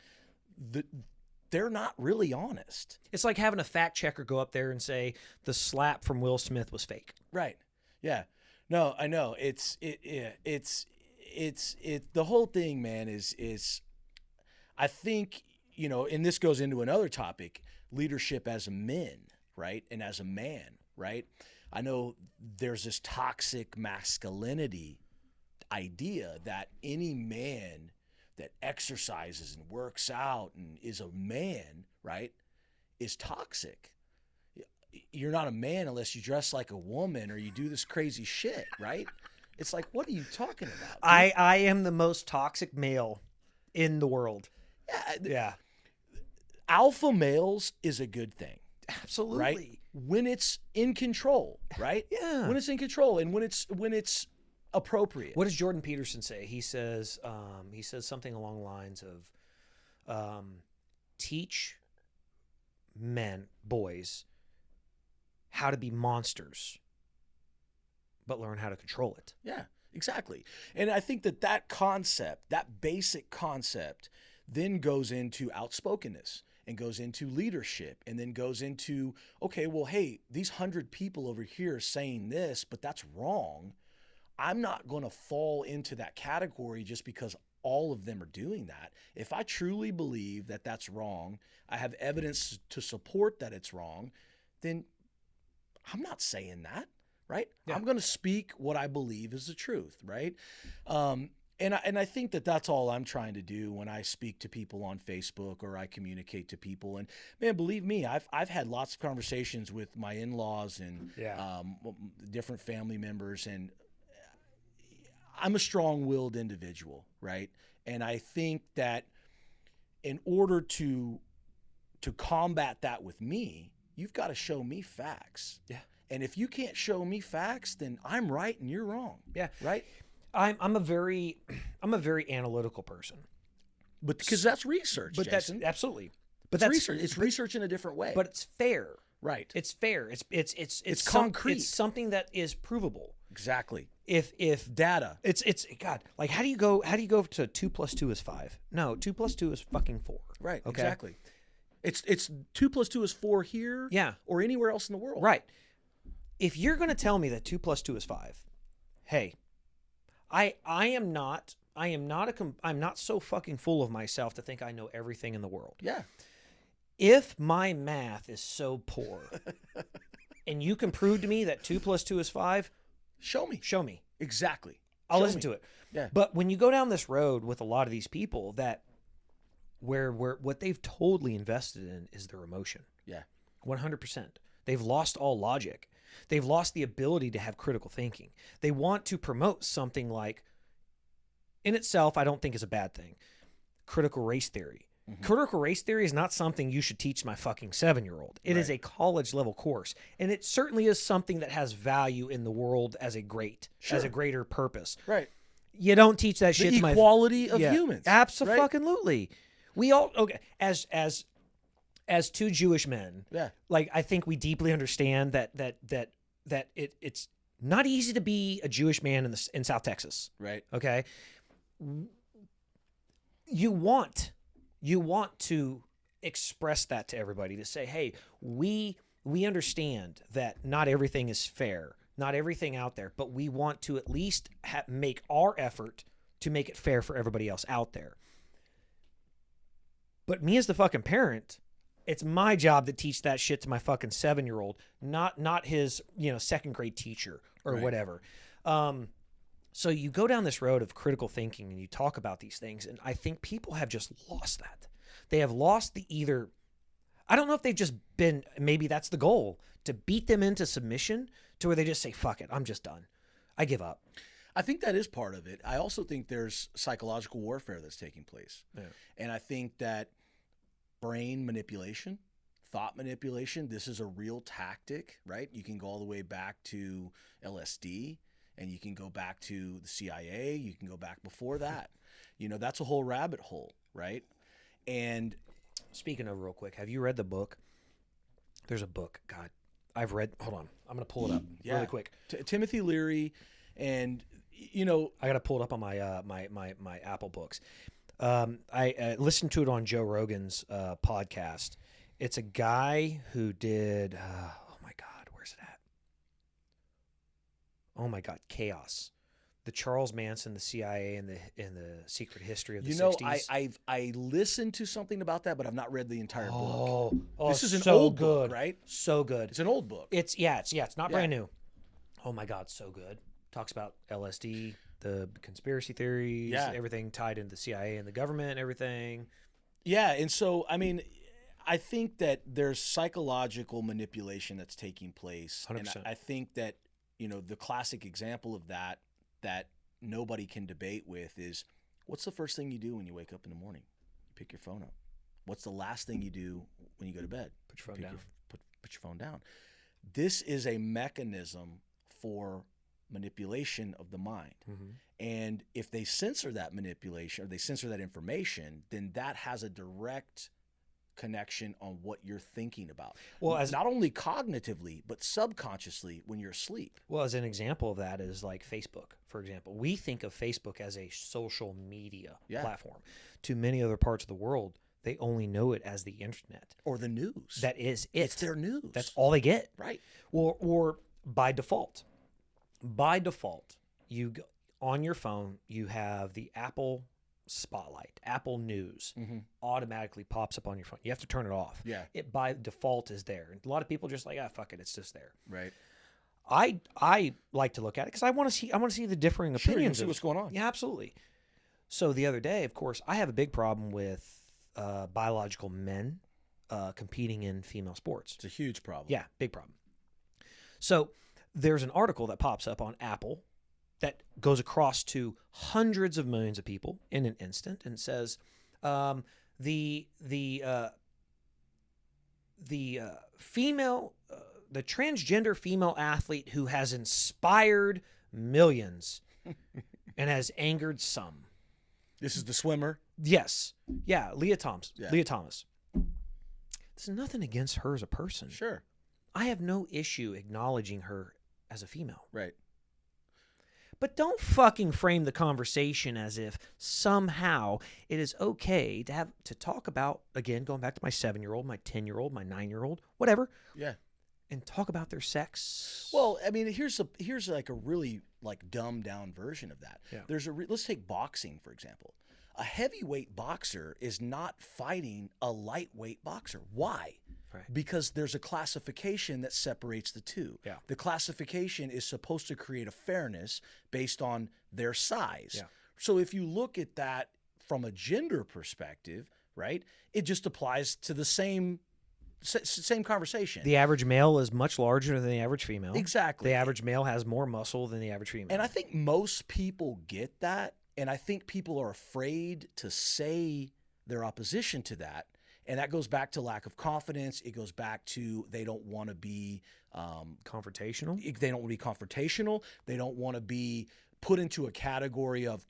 They're not really honest. It's like having a fact checker go up there and say the slap from Will Smith was fake. Right. Yeah. No, I know. It's the whole thing, man, is I think, and this goes into another topic, leadership as a men, right? And as a man, right? I know there's this toxic masculinity idea that any man that exercises and works out and is a man, right, is toxic. You're not a man unless you dress like a woman or you do this crazy shit, right? It's like, what are you talking about? I am the most toxic male in the world. Yeah. Alpha males is a good thing. Absolutely. Right? When it's in control, right? Yeah. When it's in control and when it's appropriate. What does Jordan Peterson say? He says something along the lines of teach boys how to be monsters, but learn how to control it. Yeah, exactly. And I think that concept, that basic concept, then goes into outspokenness and goes into leadership and then goes into, okay, well, hey, these 100 people over here are saying this, but that's wrong. I'm not going to fall into that category just because all of them are doing that. If I truly believe that that's wrong, I have evidence to support that it's wrong, then I'm not saying that, right? Yeah. I'm going to speak what I believe is the truth, right? And I think that's all I'm trying to do when I speak to people on Facebook or I communicate to people. And man, believe me, I've had lots of conversations with my in-laws and different family members, and I'm a strong-willed individual, right? And I think that in order to combat that with me, you've got to show me facts. Yeah. And if you can't show me facts, then I'm right and you're wrong. Yeah. Right? I'm a very analytical person. But because that's research, but Jason. That's absolutely. But that's research. It's research in a different way. But it's fair. Right. It's fair. It's concrete. It's something that is provable. Exactly. If data. It's God. Like, how do you go to 2 + 2 is 5? No, 2 + 2 is fucking 4. Right. Okay? Exactly. It's 2 + 2 is 4 here. Yeah. Or anywhere else in the world. Right. If you're going to tell me that 2 + 2 is 5, hey, I'm not so fucking full of myself to think I know everything in the world. Yeah. If my math is so poor and you can prove to me that 2 + 2 is 5, show me. Exactly. I'll listen to it. Yeah. But when you go down this road with a lot of these people that where what they've totally invested in is their emotion. Yeah. 100%. They've lost all logic. They've lost the ability to have critical thinking. They want to promote something like, in itself, I don't think is a bad thing, critical race theory. Critical race theory is not something you should teach my fucking 7-year-old. It is a college level course, and it certainly is something that has value in the world as a greater purpose. Right. You don't teach that shit to my equality of humans. Absolutely. We all as two Jewish men. Yeah. Like, I think we deeply understand that it's not easy to be a Jewish man in South Texas. Right. Okay. You want to express that to everybody, to say, hey, we understand that not everything is fair, not everything out there, but we want to at least make our effort to make it fair for everybody else out there. But me as the fucking parent, it's my job to teach that shit to my fucking 7-year-old, not his, second grade teacher or whatever. So you go down this road of critical thinking and you talk about these things, and I think people have just lost that. They have lost I don't know if they've just been, maybe that's the goal, to beat them into submission to where they just say, fuck it, I'm just done. I give up. I think that is part of it. I also think there's psychological warfare that's taking place. Yeah. And I think that brain manipulation, thought manipulation, this is a real tactic, right? You can go all the way back to LSD, and you can go back to the CIA. You can go back before that. That's a whole rabbit hole, right? And speaking of, real quick, have you read the book? There's a book. God, I've read. Hold on, I'm gonna pull it up really quick. Timothy Leary, and I gotta pull it up on my my Apple books. I listened to it on Joe Rogan's podcast. It's a guy who did. Oh my God, where's it at? Oh my God, Chaos. The Charles Manson, the CIA, and the secret history of the 60s. I listened to something about that, but I've not read the entire book. Oh, this is an old book, right? So good. It's an old book. It's not brand new. Oh my God, so good. Talks about LSD, the conspiracy theories, everything tied into the CIA and the government and everything. Yeah, and so I think that there's psychological manipulation that's taking place. 100%. And I think that the classic example of that nobody can debate with is, what's the first thing you do when you wake up in the morning? You pick your phone up. What's the last thing you do when you go to bed? Put your phone down. Put your phone down. This is a mechanism for manipulation of the mind. Mm-hmm. And if they censor that manipulation, or they censor that information, then that has a direct connection on what you're thinking about. Well, as not only cognitively, but subconsciously when you're asleep. Well, as an example of that is like Facebook, for example. We think of Facebook as a social media platform. To many other parts of the world, they only know it as the internet. Or the news. That is it. It's their news. That's all they get. Right. Or by default. By default, on your phone, you have the Apple Spotlight, Apple News, automatically pops up on your phone. You have to turn it off. Yeah. It by default is there. And a lot of people just like, fuck it, it's just there. Right. I like to look at it because I want to see the differing opinions. See what's going on. Yeah, absolutely. So the other day, of course, I have a big problem with biological men competing in female sports. It's a huge problem. Yeah, big problem. So there's an article that pops up on Apple that goes across to hundreds of millions of people in an instant and says, the transgender female athlete who has inspired millions and has angered some. This is the swimmer? Yes. Yeah, Leah Thomas. Yeah. Leah Thomas. There's nothing against her as a person. Sure. I have no issue acknowledging her as a female. Right. But don't fucking frame the conversation as if somehow it is okay to talk about, again, going back to my 7-year-old, my 10-year-old, my 9-year-old, whatever. Yeah. And talk about their sex. Well, I mean, here's like a really like dumbed down version of that. Yeah. Let's take boxing, for example. A heavyweight boxer is not fighting a lightweight boxer. Why? Right. Because there's a classification that separates the two. Yeah. The classification is supposed to create a fairness based on their size. Yeah. So if you look at that from a gender perspective, right, it just applies to the same conversation. The average male is much larger than the average female. Exactly. The average male has more muscle than the average female. And I think most people get that, and I think people are afraid to say their opposition to that. And that goes back to lack of confidence. It goes back to they don't want to be confrontational. They don't want to be confrontational. They don't want to be put into a category of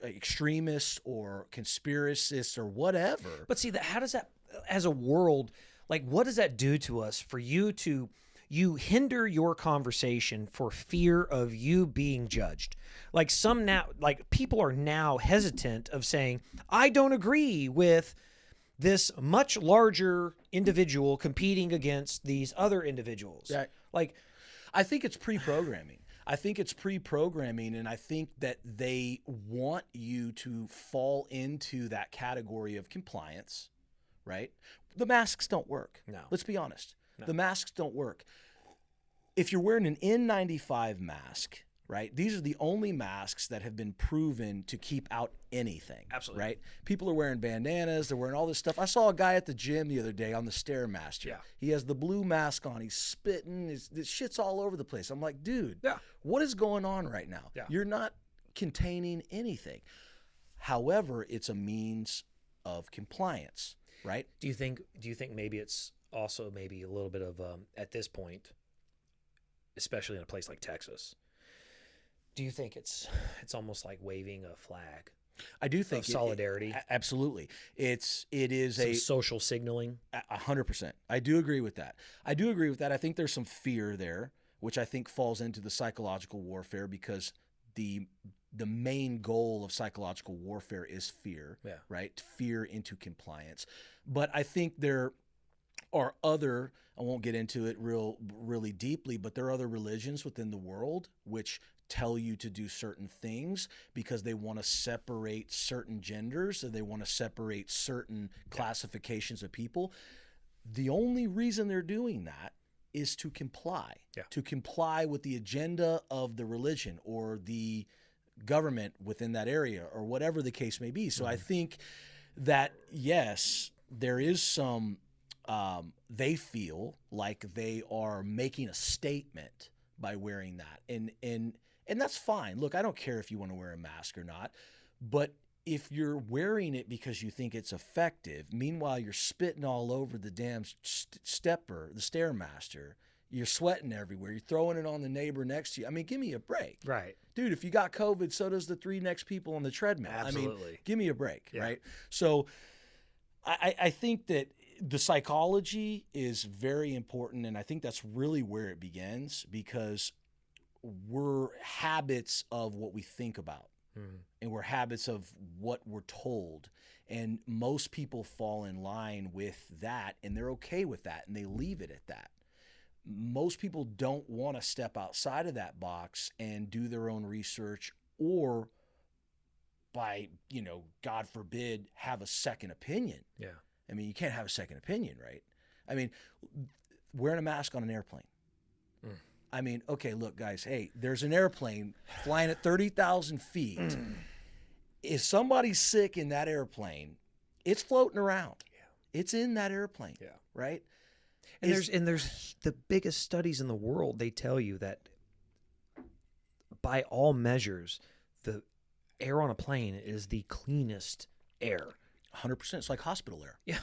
extremists or conspiracists or whatever. But see, how does that, as a world, like, what does that do to us for you hinder your conversation for fear of you being judged? Like people are now hesitant of saying, I don't agree with this much larger individual competing against these other individuals. Yeah. Like, I think it's pre-programming. And I think that they want you to fall into that category of compliance, right? The masks don't work. No. Let's be honest. No. The masks don't work. If you're wearing an N95 mask, right? These are the only masks that have been proven to keep out anything. Absolutely. Right? People are wearing bandanas. They're wearing all this stuff. I saw a guy at the gym the other day on the Stairmaster. Yeah. He has the blue mask on. He's spitting. This shit's all over the place. I'm like, dude, Yeah. what is going on right now? Yeah. You're not containing anything. However, it's a means of compliance, right? do you think maybe it's also maybe a little bit of, at this point, especially in a place like Texas, do you think it's almost like waving a flag? I do think of solidarity. Absolutely. It is Some social signaling. 100%. I do agree with that. I think there's some fear there, which I think falls into the psychological warfare, because the main goal of psychological warfare is fear, Yeah. right? Fear into compliance. But I think there are other, I won't get into it really deeply, but there are other religions within the world which tell you to do certain things because they want to separate certain genders, or they want to separate certain classifications of people. The only reason they're doing that is to comply, to comply with the agenda of the religion or the government within that area, or whatever the case may be. So I think that, yes, there is some, they feel like they are making a statement by wearing that. And that's fine. Look, I don't care if you want to wear a mask or not, but if you're wearing it because you think it's effective, meanwhile you're spitting all over the damn the Stairmaster, you're sweating everywhere, you're throwing it on the neighbor next to you. I mean, give me a break. Right. Dude, if you got COVID, so does the 3 next people on the treadmill. Absolutely. I mean, give me a break, Yeah. right? So I think that the psychology is very important, and I think that's really where it begins, because we're habits of what we think about, and we're habits of what we're told. And most people fall in line with that, and they're okay with that, and they leave it at that. Most people don't want to step outside of that box and do their own research, or by, God forbid, have a second opinion. Yeah. I mean, you can't have a second opinion, right? I mean, wearing a mask on an airplane. I mean, okay, look, guys, hey, there's an airplane flying at 30,000 feet. If somebody's sick in that airplane, it's floating around. Yeah. It's in that airplane. Yeah. Right? And there's the biggest studies in the world. They tell you that by all measures, the air on a plane is the cleanest air. 100%. It's like hospital air. Yeah.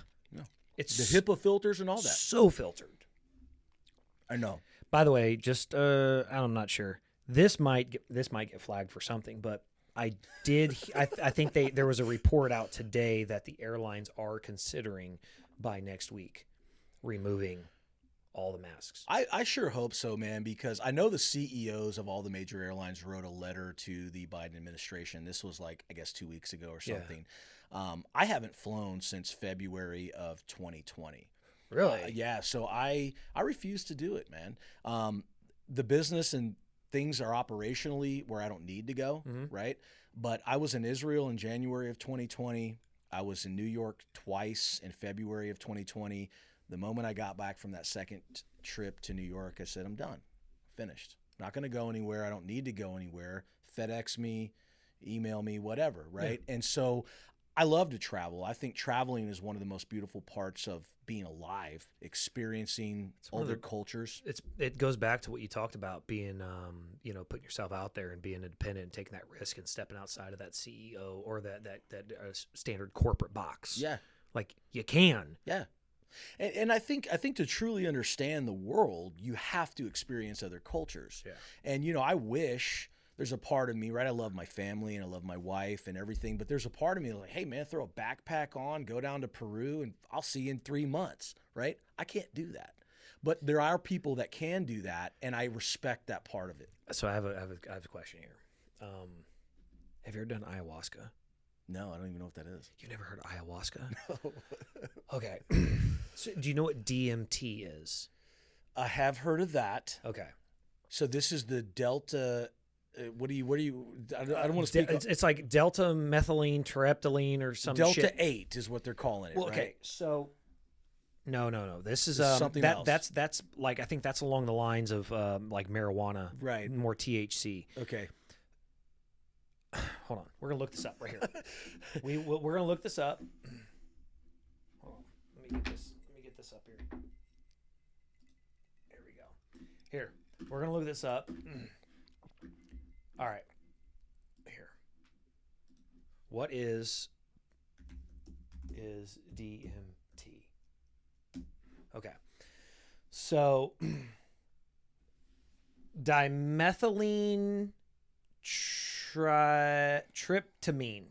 It's the HIPAA filters and all that. So filtered. I know. By the way, just I'm not sure. This might get flagged for something, but I think there was a report out today that the airlines are considering by next week removing all the masks. I sure hope so, man, because I know the CEOs of all the major airlines wrote a letter to the Biden administration. This was like, I guess, 2 weeks ago or something. Yeah. I haven't flown since February of 2020. Really? Yeah. So I refuse to do it, man. The business and things are operationally where I don't need to go, right? But I was in Israel in January of 2020. I was in New York twice in February of 2020. The moment I got back from that second trip to New York, I said, I'm done. Finished. Not going to go anywhere. I don't need to go anywhere. FedEx me, email me, whatever, right? Yeah. And so I love to travel. I think traveling is one of the most beautiful parts of being alive, experiencing other cultures. It goes back to what you talked about, being putting yourself out there and being independent and taking that risk and stepping outside of that CEO or that standard corporate box. Yeah, like you can. Yeah. And I think to truly understand the world, you have to experience other cultures. Yeah. And I wish, there's a part of me, right? I love my family and I love my wife and everything, but there's a part of me like, hey man, throw a backpack on, go down to Peru, and I'll see you in 3 months, right? I can't do that. But there are people that can do that, and I respect that part of it. So I have a question here. Have you ever done ayahuasca? No, I don't even know what that is. You've never heard of ayahuasca? No. Okay. So do you know what DMT is? I have heard of that. Okay. So this is the Delta. What do you? I don't want to speak. It's like delta methylene terephthalene or some Delta shit. 8 is what they're calling it. Well, okay. Right? So no. This is something else. That's like, I think that's along the lines of like marijuana, right? More THC. Okay. Hold on, we're gonna look this up right here. We're gonna look this up. Hold on, let me get this up here. There we go. Here, we're gonna look this up. All right. Here. What is DMT? Okay. So dimethylene tryptamine.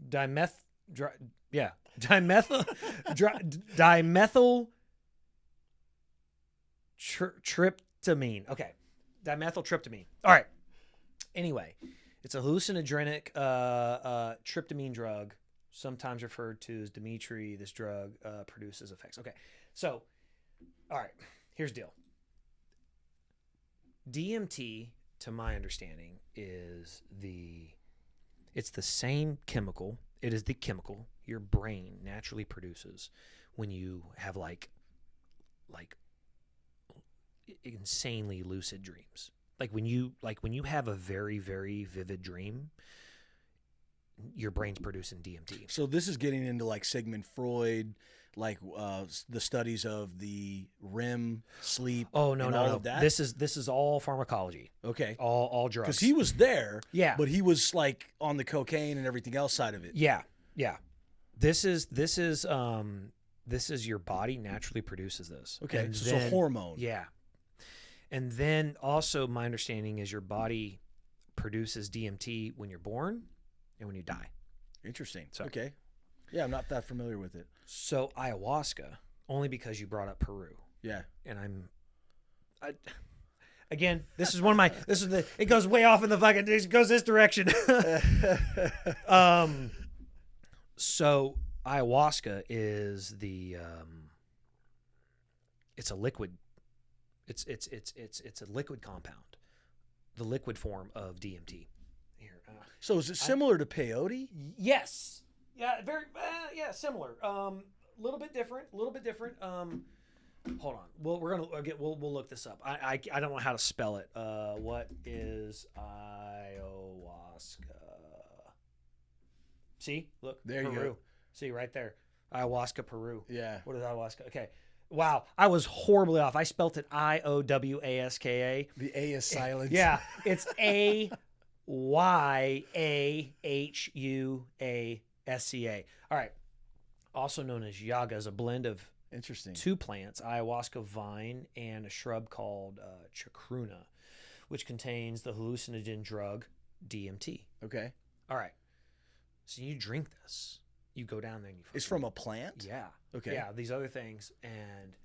Dimethyl tryptamine. Okay. Dimethyltryptamine. All right. Anyway, it's a hallucinogenic tryptamine drug, sometimes referred to as Dimitri. This drug produces effects. Okay. So, all right. Here's the deal. DMT, to my understanding, it's the same chemical. It is the chemical your brain naturally produces when you have like insanely lucid dreams. Like when you have a very, very vivid dream, your brain's producing DMT. So this is getting into like Sigmund Freud, like the studies of the REM sleep. Oh no, and no, all no. of that? This is all pharmacology. Okay. All drugs. Because he was there. Yeah. But he was like on the cocaine and everything else side of it. Yeah. This is your body naturally produces this. Okay. So it's a hormone. Yeah. And then also my understanding is your body produces DMT when you're born and when you die. Interesting. So, okay. Yeah, I'm not that familiar with it. So ayahuasca, only because you brought up Peru. Yeah. And again, this is one of my, it goes way off in the fucking, it goes this direction. So ayahuasca is it's a liquid. It's a liquid compound, the liquid form of DMT. Here. So is it similar to peyote? Yes. Yeah. Very. Yeah. Similar. Little bit different. Hold on. Well, we'll look this up. I don't know how to spell it. What is ayahuasca? See, look. There Peru. you go. See right there. Ayahuasca, Peru. Yeah. What is ayahuasca? Okay. Wow, I was horribly off. I spelt it IOWASKA. The A is silent. Yeah, it's AYAHUASCA. All right. Also known as yaga, is a blend of two plants, ayahuasca vine and a shrub called chacruna, which contains the hallucinogen drug DMT. Okay. All right. So you drink this. You go down there and you. It's from a plant? Yeah. Okay. Yeah, these other things. And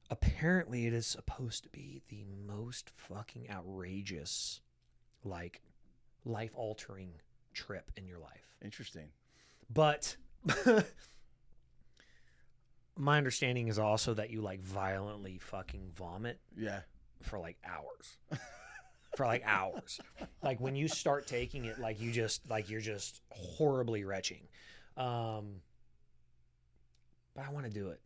apparently it is supposed to be the most fucking outrageous, like, life-altering trip in your life. Interesting. But my understanding is also that you, like, violently fucking vomit. Yeah. For, like, hours. Like when you start taking it, like you're just horribly retching. But I want to do it.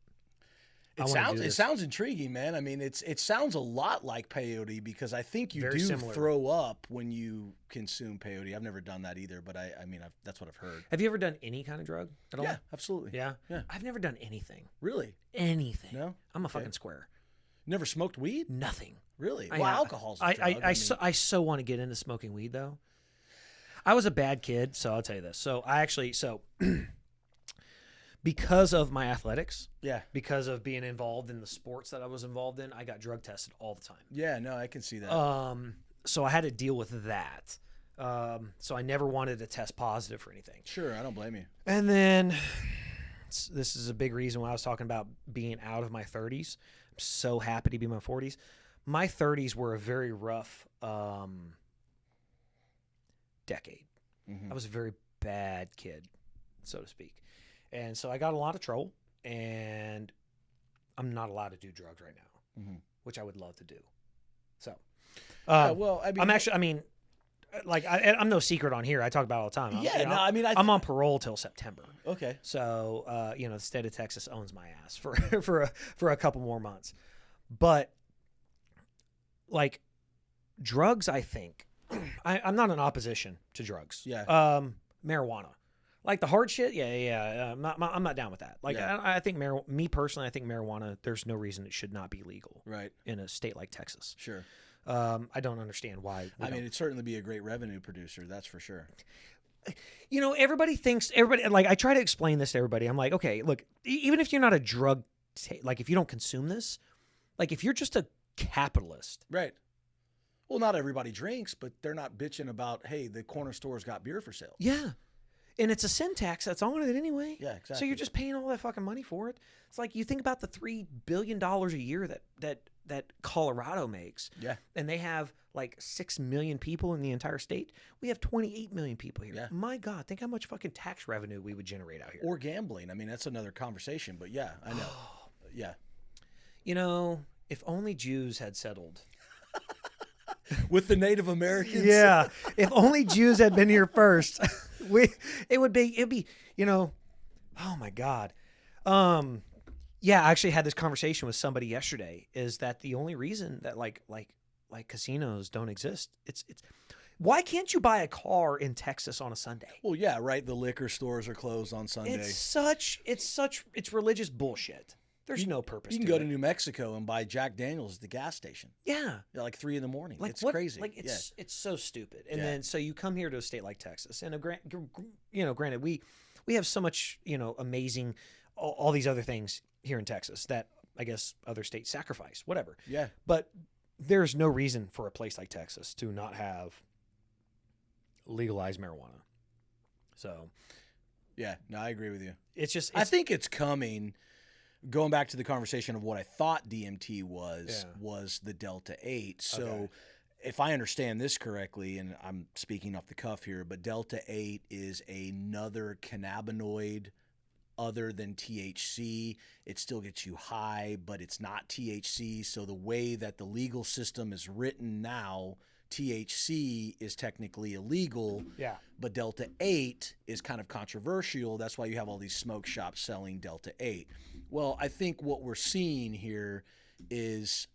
It sounds intriguing, man. I mean, it sounds a lot like peyote because I think you Very do similar. throw up when you consume peyote. I've never done that either, but I mean, that's what I've heard. Have you ever done any kind of drug at all? Yeah, absolutely. Yeah? Yeah. I've never done anything. Really? Anything. No? I'm a Okay. fucking square. Never smoked weed? Nothing. Really? I- Well, alcohol's a drug. I so want to get into smoking weed, though. I was a bad kid, so I'll tell you this. So because of my athletics, yeah. because of being involved in the sports that I was involved in, I got drug tested all the time. Yeah, no, I can see that. So I had to deal with that. So I never wanted to test positive for anything. Sure, I don't blame you. And then this is a big reason why I was talking about being out of my 30s. I'm so happy to be in my 40s. My 30s were a very rough decade. Mm-hmm. I was a very bad kid, so to speak. And so I got a lot of trouble, and I'm not allowed to do drugs right now, which I would love to do. So, well, I mean, I'm no secret on here. I talk about it all the time. I'm on parole till September. Okay. So, the state of Texas owns my ass for a couple more months. But, like, drugs, I think, I'm not in opposition to drugs. Yeah. Marijuana. Like the hard shit, yeah. I'm not down with that. Like, Yeah. I think me personally, I think marijuana. There's no reason it should not be legal, Right. in a state like Texas. Sure. I don't understand why. I mean, it'd certainly be a great revenue producer. That's for sure. Everybody like I try to explain this to everybody. I'm like, okay, look, even if you're not a drug, like if you don't consume this, like if you're just a capitalist, Right. Well, not everybody drinks, but they're not bitching about, hey, the corner store's got beer for sale. yeah. And it's a sin tax that's on it anyway. Yeah, exactly. So you're just paying all that fucking money for it. It's like you think about the $3 billion a year that Colorado makes. Yeah. And they have like 6 million people in the entire state. We have 28 million people here. Yeah. My God, think how much fucking tax revenue we would generate out here. Or gambling. I mean, that's another conversation, but yeah, I know. Yeah. If only Jews had settled. With the Native Americans. Yeah. If only Jews had been here first. It'd be, oh my God. Yeah, I actually had this conversation with somebody yesterday, is that the only reason that like casinos don't exist, it's why can't you buy a car in Texas on a Sunday? Well, yeah, right. The liquor stores are closed on Sunday. It's religious bullshit. There's no purpose. You can go to New Mexico and buy Jack Daniels at the gas station. Yeah. Like 3 a.m. Like it's crazy. Like it's so stupid. And Yeah. then so you come here to a state like Texas, and granted we have so much amazing all these other things here in Texas that I guess other states sacrifice, whatever. Yeah. But there's no reason for a place like Texas to not have legalized marijuana. So Yeah. No, I agree with you. I think it's coming. Going back to the conversation of what I thought DMT was the Delta 8. So Okay. if I understand this correctly, and I'm speaking off the cuff here, but Delta 8 is another cannabinoid other than THC. It still gets you high, but it's not THC. So the way that the legal system is written now, THC is technically illegal. Yeah. But Delta 8 is kind of controversial. That's why you have all these smoke shops selling Delta 8. Well, I think what we're seeing here is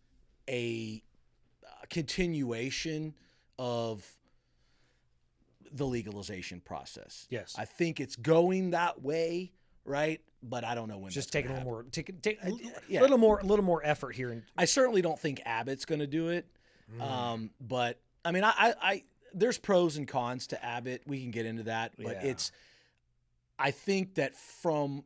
a continuation of the legalization process. Yes. I think it's going that way, right? But I don't know when. Just that's taking a gonna little happen. more, Yeah. a little more effort here. I certainly don't think Abbott's going to do it. But I mean, I there's pros and cons to Abbott. We can get into that, but Yeah. I think that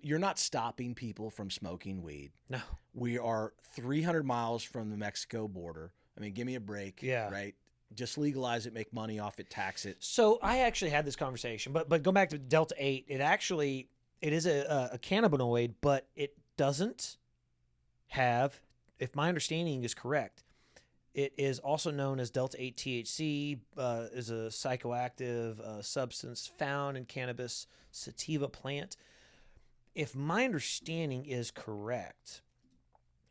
you're not stopping people from smoking weed. No. We are 300 miles from the Mexico border. I mean, give me a break. Yeah. Right. Just legalize it, make money off it, tax it. So I actually had this conversation, but go back to Delta 8. It is a cannabinoid, but it doesn't have, if my understanding is correct, it is also known as Delta 8 THC, is a psychoactive substance found in cannabis sativa plant. If my understanding is correct,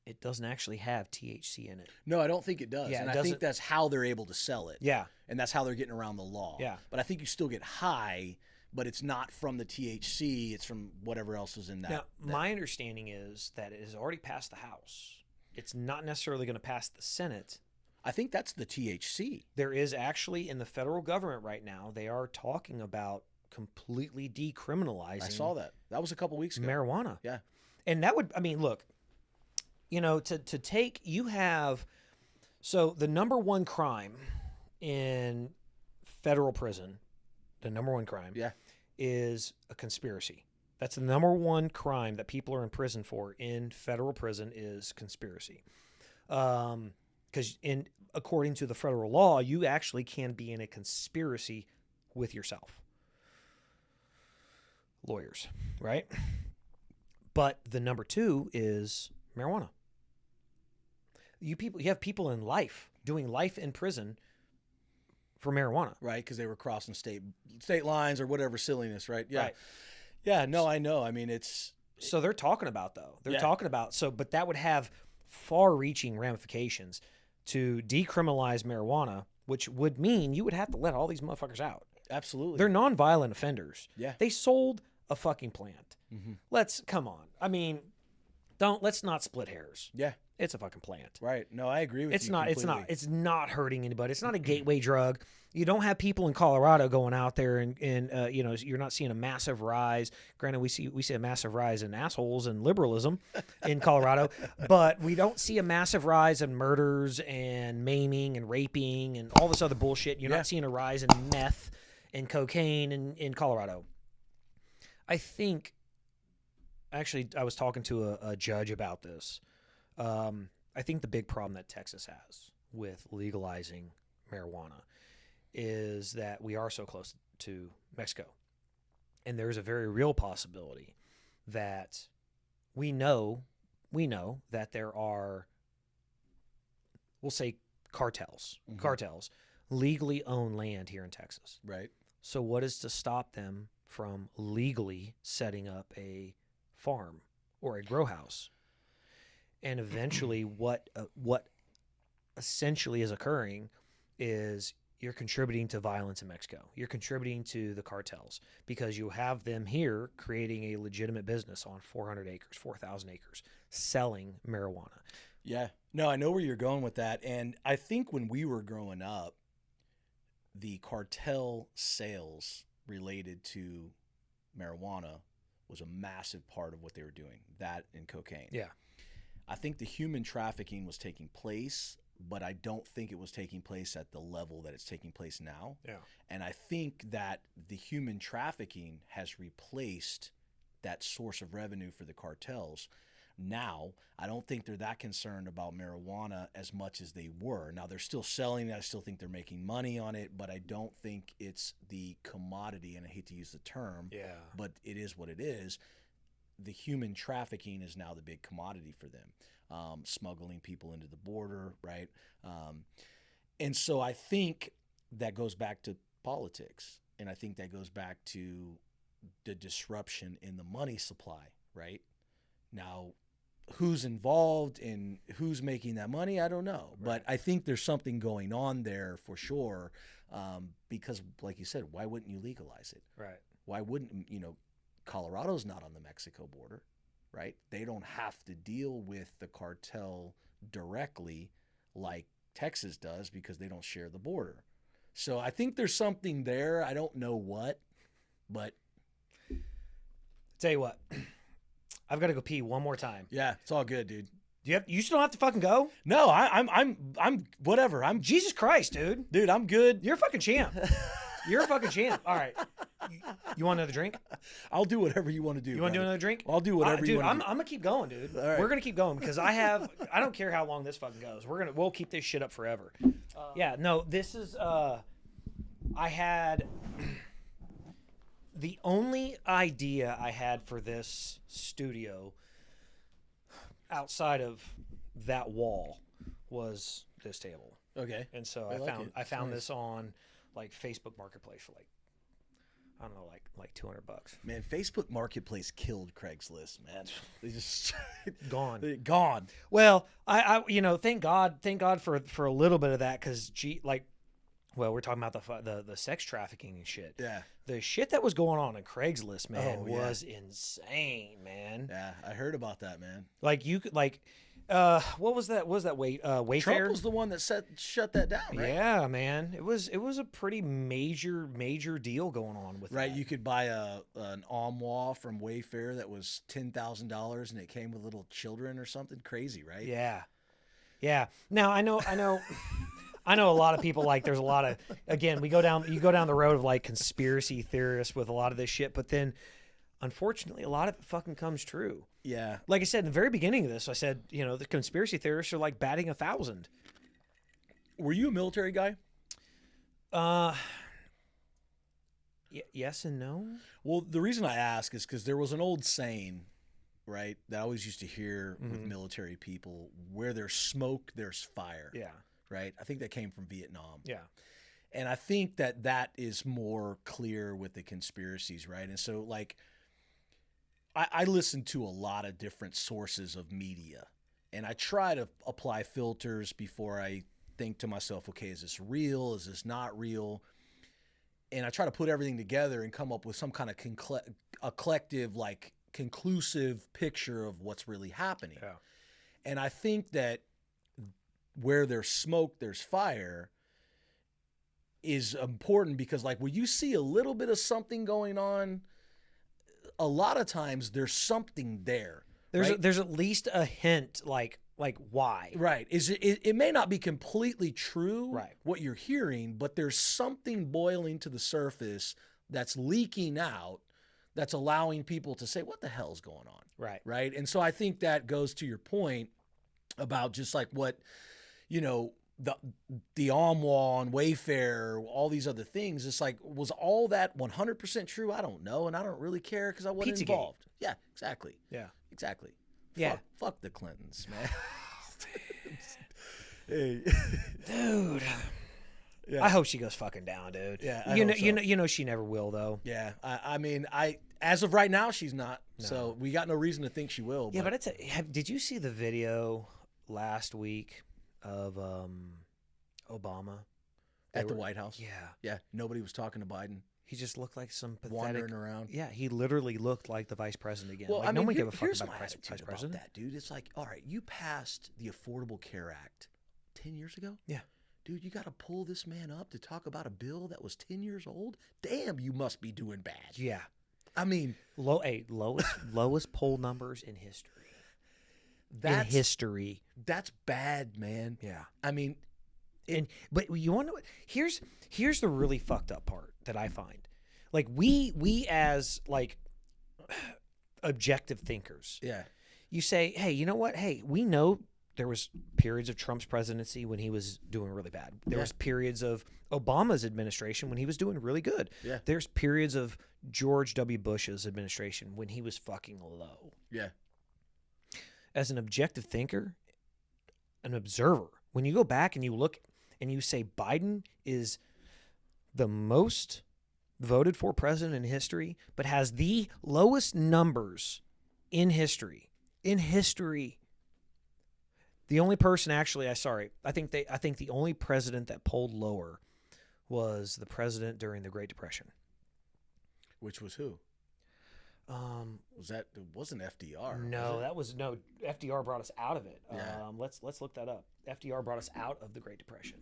it doesn't actually have THC in it. No, I don't think it does. Yeah, and it I think doesn't- that's how they're able to sell it. Yeah. And that's how they're getting around the law. Yeah. But I think you still get high but it's not from the THC. It's from whatever else is in that. Now, my understanding is that it has already passed the House. It's not necessarily going to pass the Senate. I think that's the THC. There is actually in the federal government right now, they are talking about completely decriminalizing. I saw that. That was a couple weeks ago. Marijuana. Yeah. And that would, I mean, look, to take, you have, so the number one crime in federal prison, the number one crime is a conspiracy. That's the number one crime that people are in prison for in federal prison is conspiracy. Because according to the federal law, you actually can be in a conspiracy with yourself. Lawyers, right? But the number two is marijuana. You have people in life doing life in prison for marijuana. Right, because they were crossing state lines or whatever silliness, right? Yeah. Right. Yeah, no, I know. I mean, it's... So they're talking about, though. They're talking about... but that would have far-reaching ramifications to decriminalize marijuana, which would mean you would have to let all these motherfuckers out. Absolutely. They're nonviolent offenders. Yeah. They sold a fucking plant. Mm-hmm. Come on. I mean, let's not split hairs. Yeah. It's a fucking plant. Right. No, I agree with you completely. It's not hurting anybody. It's not a gateway drug. You don't have people in Colorado going out there and you're not seeing a massive rise. Granted, we see a massive rise in assholes and liberalism in Colorado, but we don't see a massive rise in murders and maiming and raping and all this other bullshit. You're not seeing a rise in meth and cocaine in Colorado. I think, actually, I was talking to a judge about this. I think the big problem that Texas has with legalizing marijuana is that we are so close to Mexico. And there's a very real possibility that we know that there are, we'll say cartels legally own land here in Texas. Right. So what is to stop them from legally setting up a farm or a grow house? And eventually what essentially is occurring is you're contributing to violence in Mexico. You're contributing to the cartels because you have them here creating a legitimate business on 400 acres, 4,000 acres, selling marijuana. Yeah. No, I know where you're going with that. And I think when we were growing up, the cartel sales related to marijuana was a massive part of what they were doing, that and cocaine. Yeah. I think the human trafficking was taking place, but I don't think it was taking place at the level that it's taking place now. Yeah. And I think that the human trafficking has replaced that source of revenue for the cartels. Now, I don't think they're that concerned about marijuana as much as they were. Now, they're still selling it. I still think they're making money on it, but I don't think it's the commodity, and I hate to use the term, but it is what it is. The human trafficking is now the big commodity for them, smuggling people into the border, right? And so I think that goes back to politics, and I think that goes back to the disruption in the money supply, right? Now, who's involved and who's making that money, I don't know. Right. But I think there's something going on there for sure, because, like you said, why wouldn't you legalize it? Right. Why wouldn't, Colorado's not on the Mexico border, right? They don't have to deal with the cartel directly like Texas does because they don't share the border. So I think there's something there. I don't know what, but... Tell you what, I've got to go pee one more time. Yeah, it's all good, dude. You still have to fucking go? No, I'm whatever. I'm Jesus Christ, dude. I'm good. You're a fucking champ. You're a fucking champ. All right. You want another drink? I'll do whatever you want to do. You want to do another drink? I'll do whatever you want to do. I'm gonna keep going, dude. All right. We're gonna keep going because I don't care how long this fucking goes. We'll keep this shit up forever. This is I had the only idea I had for this studio outside of that wall was this table. Okay. And so I found this on like Facebook Marketplace for I don't know, like $200. Man, Facebook Marketplace killed Craigslist, man. They just gone. Well, I thank God for a little bit of that because Well, we're talking about the sex trafficking and shit. Yeah. The shit that was going on Craigslist, man, Oh, yeah. was insane, man. Yeah, I heard about that, man. Like you could what was that? What was that Wayfair? Trump was the one that shut that down, right? Yeah, man. It was a pretty major deal going on with Right, that. you could buy an armoire from Wayfair that was $10,000 and it came with little children or something crazy, right? Yeah. Yeah. Now I know I know a lot of people, like, there's a lot of, again, you go down the road of like conspiracy theorists with a lot of this shit, but then unfortunately a lot of it fucking comes true. Yeah. Like I said in the very beginning of this, I said, the conspiracy theorists are like batting 1,000. Were you a military guy? Yes and no. Well, the reason I ask is because there was an old saying, right, that I always used to hear with military people: where there's smoke, there's fire. Yeah. Right? I think that came from Vietnam. Yeah. And I think that is more clear with the conspiracies, right? And so, like, I listen to a lot of different sources of media, and I try to apply filters before I think to myself, okay, is this real? Is this not real? And I try to put everything together and come up with some kind of a collective, like, conclusive picture of what's really happening. Yeah. And I think that where there's smoke, there's fire is important, because, like, when you see a little bit of something going on, a lot of times there's something there. There's at least a hint, like why. Right. It may not be completely true, Right, what you're hearing, but there's something boiling to the surface that's leaking out, that's allowing people to say, what the hell's going on? Right. Right. And so I think that goes to your point about just like what, the armoire on Wayfair, all these other things. It's like, was all that 100% true? I don't know, and I don't really care because I wasn't Pizzagate. involved. Yeah, exactly. Yeah. Exactly. Yeah. Fuck the Clintons, man. Hey. Dude. Yeah. I hope she goes fucking down, dude. Yeah, I you know, hope so. you know she never will, though. Yeah, I mean, as of right now, she's not. No. So we got no reason to think she will. Yeah, but did you see the video last week of Obama at the White House. Yeah, Yeah, nobody was talking to Biden. he just looked like some pathetic. Wandering around. Yeah, he literally looked like the vice president again. Well, like, I mean, no one gave a fuck here's about my the vice attitude president. about that, dude. It's like, all right, you passed the Affordable Care Act 10 years ago? Yeah. Dude, you got to pull this man up to talk about a bill that was 10 years old? Damn, you must be doing bad. Yeah, I mean, lowest poll numbers in history. that's in history. That's bad, man. Yeah. I mean, But you want to know what? Here's the really fucked up part that I find. Like we as like objective thinkers. yeah. You say, "Hey, you know what? Hey, we know there was periods of Trump's presidency when he was doing really bad. There Yeah. was periods of Obama's administration when he was doing really good. Yeah. There's periods of George W. Bush's administration when he was fucking low." Yeah. As an objective thinker, an observer, when you go back and you look and you say Biden is the most voted for president in history, but has the lowest numbers in history. The only person actually, I think the only president that polled lower was the president during the Great Depression. Which was who? It wasn't FDR. No, was FDR brought us out of it. Yeah. Let's look that up. FDR brought us out of the Great Depression.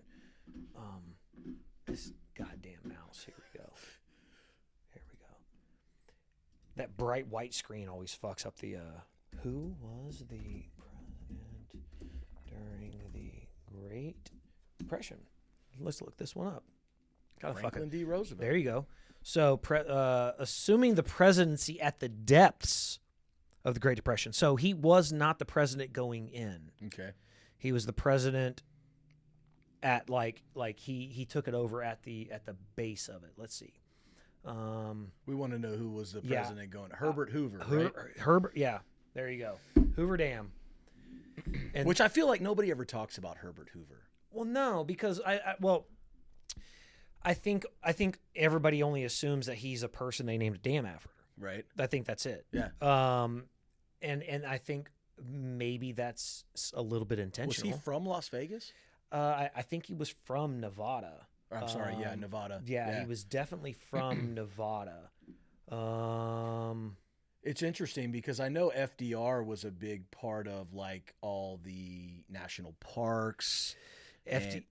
This goddamn mouse. Here we go. That bright white screen always fucks up the. Who was the president during the Great Depression? Let's look this one up. Franklin D. Roosevelt. There you go. So, assuming the presidency at the depths of the Great Depression. So he was not the president going in. Okay. He was the president at like he took it over at the base of it. Let's see. We want to know who was the president going. Herbert Hoover, right? Herbert. Yeah, there you go. Hoover Dam. And, Which I feel like nobody ever talks about Herbert Hoover. Well, no, because I think everybody only assumes that he's a person they named a dam after. Right. I think that's it. Yeah. And I think maybe that's a little bit intentional. Was he from Las Vegas? I think he was from Nevada. I'm sorry, yeah, Nevada. Yeah, he was definitely from Nevada. It's interesting because I know FDR was a big part of like all the national parks. He's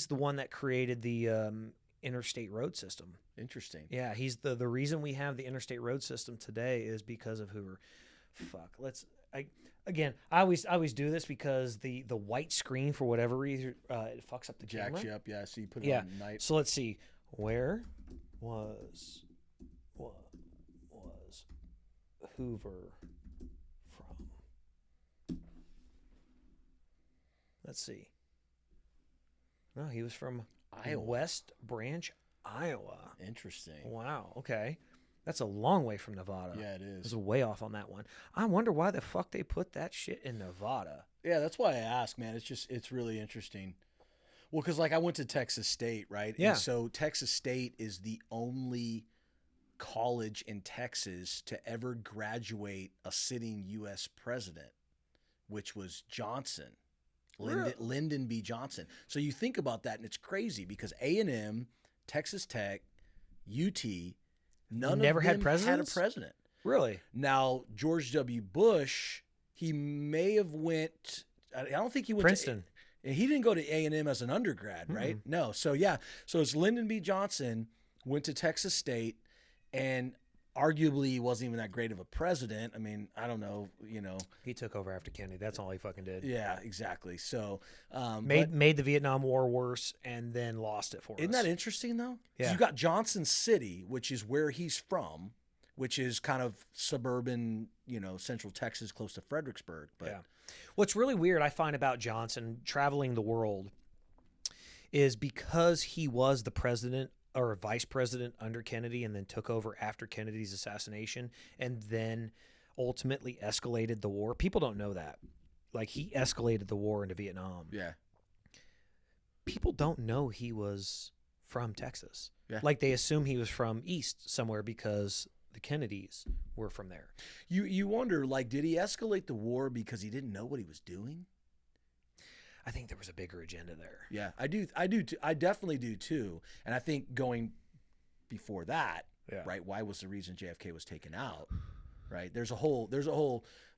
the one that created the interstate road system. Interesting. Yeah, he's the reason we have the interstate road system today is because of Hoover. Fuck. I always do this because the white screen for whatever reason it fucks up the Jacks camera. you up, yeah. So you put it on night. So let's see. Where was Hoover from? Let's see. No, he was from Iowa. West Branch, Iowa. Interesting. Wow. Okay. That's a long way from Nevada. Yeah, it I is. was way off on that one. I wonder why the fuck they put that shit in Nevada. Yeah, that's why I ask, man. It's really interesting. Well, because like I went to Texas State, right? Yeah. And so Texas State is the only college in Texas to ever graduate a sitting U.S. president, which was Johnson. Lyndon B. Johnson. So you think about that, and it's crazy because A&M, Texas Tech, UT, none Never of had them presidents? had a president. Really? Now, George W. Bush, he may have went – I don't think he went Princeton. to – he didn't go to A&M as an undergrad, right? Mm-hmm. No. So, yeah. So it's Lyndon B. Johnson went to Texas State, and arguably he wasn't even that great of a president. I mean, I don't know, He took over after Kennedy. That's all he fucking did. Yeah, exactly. So made the Vietnam War worse and then lost it for us. Isn't that interesting, though? Yeah. You got Johnson City, which is where he's from, which is kind of suburban, central Texas, close to Fredericksburg. But yeah. What's really weird I find about Johnson traveling the world is because he was the president or vice president under Kennedy and then took over after Kennedy's assassination and then ultimately escalated the war. People don't know that. Like, he escalated the war into Vietnam. Yeah. People don't know he was from Texas. Yeah. Like, they assume he was from East somewhere because the Kennedys were from there. You wonder, like, did he escalate the war because he didn't know what he was doing? I think there was a bigger agenda there. Yeah, I do. I definitely do too. And I think going before that, right? Why was the reason JFK was taken out? Right? There's a whole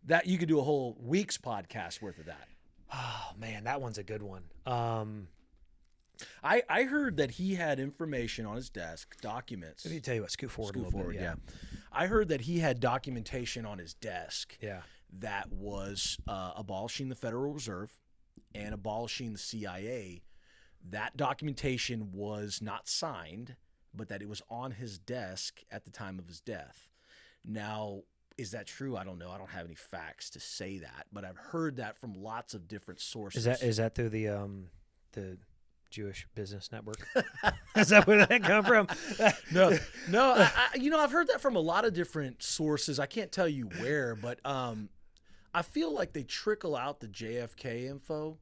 that you could do a whole week's podcast worth of that. Oh man, that one's a good one. I heard that he had information on his desk, documents. Let me tell you what. Scoot forward a little bit. Yeah. I heard that he had documentation on his desk. Yeah. That was abolishing the Federal Reserve and abolishing the CIA. That documentation was not signed, but that it was on his desk at the time of his death. Now, is that true? I don't know. I don't have any facts to say that, but I've heard that from lots of different sources. Is that through the Jewish Business Network? Is that where that come from? No. I've heard that from a lot of different sources. I can't tell you where, but I feel like they trickle out the JFK info.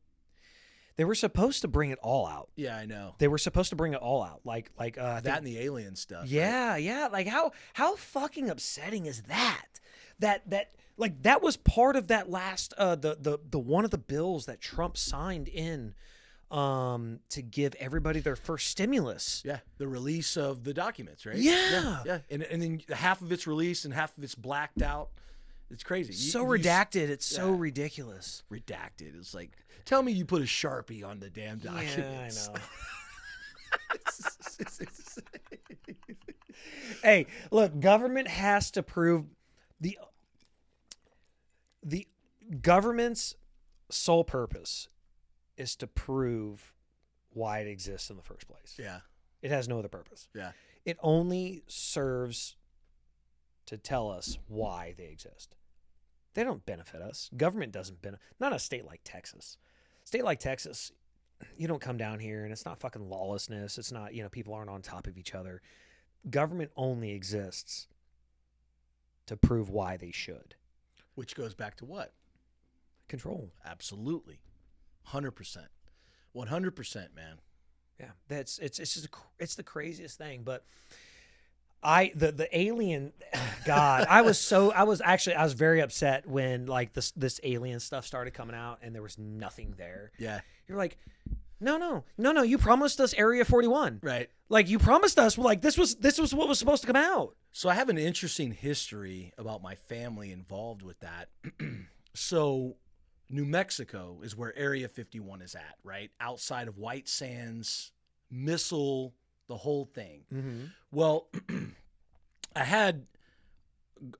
They were supposed to bring it all out. Yeah, I know. They were supposed to bring it all out, like that and the alien stuff. Yeah, right? yeah. Like how fucking upsetting is that? That was part of that last the one of the bills that Trump signed in to give everybody their first stimulus. Yeah, the release of the documents, right? Yeah. And then half of it's released and half of it's blacked out. It's crazy. Redacted. It's so ridiculous. Redacted. It's like, tell me you put a Sharpie on the damn documents. Yeah, I know. Hey, look, government has to prove the government's sole purpose is to prove why it exists in the first place. Yeah. It has no other purpose. Yeah. It only serves to tell us why they exist. They don't benefit us. Government doesn't benefit. Not a state like Texas. State like Texas, you don't come down here and it's not fucking lawlessness. It's not, people aren't on top of each other. Government only exists to prove why they should. Which goes back to what? Control. Absolutely. 100%. 100%, man. Yeah. It's just it's the craziest thing, but the alien God, I was very upset when like this alien stuff started coming out and there was nothing there. Yeah. You're like, No. You promised us Area 41. Right. Like, you promised us, like, this was what was supposed to come out. So I have an interesting history about my family involved with that. So New Mexico is where Area 51 is at, right? Outside of White Sands, missile, the whole thing. Mm-hmm. Well, I had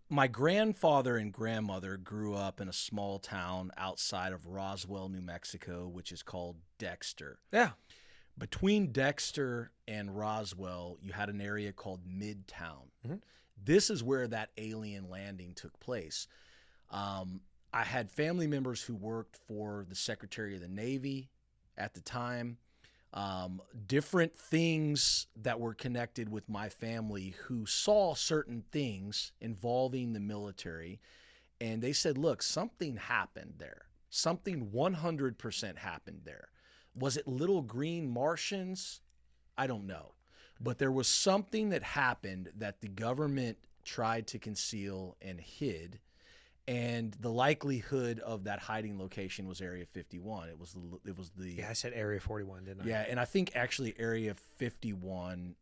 my grandfather and grandmother grew up in a small town outside of Roswell, New Mexico, which is called Dexter. Yeah. Between Dexter and Roswell, you had an area called Midtown. Mm-hmm. This is where that alien landing took place. I had family members who worked for the Secretary of the Navy at the time. Different things that were connected with my family who saw certain things involving the military. And they said, look, something happened there. Something 100% happened there. Was it little green Martians? I don't know. But there was something that happened that the government tried to conceal and hid. And the likelihood of that hiding location was Area 51. It was the Yeah, I said Area 41, didn't I? Yeah, and I think actually Area 51,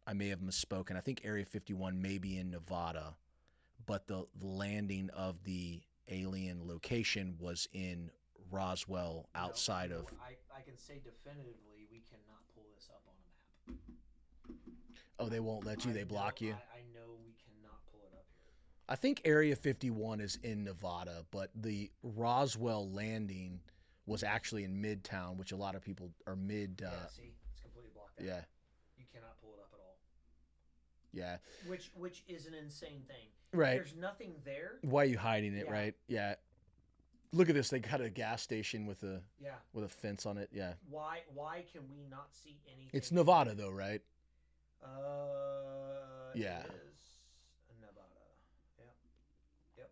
I may have misspoken. I think Area 51 may be in Nevada, but the landing of the alien location was in Roswell, outside of. I can say definitively we cannot pull this up on a map. Oh, they won't let you. They block you. I know we cannot pull it up here. I think Area 51 is in Nevada, but the Roswell landing was actually in Midtown, which a lot of people are mid. Yeah, see, it's completely blocked out. Yeah. You cannot pull it up at all. Yeah. Which is an insane thing. Right. There's nothing there. Why are you hiding it? Yeah. Right. Yeah. Look at this. They got a gas station with a Yeah. with a fence on it. Yeah. Why can we not see anything? It's Nevada though, right? Yeah. It is Nevada. Yep.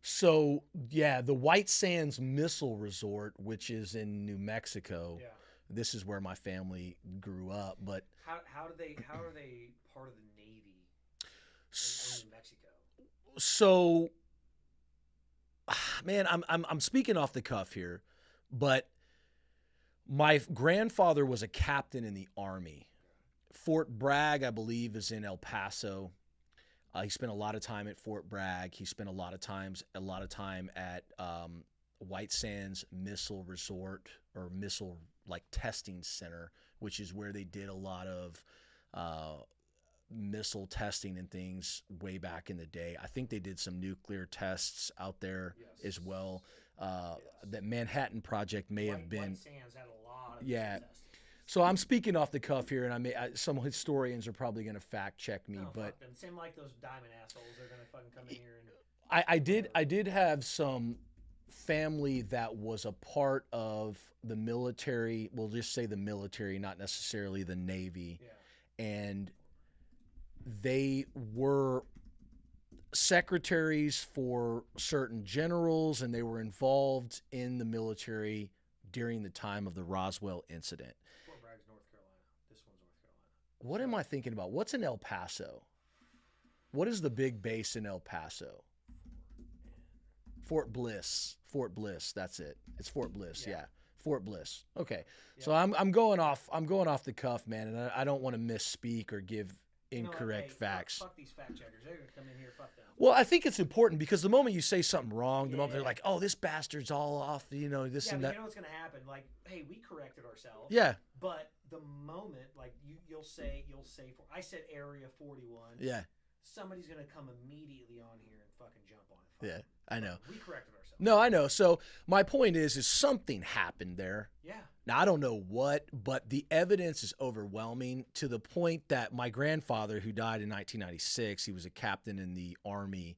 So yeah, the White Sands Missile Resort, which is in New Mexico. Yeah. This is where my family grew up. But how are they part of the Navy in New Mexico? So, man, I'm speaking off the cuff here, but my grandfather was a captain in the Army. Fort Bragg, I believe, is in El Paso. He spent a lot of time at Fort Bragg. He spent a lot of time at White Sands Missile Resort, or missile testing center, which is where they did a lot of missile testing and things way back in the day. I think they did some nuclear tests out there as well. That Manhattan Project may have been. White Sands had a lot of Yeah. testing. So I'm speaking off the cuff here, and some historians are probably going to fact check me, but fuck them. Same like those diamond assholes. They're gonna fucking come in here and. I did have some family that was a part of the military. We'll just say the military, not necessarily the Navy, and they were secretaries for certain generals, and they were involved in the military during the time of the Roswell incident. Fort Bragg's North Carolina. This one's North Carolina. What am I thinking about? What's in El Paso? What is the big base in El Paso? Fort Bliss. Fort Bliss. That's it. It's Fort Bliss. Yeah. Fort Bliss. Okay. Yeah. So I'm going off the cuff, man, and I don't want to misspeak or give incorrect facts. Fuck these fact checkers. They're gonna come in here. Fuck them. Well, I think it's important because the moment you say something wrong, the moment they're like, "Oh, this bastard's all off," this and that. You know what's gonna happen? Like, hey, we corrected ourselves. Yeah. But the moment, you'll say I said Area 41. Yeah. Somebody's gonna come immediately on here and fucking jump on it. Yeah, I know. We corrected ourselves. No, I know. So my point is something happened there. Yeah. Now, I don't know what, but the evidence is overwhelming to the point that my grandfather, who died in 1996, he was a captain in the Army.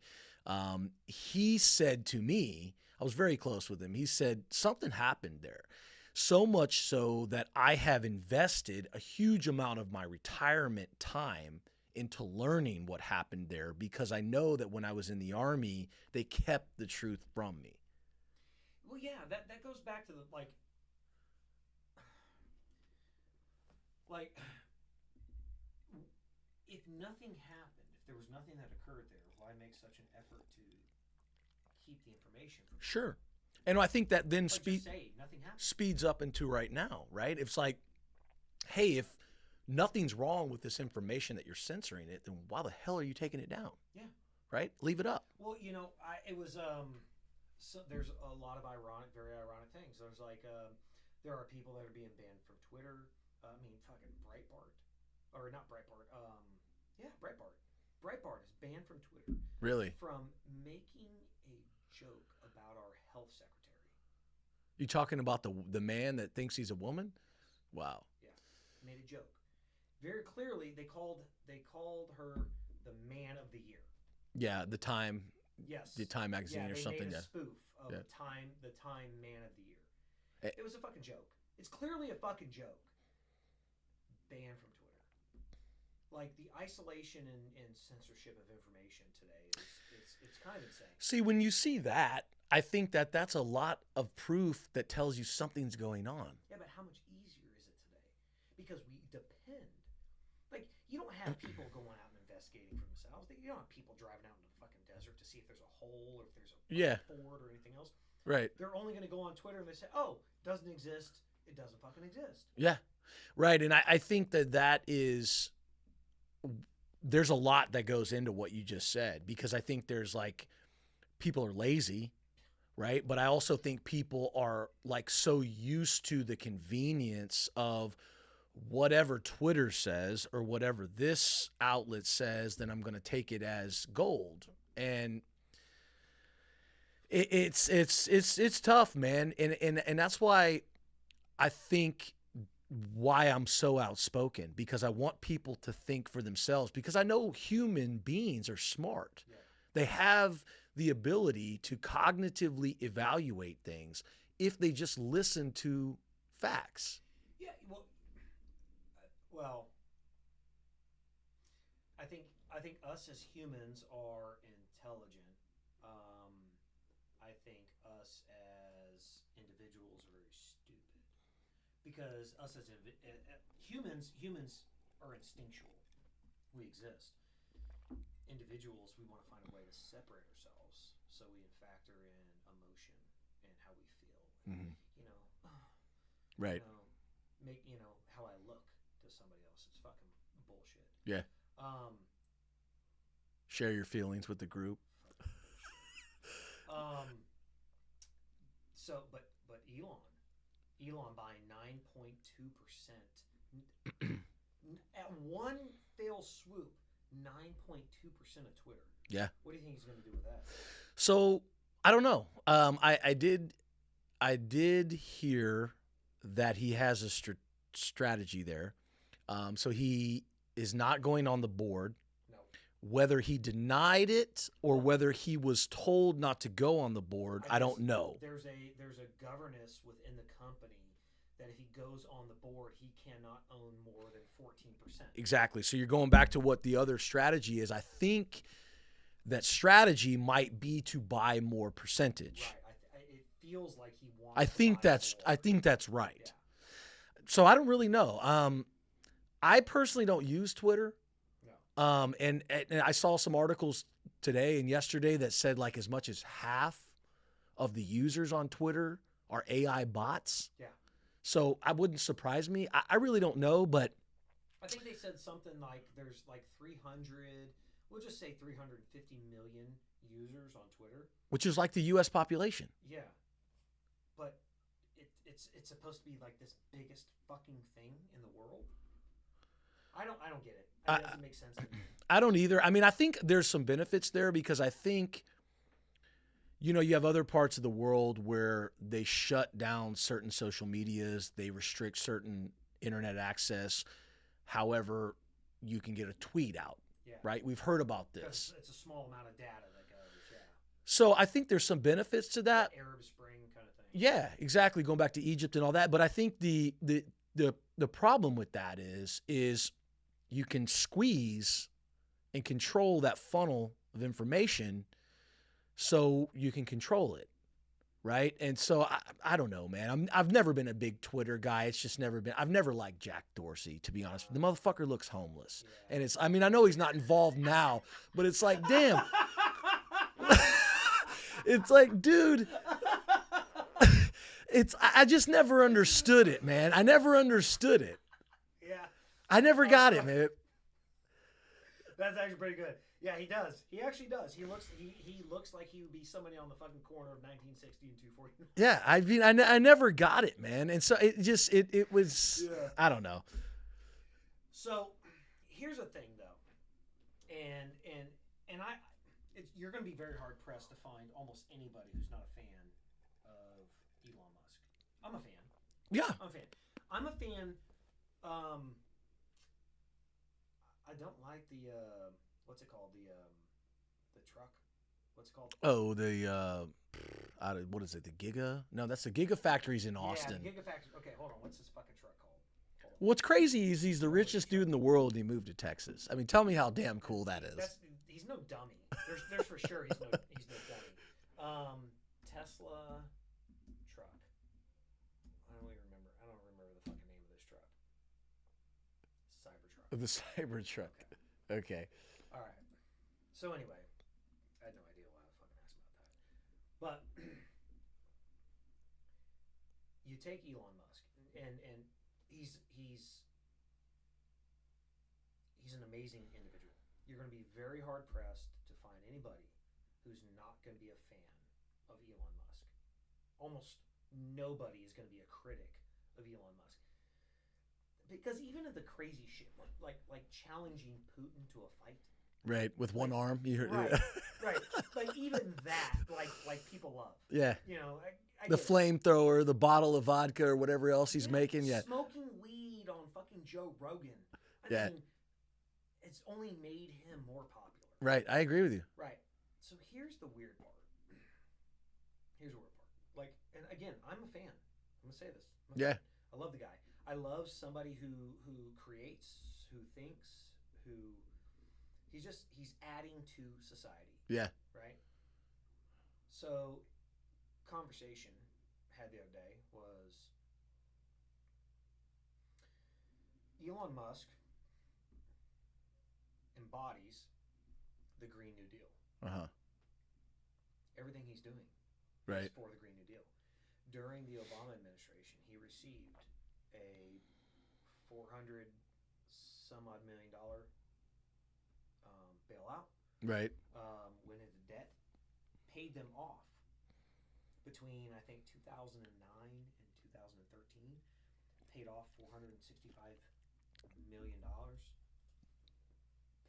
He said to me, I was very close with him, he said, something happened there. So much so that I have invested a huge amount of my retirement time into learning what happened there, because I know that when I was in the Army, they kept the truth from me. Well, yeah, that goes back to the if nothing happened, if there was nothing that occurred there, why make such an effort to keep the information from you? Sure. And I think that then But just say nothing happened. speeds up into right now, right? It's like, hey, if nothing's wrong with this information that you're censoring it, then why the hell are you taking it down? Yeah. Right? Leave it up. Well, it was so there's a lot of very ironic things. There's like there are people that are being banned from Twitter. Fucking Breitbart, or not Breitbart. Yeah, Breitbart. Breitbart is banned from Twitter. Really? From making a joke about our health secretary. You talking about the man that thinks he's a woman? Wow. Yeah, made a joke. Very clearly, they called her the Man of the Year. Yeah, the Time. Yes. The Time magazine or something. Made a spoof of the Time Man of the Year. It was a fucking joke. It's clearly a fucking joke. Banned from Twitter. Like the isolation and censorship of information today it's kind of insane. See, when you see that, I think that that's a lot of proof that tells you something's going on. Yeah, but how much easier is it today? Because we depend. Like, you don't have people going out and investigating for themselves. You don't have people driving out into the fucking desert to see if there's a hole or if there's a ford or anything else. Right. They're only going to go on Twitter and they say, oh, doesn't exist. It doesn't fucking exist. Yeah. Right. And I think that is, there's a lot that goes into what you just said, because I think there's like, people are lazy, right? But I also think people are like so used to the convenience of whatever Twitter says or whatever this outlet says, then I'm going to take it as gold. And it's tough, man. And that's why I think why I'm so outspoken, because I want people to think for themselves, because I know human beings are smart. Yeah. They have the ability to cognitively evaluate things if they just listen to facts. Yeah, well, I think us as humans are intelligent. I think us as individuals are very stupid, because us as humans are instinctual. We exist. Individuals, we want to find a way to separate ourselves, so we factor in emotion and how we feel. Mm-hmm. Right. Right. Make how I look to somebody else. It's fucking bullshit. Yeah. Share your feelings with the group. So, but Elon buying 9.2% at one fell swoop, 9.2% of Twitter. Yeah. What do you think he's going to do with that? So I don't know. I did hear that he has a strategy there. So he is not going on the board. Whether he denied it or whether he was told not to go on the board, I don't know. There's a governance within the company that if he goes on the board, he cannot own more than 14%. Exactly. So you're going back to what the other strategy is. I think that strategy might be to buy more percentage. Right. It feels like he wants. I think that's right. Yeah. So I don't really know. I personally don't use Twitter. And I saw some articles today and yesterday that said like as much as half of the users on Twitter are AI bots. Yeah. So I wouldn't surprise me. I really don't know, but I think they said something like there's like 300, we'll just say 350 million users on Twitter, which is like the U.S. population. Yeah. But it's supposed to be like this biggest fucking thing in the world. I don't get it. It doesn't make sense to me. I don't either. I mean, I think there's some benefits there, because I think, you have other parts of the world where they shut down certain social medias, they restrict certain internet access. However, you can get a tweet out, right? We've heard about this. It's a small amount of data that goes, So I think there's some benefits to that. Like Arab Spring kind of thing. Yeah, exactly. Going back to Egypt and all that. But I think the problem with that is you can squeeze and control that funnel of information so you can control it, right? And so I don't know, man. I've never been a big Twitter guy. It's just never been. I've never liked Jack Dorsey, to be honest. The motherfucker looks homeless. Yeah. And I know he's not involved now, but it's like, damn. It's like, dude, I just never understood it, man. I never understood it. Yeah. I never got it, man. That's actually pretty good. Yeah, he does. He actually does. He looks like he would be somebody on the fucking corner of 1960 and 249. Yeah, I mean, I never got it, man. And so it was, Yeah. I don't know. So, here's the thing, though, you're going to be very hard pressed to find almost anybody who's not a fan of Elon Musk. I'm a fan. Yeah. I'm a fan. I'm a fan. I don't like the what's it called? The truck. What's it called? Oh, what is it? The Giga? No, that's the Giga Factory's in Austin. Yeah, the Giga Factory. Okay, hold on. What's this fucking truck called? What's crazy is he's the richest dude in the world and he moved to Texas. I mean, tell me how damn cool that is. He's no dummy. There's for sure he's no dummy. Tesla truck. I don't really remember. I don't remember the fucking name of this truck. Cybertruck. The Cybertruck. Okay. All right. So anyway, I had no idea why I was fucking asked about that. But you take Elon Musk, and he's an amazing individual. You're going to be very hard pressed to find anybody who's not going to be a fan of Elon Musk. Almost nobody is going to be a critic of Elon Musk. Because even in the crazy shit, like challenging Putin to a fight, right, with one arm, right, like even that, like people love, yeah, you know, I the flamethrower, the bottle of vodka, or whatever else he's making, yeah, smoking weed on fucking Joe Rogan, I mean, it's only made him more popular, right? I agree with you, right? So here's the weird part. Like, and again, I'm a fan. I'm gonna say this. Yeah. I love the guy. I love somebody who creates, who thinks, he's adding to society. Yeah. Right? So, conversation had the other day was Elon Musk embodies the Green New Deal. Uh-huh. Everything he's doing is for the Green New Deal. During the Obama administration, he received a $400 some odd million bailout. Right. Went into debt, paid them off between I think 2009 and 2013. Paid off $465 million.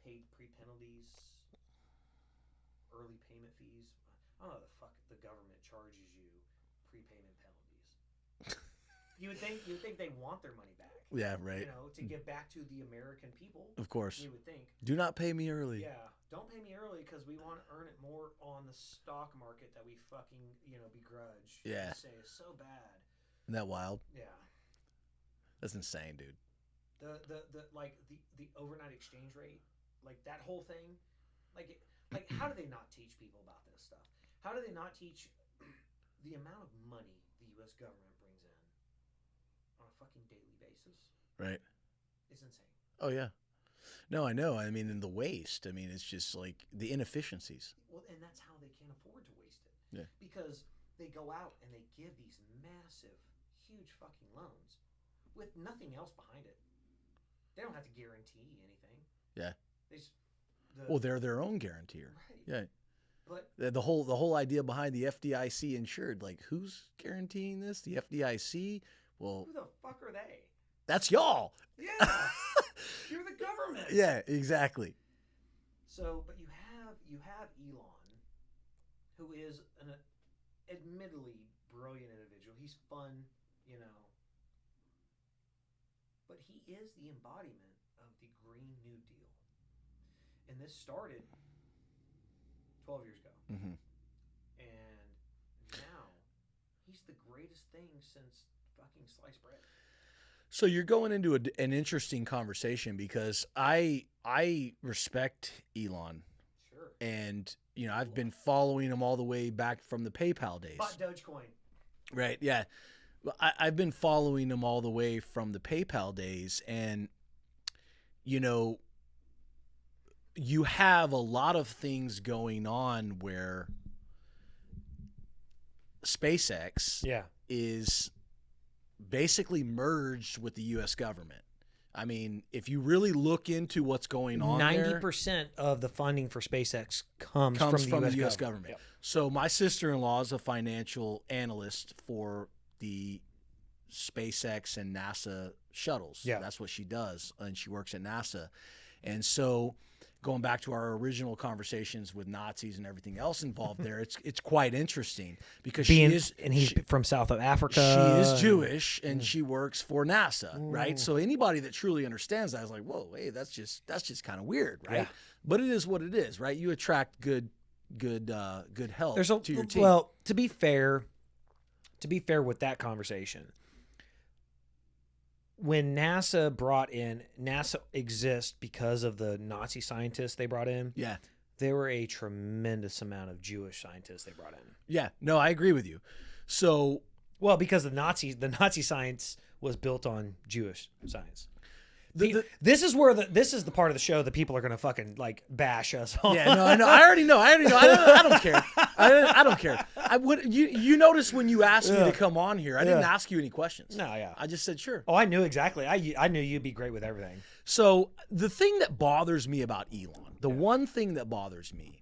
Paid pre-penalties, early payment fees. I don't know the fuck the government charges you prepayment penalties. You would think they want their money back. Yeah, right. You know, to give back to the American people. Of course. You would think. Do not pay me early. Yeah, don't pay me early because we want to earn it more on the stock market that we fucking begrudge. Yeah. And say is so bad. Isn't that wild? Yeah. That's insane, dude. The overnight exchange rate, like that whole thing, like how do they not teach people about this stuff? How do they not teach the amount of money the U.S. government brings in on a fucking daily basis? Right. It's insane. Oh yeah. No, I know. I mean, in the waste. I mean, it's just like the inefficiencies. Well, and that's how they can't afford to waste it. Yeah. Because they go out and they give these massive, huge fucking loans with nothing else behind it. They don't have to guarantee anything. Yeah. Well, they're their own guarantor. Right. Yeah. But the whole idea behind the FDIC insured, like, who's guaranteeing this? The FDIC? Well, who the fuck are they? That's y'all. Yeah. You're the government. Yeah, exactly. So, but you have Elon, who is an admittedly brilliant individual. He's fun, but he is the embodiment of the Green New Deal. And this started 12 years ago. Mm-hmm. And now he's the greatest thing since fucking sliced bread. So you're going into an interesting conversation because I respect Elon. Sure. And, I've been following him all the way back from the PayPal days. Bought Dogecoin. Right, yeah. I've been following him all the way from the PayPal days. And, you have a lot of things going on where SpaceX Yeah. is basically merged with the U.S. government. I mean, if you really look into what's going on 90% of the funding for SpaceX comes from the U.S. government. Yep. So my sister-in-law is a financial analyst for the SpaceX and NASA shuttles. Yeah. That's what she does, and she works at NASA. And so going back to our original conversations with Nazis and everything else involved there, it's quite interesting because he's from South of Africa. She is Jewish and she works for NASA, right? So anybody that truly understands that is like, whoa, hey, that's just kind of weird, right? Yeah. But it is what it is, right? You attract good help to your team. Well, to be fair with that conversation, when NASA exists because of the Nazi scientists they brought in. Yeah. There were a tremendous amount of Jewish scientists they brought in. Yeah. No, I agree with you. So, well, because the Nazi science was built on Jewish science. This is the part of the show that people are going to fucking like bash us on. Yeah, no, I know. I already know. I don't care. I don't care. You noticed when you asked me to come on here, I didn't ask you any questions. No, yeah. I just said sure. Oh, I knew exactly. I knew you'd be great with everything. So the thing that bothers me about Elon, the one thing that bothers me,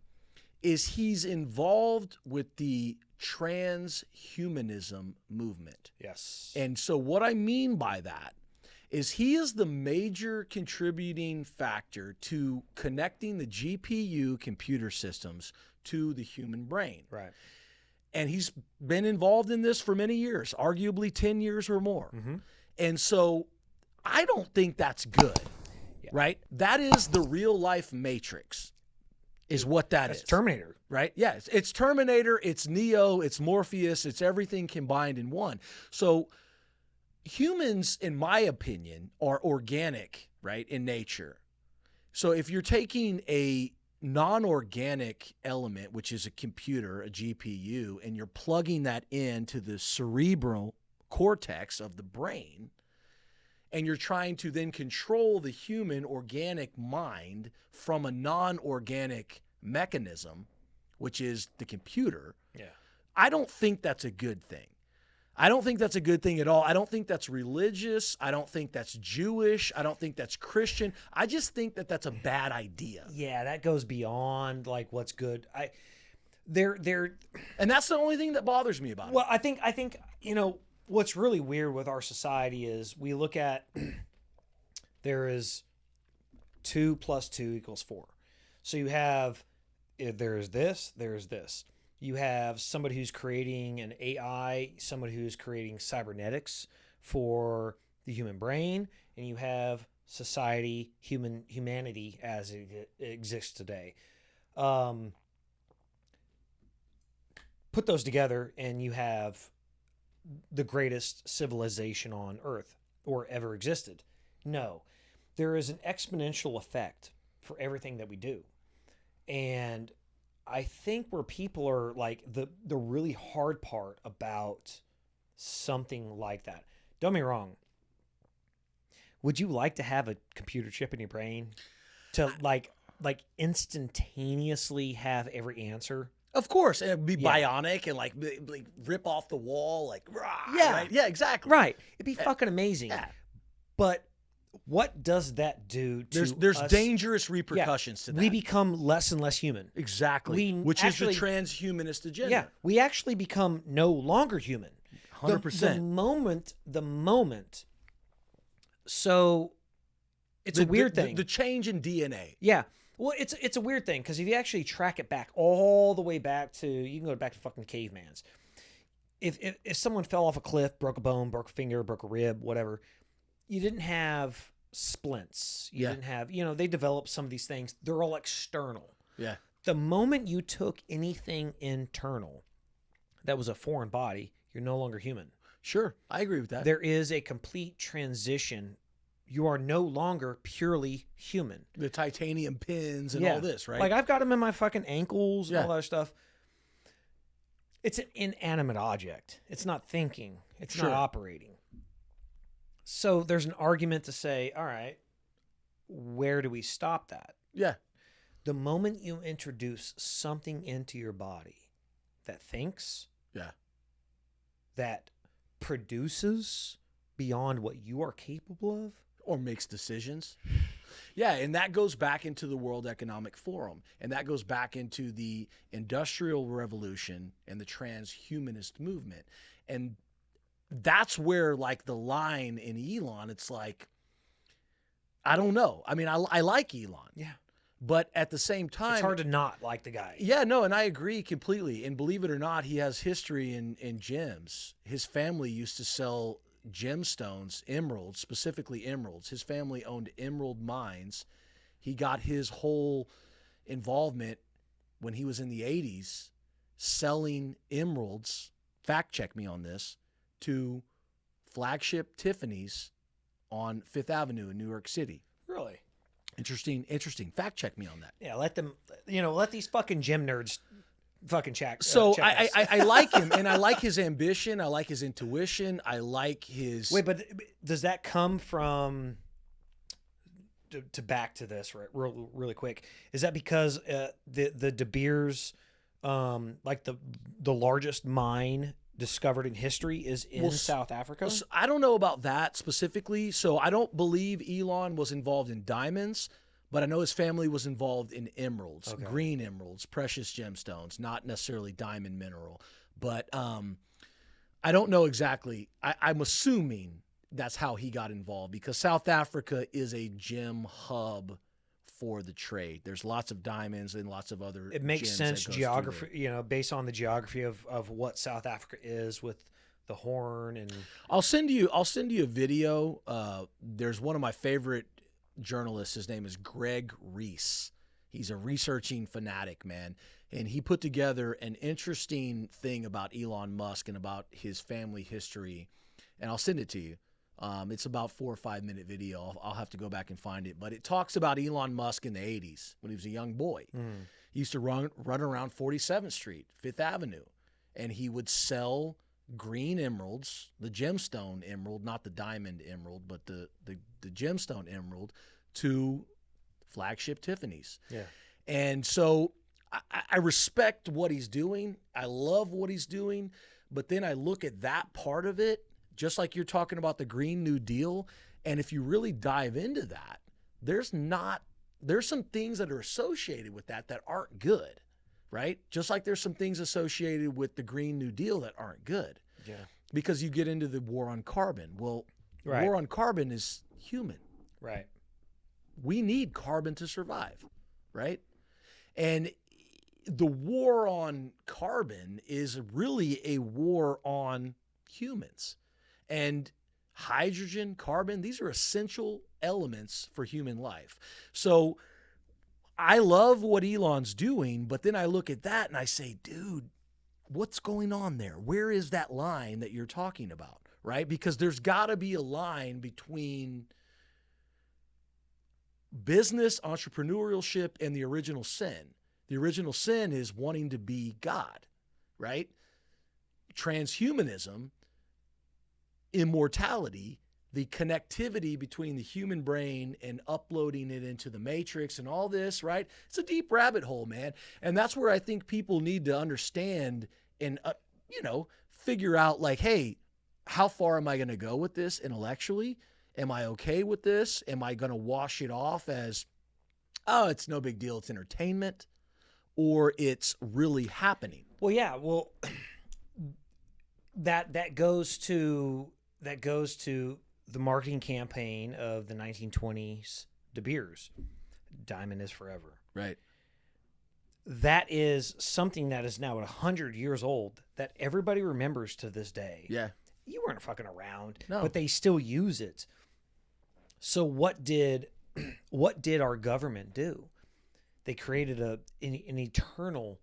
is he's involved with the transhumanism movement. Yes. And so what I mean by that is he is the major contributing factor to connecting the GPU computer systems to the human brain. Right. And he's been involved in this for many years, arguably 10 years or more. Mm-hmm. And so I don't think that's good, right? That is the real life Matrix is what that's Terminator. Right? Yeah, it's Terminator, it's Neo, it's Morpheus, it's everything combined in one. So humans, in my opinion, are organic, right, in nature. So if you're taking a non-organic element, which is a computer, a GPU, and you're plugging that into the cerebral cortex of the brain, and you're trying to then control the human organic mind from a non-organic mechanism, which is the computer, I don't think that's a good thing. I don't think that's a good thing at all. I don't think that's religious. I don't think that's Jewish. I don't think that's Christian. I just think that that's a bad idea. Yeah, that goes beyond like what's good. And that's the only thing that bothers me about it. Well, I think what's really weird with our society is we look at there is 2 + 2 = 4. So you have there's this. You have somebody who's creating an AI, somebody who's creating cybernetics for the human brain, and you have society, humanity as it exists today. Put those together, and you have the greatest civilization on Earth or ever existed. No, there is an exponential effect for everything that we do. And I think where people are like the really hard part about something like that. Don't get me wrong. Would you like to have a computer chip in your brain to like instantaneously have every answer? Of course, and it'd be bionic and like rip off the wall, like rah, yeah, right? Yeah, exactly. Right. It'd be fucking amazing. Yeah. But what does that do to there's us? Dangerous repercussions to that. We become less and less human. Exactly. Which is the transhumanist agenda. Yeah. We actually become no longer human. 100%. The moment. So it's a weird thing. The change in DNA. Yeah. Well, it's a weird thing because if you actually track it back all the way back to, you can go back to fucking cavemans. If someone fell off a cliff, broke a bone, broke a finger, broke a rib, whatever, you didn't have splints. You didn't have, they developed some of these things. They're all external. Yeah. The moment you took anything internal that was a foreign body, you're no longer human. Sure. I agree with that. There is a complete transition. You are no longer purely human. The titanium pins and all this, right? Like I've got them in my fucking ankles and all that stuff. It's an inanimate object. It's not thinking. It's not operating. So there's an argument to say, all right, where do we stop that? Yeah. The moment you introduce something into your body that thinks, that produces beyond what you are capable of? Or makes decisions. Yeah, and that goes back into the World Economic Forum, and that goes back into the Industrial Revolution and the transhumanist movement. And that's where, like, the line in Elon, it's like, I don't know. I mean, I like Elon. Yeah. But at the same time, It's hard to not like the guy. yeah, no, and I agree completely. And believe it or not, he has history in gems. His family used to sell gemstones, emeralds, specifically emeralds. His family owned emerald mines. He got his whole involvement when he was in the 80s selling emeralds, fact check me on this, to flagship Tiffany's on Fifth Avenue in New York City. Really? Interesting. Fact check me on that. Yeah, let them, let these fucking gym nerds fucking check. So check us. I like him, and I like his ambition. I like his intuition. I like his. Wait, but does that come from? To back to this really quick, is that because the De Beers, like the largest mine discovered in history is in South Africa? I don't know about that specifically. So I don't believe Elon was involved in diamonds, but I know his family was involved in emeralds, green emeralds, precious gemstones, not necessarily diamond mineral. But I don't know exactly. I'm assuming that's how he got involved, because South Africa is a gem hub for the trade. There's lots of diamonds and lots of other. It makes gems sense that goes geography, based on the geography of what South Africa is with the Horn. And I'll send you a video. There's one of my favorite journalists. His name is Greg Reese. He's a researching fanatic, man. And he put together an interesting thing about Elon Musk and about his family history. And I'll send it to you. It's about 4 or 5 minute video. I'll have to go back and find it. But it talks about Elon Musk in the 80s when he was a young boy. He used to run around 47th Street, Fifth Avenue. And he would sell green emeralds, the gemstone emerald, not the diamond emerald, but the gemstone emerald, to flagship Tiffany's. yeah, And so I respect what he's doing. I love what he's doing. But then I look at that part of it, just like you're talking about the Green New Deal. And if you really dive into that, there's some things that are associated with that aren't good, right? Just like there's some things associated with the Green New Deal that aren't good. yeah, Because you get into the war on carbon. Well, Right. war on carbon is human. right. We need carbon to survive, right? And the war on carbon is really a war on humans. And hydrogen, carbon, these are essential elements for human life. So I love what Elon's doing, but then I look at that and I say, dude, what's going on there? Where is that line that you're talking about, right? Because there's got to be a line between business, entrepreneurship, and the original sin. The original sin is wanting to be God, right? Transhumanism, immortality, the connectivity between the human brain and uploading it into the matrix and all this, right? It's a deep rabbit hole, man. And that's where I think people need to understand and, figure out, like, hey, how far am I going to go with this intellectually? Am I okay with this? Am I going to wash it off as, oh, it's no big deal, it's entertainment? Or it's really happening? Well, yeah. Well, that goes to the marketing campaign of the 1920s De Beers. Diamond is forever. Right. That is something that is now 100 years old that everybody remembers to this day. Yeah. You weren't fucking around, No. but they still use it. So what did our government do? They created an eternal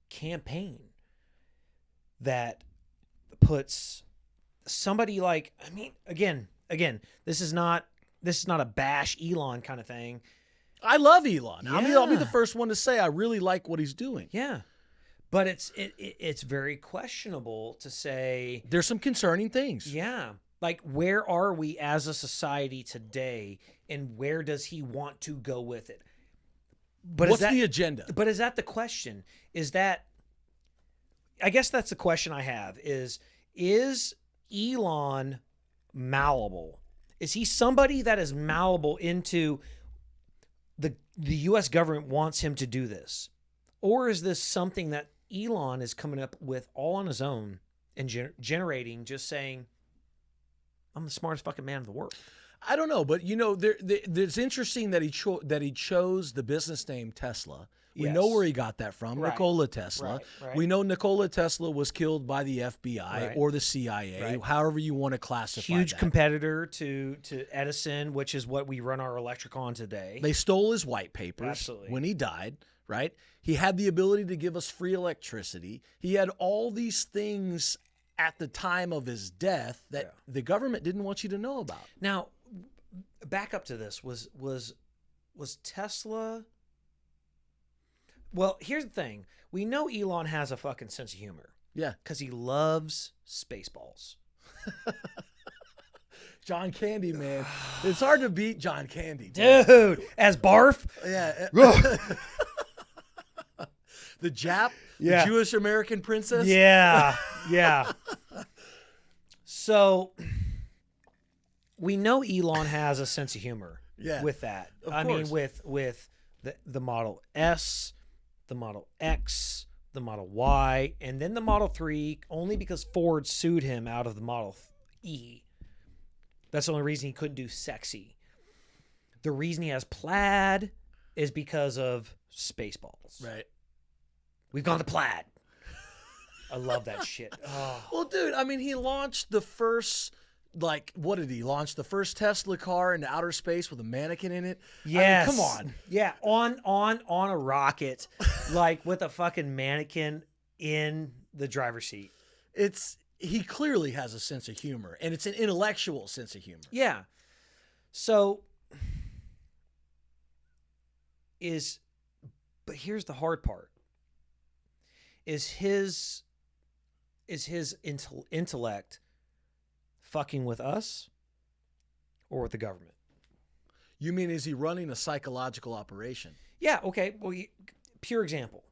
campaign that puts somebody like, again, this is not a bash Elon kind of thing. I love Elon. Yeah. I'll be the first one to say I really like what he's doing. Yeah. But it's very questionable to say. There's some concerning things. Yeah. Like, where are we as a society today, and where does he want to go with it? But what's the agenda? But is that the question? Is that, I guess that's the question I have, is Is Elon malleable? Is he somebody that is malleable into the U.S. government wants him to do this? Or is this something that Elon is coming up with all on his own and generating, just saying, I'm the smartest fucking man in the world? I don't know, but it's interesting that he chose the business name Tesla. We know where he got that from, Right. Nikola Tesla. Right. We know Nikola Tesla was killed by the FBI or the CIA, however you want to classify Huge that. competitor to Edison, which is what we run our electric on today. They stole his white papers Absolutely. when he died, right? He had the ability to give us free electricity. He had all these things at the time of his death that the government didn't want you to know about. Now, back up to this. Was Tesla... Well, here's the thing. We know Elon has a fucking sense of humor. Yeah. Because he loves Spaceballs. John Candy, man. It's hard to beat John Candy. Dude, as Barf? Yeah. The Jap? Yeah. The Jewish American princess? Yeah. Yeah. So, we know Elon has a sense of humor with that. Of course. Mean, with the Model S, the Model X, the Model Y, and then the Model 3, only because Ford sued him out of the Model E. That's the only reason he couldn't do sexy. The reason he has plaid is because of Spaceballs. Right. We've gone to plaid. I love that shit. Oh. Well, dude, I mean, he launched the first... what did he launch? The first Tesla car into outer space with a mannequin in it? Yes. I mean, come on. Yeah, on a rocket, with a fucking mannequin in the driver's seat. He clearly has a sense of humor, and it's an intellectual sense of humor. Yeah. So but here's the hard part. Is his intellect fucking with us or with the government? You mean, is he running a psychological operation? Yeah, okay. Well, pure example.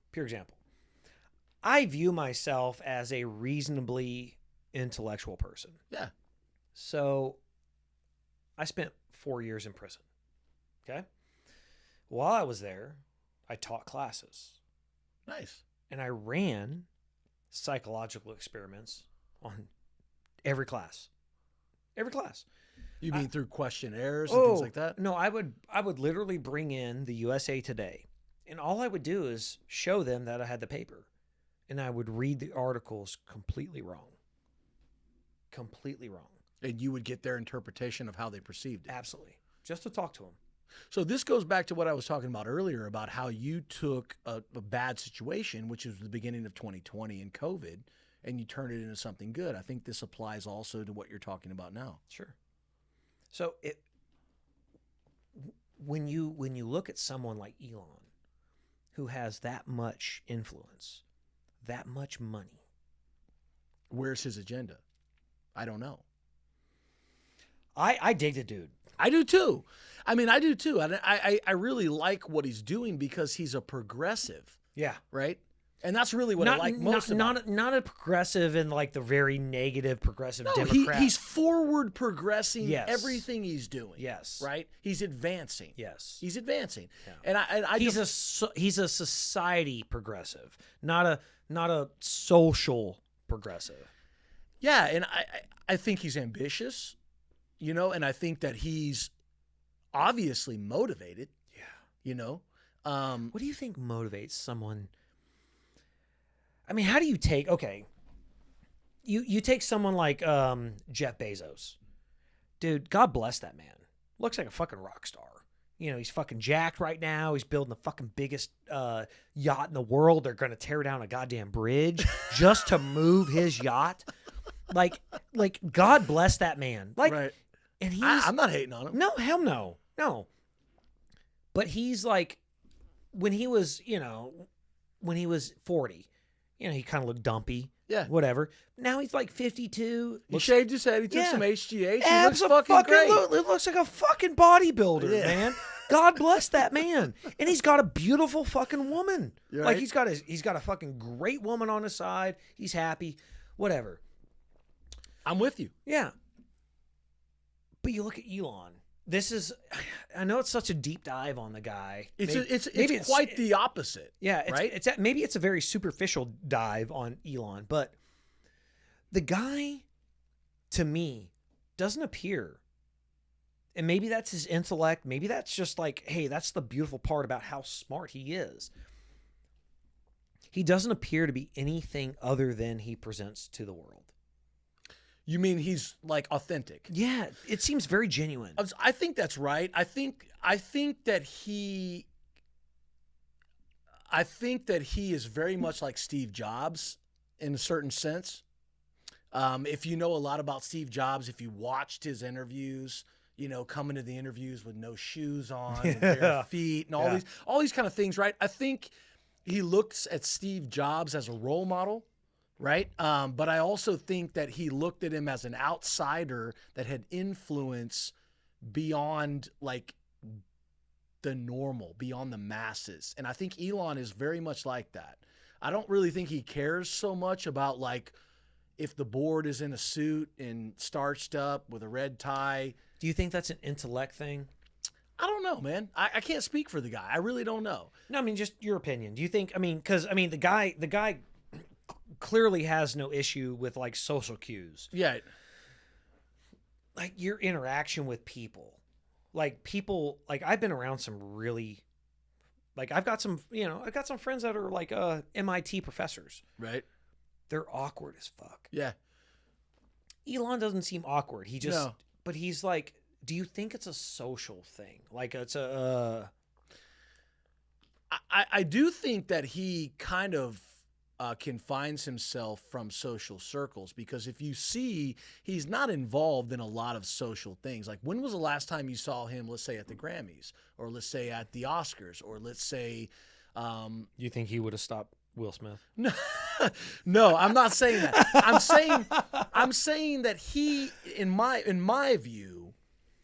I view myself as a reasonably intellectual person. Yeah. So I spent 4 years in prison. Okay? While I was there, I taught classes. Nice. And I ran psychological experiments on every class. Every class. You mean through questionnaires and things like that? No, I would literally bring in the USA Today, and all I would do is show them that I had the paper, and I would read the articles completely wrong. Completely wrong. And you would get their interpretation of how they perceived it. Absolutely. Just to talk to them. So this goes back to what I was talking about earlier about how you took a bad situation, which was the beginning of 2020 and COVID, and you turned it into something good. I think this applies also to what you're talking about now. Sure. So when you look at someone like Elon, who has that much influence, that much money, where's his agenda? I don't know. I dig the dude. I do too. I mean, I do too. I really like what he's doing because he's a progressive. Yeah. Right? And that's really what I like most about it. Not a progressive in the very negative progressive Democrat. He's forward progressing everything he's doing. Yes. Right? He's advancing. Yes. He's advancing. Yeah. And he's a society progressive, not a social progressive. Yeah, and I think he's ambitious, and I think that he's obviously motivated. Yeah. What do you think motivates someone? I mean, how do you take, you take someone like Jeff Bezos. Dude, God bless that man. Looks like a fucking rock star. He's fucking jacked right now. He's building the fucking biggest yacht in the world. They're going to tear down a goddamn bridge just to move his yacht. Like God bless that man. Right. And I'm not hating on him. No, hell no. No. But he's when he was 40, he kind of looked dumpy. Yeah. Whatever. Now he's 52. He shaved his head. He took some HGH. He looks fucking great. It looks like a fucking bodybuilder, man. God bless that man. And he's got a beautiful fucking woman. Right. He's got a fucking great woman on his side. He's happy. Whatever. I'm with you. Yeah. But you look at Elon. I know it's such a deep dive on the guy. It's quite the opposite. Yeah, right? Maybe it's a very superficial dive on Elon, but the guy, to me, doesn't appear. And maybe that's his intellect. Maybe that's just like, hey, that's the beautiful part about how smart he is. He doesn't appear to be anything other than he presents to the world. You mean he's like authentic? Yeah, it seems very genuine. I think that's right. I think that he is very much like Steve Jobs in a certain sense. If you know a lot about Steve Jobs, if you watched his interviews, coming to the interviews with no shoes on, and bare feet, and all these kind of things, right? I think he looks at Steve Jobs as a role model. Right. But I also think that he looked at him as an outsider that had influence beyond like the normal, beyond the masses. And I think Elon is very much like that. I don't really think he cares so much about like if the board is in a suit and starched up with a red tie. Do you think that's an intellect thing? I don't know, man. I can't speak for the guy. I really don't know. No, I mean, just your opinion. Do you think, because the guy clearly has no issue with like social cues. Yeah. Like your interaction with people. Like I've been around some really, like I've got some friends that are like MIT professors. Right. They're awkward as fuck. Yeah. Elon doesn't seem awkward. But he's like, do you think it's a social thing? Like it's I do think that he kind of confines himself from social circles, because if you see, he's not involved in a lot of social things. Like, when was the last time you saw him, let's say at the Grammys, or let's say at the Oscars, or let's say you think he would have stopped Will Smith? No, I'm not saying that. I'm saying that he, in my view,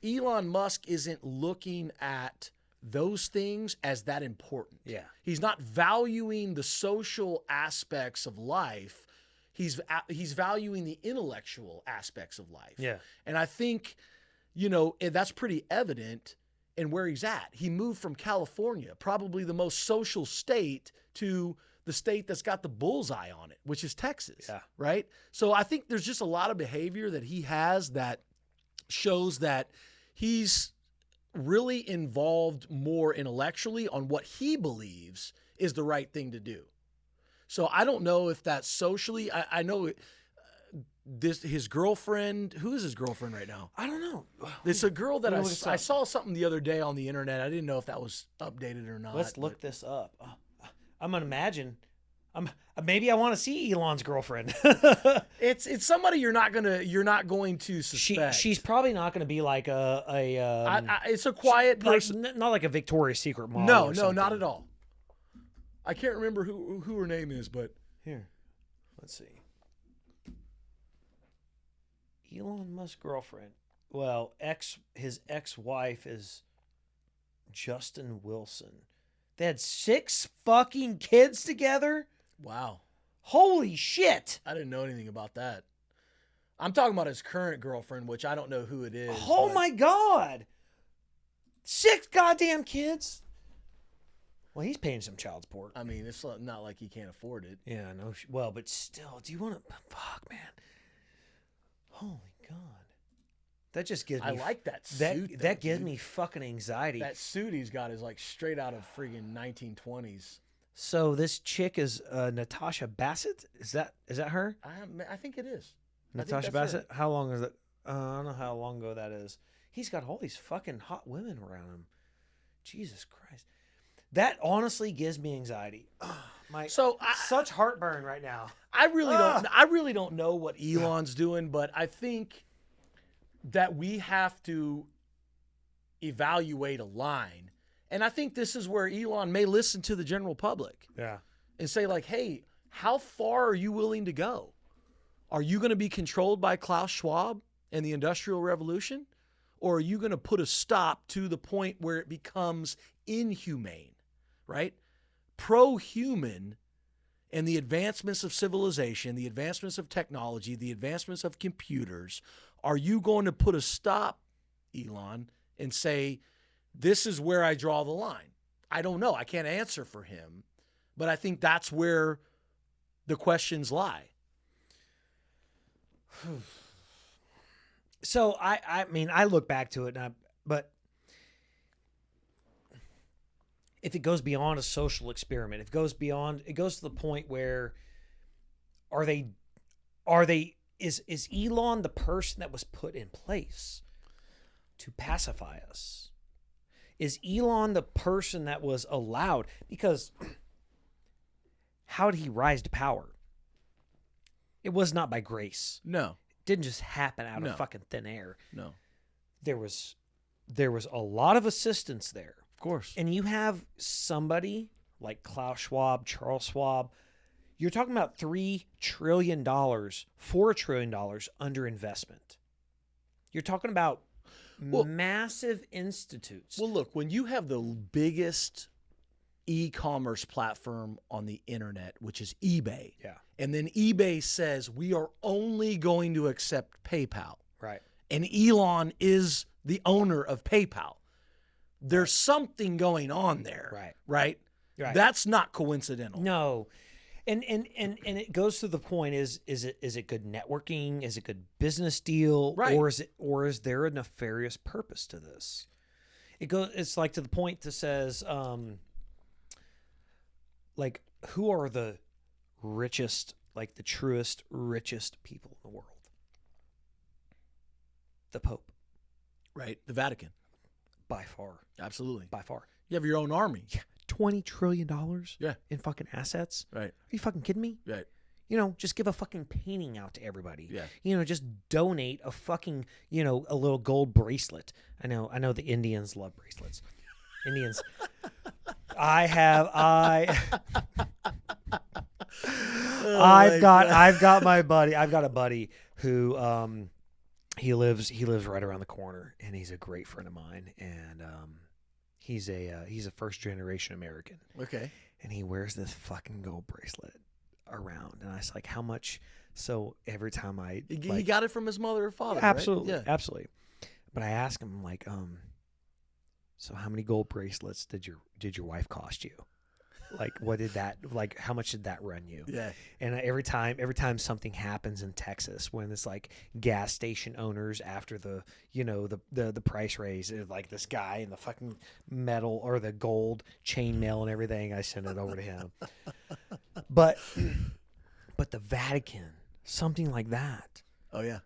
Elon Musk isn't looking at those things as that important. Yeah. He's not valuing the social aspects of life. He's valuing the intellectual aspects of life. Yeah. And I think, that's pretty evident in where he's at. He moved from California, probably the most social state, to the state that's got the bullseye on it, which is Texas. Yeah. Right? So I think there's just a lot of behavior that he has that shows that he's really involved more intellectually on what he believes is the right thing to do. So I don't know if that's socially. I know his girlfriend. Who is his girlfriend right now? I don't know. It's a girl that I saw something the other day on the internet. I didn't know if that was updated or not. Let's look this up. I'm gonna imagine. Maybe I want to see Elon's girlfriend. It's somebody you're not going to suspect. She's probably not going to be like it's a quiet person. Not like a Victoria's Secret model. No, not at all. I can't remember who her name is, but here, let's see. Elon Musk's girlfriend. Well, his ex-wife is Justin Wilson. They had 6 fucking kids together. Wow. Holy shit. I didn't know anything about that. I'm talking about his current girlfriend, which I don't know who it is. Oh my God. 6 goddamn kids. Well, he's paying some child support. I mean, it's not like he can't afford it. Yeah, no. Well, but still, do you want to? Fuck, man. Holy God. That just gives me. I like that suit. That gives me fucking anxiety. That suit he's got is like straight out of friggin' 1920s. So this chick is Natasha Bassett. Is that her? I think it is. Natasha Bassett. Her. How long is that? I don't know how long ago that is. He's got all these fucking hot women around him. Jesus Christ. That honestly gives me anxiety. Such heartburn right now. I really don't know what Elon's doing, but I think that we have to evaluate a line. And I think this is where Elon may listen to the general public. Yeah. And say like, hey, how far are you willing to go? Are you going to be controlled by Klaus Schwab and the Industrial Revolution? Or are you going to put a stop to the point where it becomes inhumane, right? Pro-human and the advancements of civilization, the advancements of technology, the advancements of computers, are you going to put a stop, Elon, and say, this is where I draw the line? I don't know. I can't answer for him, but I think that's where the questions lie. So I mean, I look back to it, but if it goes beyond a social experiment, it goes to the point where is Elon the person that was put in place to pacify us? Is Elon the person that was allowed? Because how did he rise to power? It was not by grace. No. It didn't just happen out No. of fucking thin air. No. There was a lot of assistance there. Of course. And you have somebody like Klaus Schwab, Charles Schwab, you're talking about $3 trillion, $4 trillion under investment. You're talking about massive institutes. Well, look, when you have the biggest e-commerce platform on the internet, which is eBay, Yeah. and then eBay says we are only going to accept PayPal, Right. and Elon is the owner of PayPal, there's something going on there. Right. Right? That's not coincidental. No. And it goes to the point, is it good networking? Is it good business deal? Right. Or is there a nefarious purpose to this? It's like to the point that says, like, who are the richest, like the truest, richest people in the world? The Pope. Right. The Vatican. By far. Absolutely. By far. You have your own army. Yeah. $20 trillion in fucking assets. Right. Are you fucking kidding me? Right. Just give a fucking painting out to everybody. Yeah. Just donate a fucking, a little gold bracelet. I know the Indians love bracelets. Indians. I've got a buddy who he lives right around the corner, and he's a great friend of mine, and he's a first generation American. Okay. And he wears this fucking gold bracelet around, and I was like, how much? So every time He got it from his mother or father. absolutely, Right? absolutely. But I asked him, like, so how many gold bracelets did your wife cost you? Like, how much did that run you? Yeah. And every time something happens in Texas, when it's like gas station owners after the price raise, it's like this guy in the fucking metal or the gold chainmail and everything, I send it over to him. But the Vatican, something like that. Oh yeah.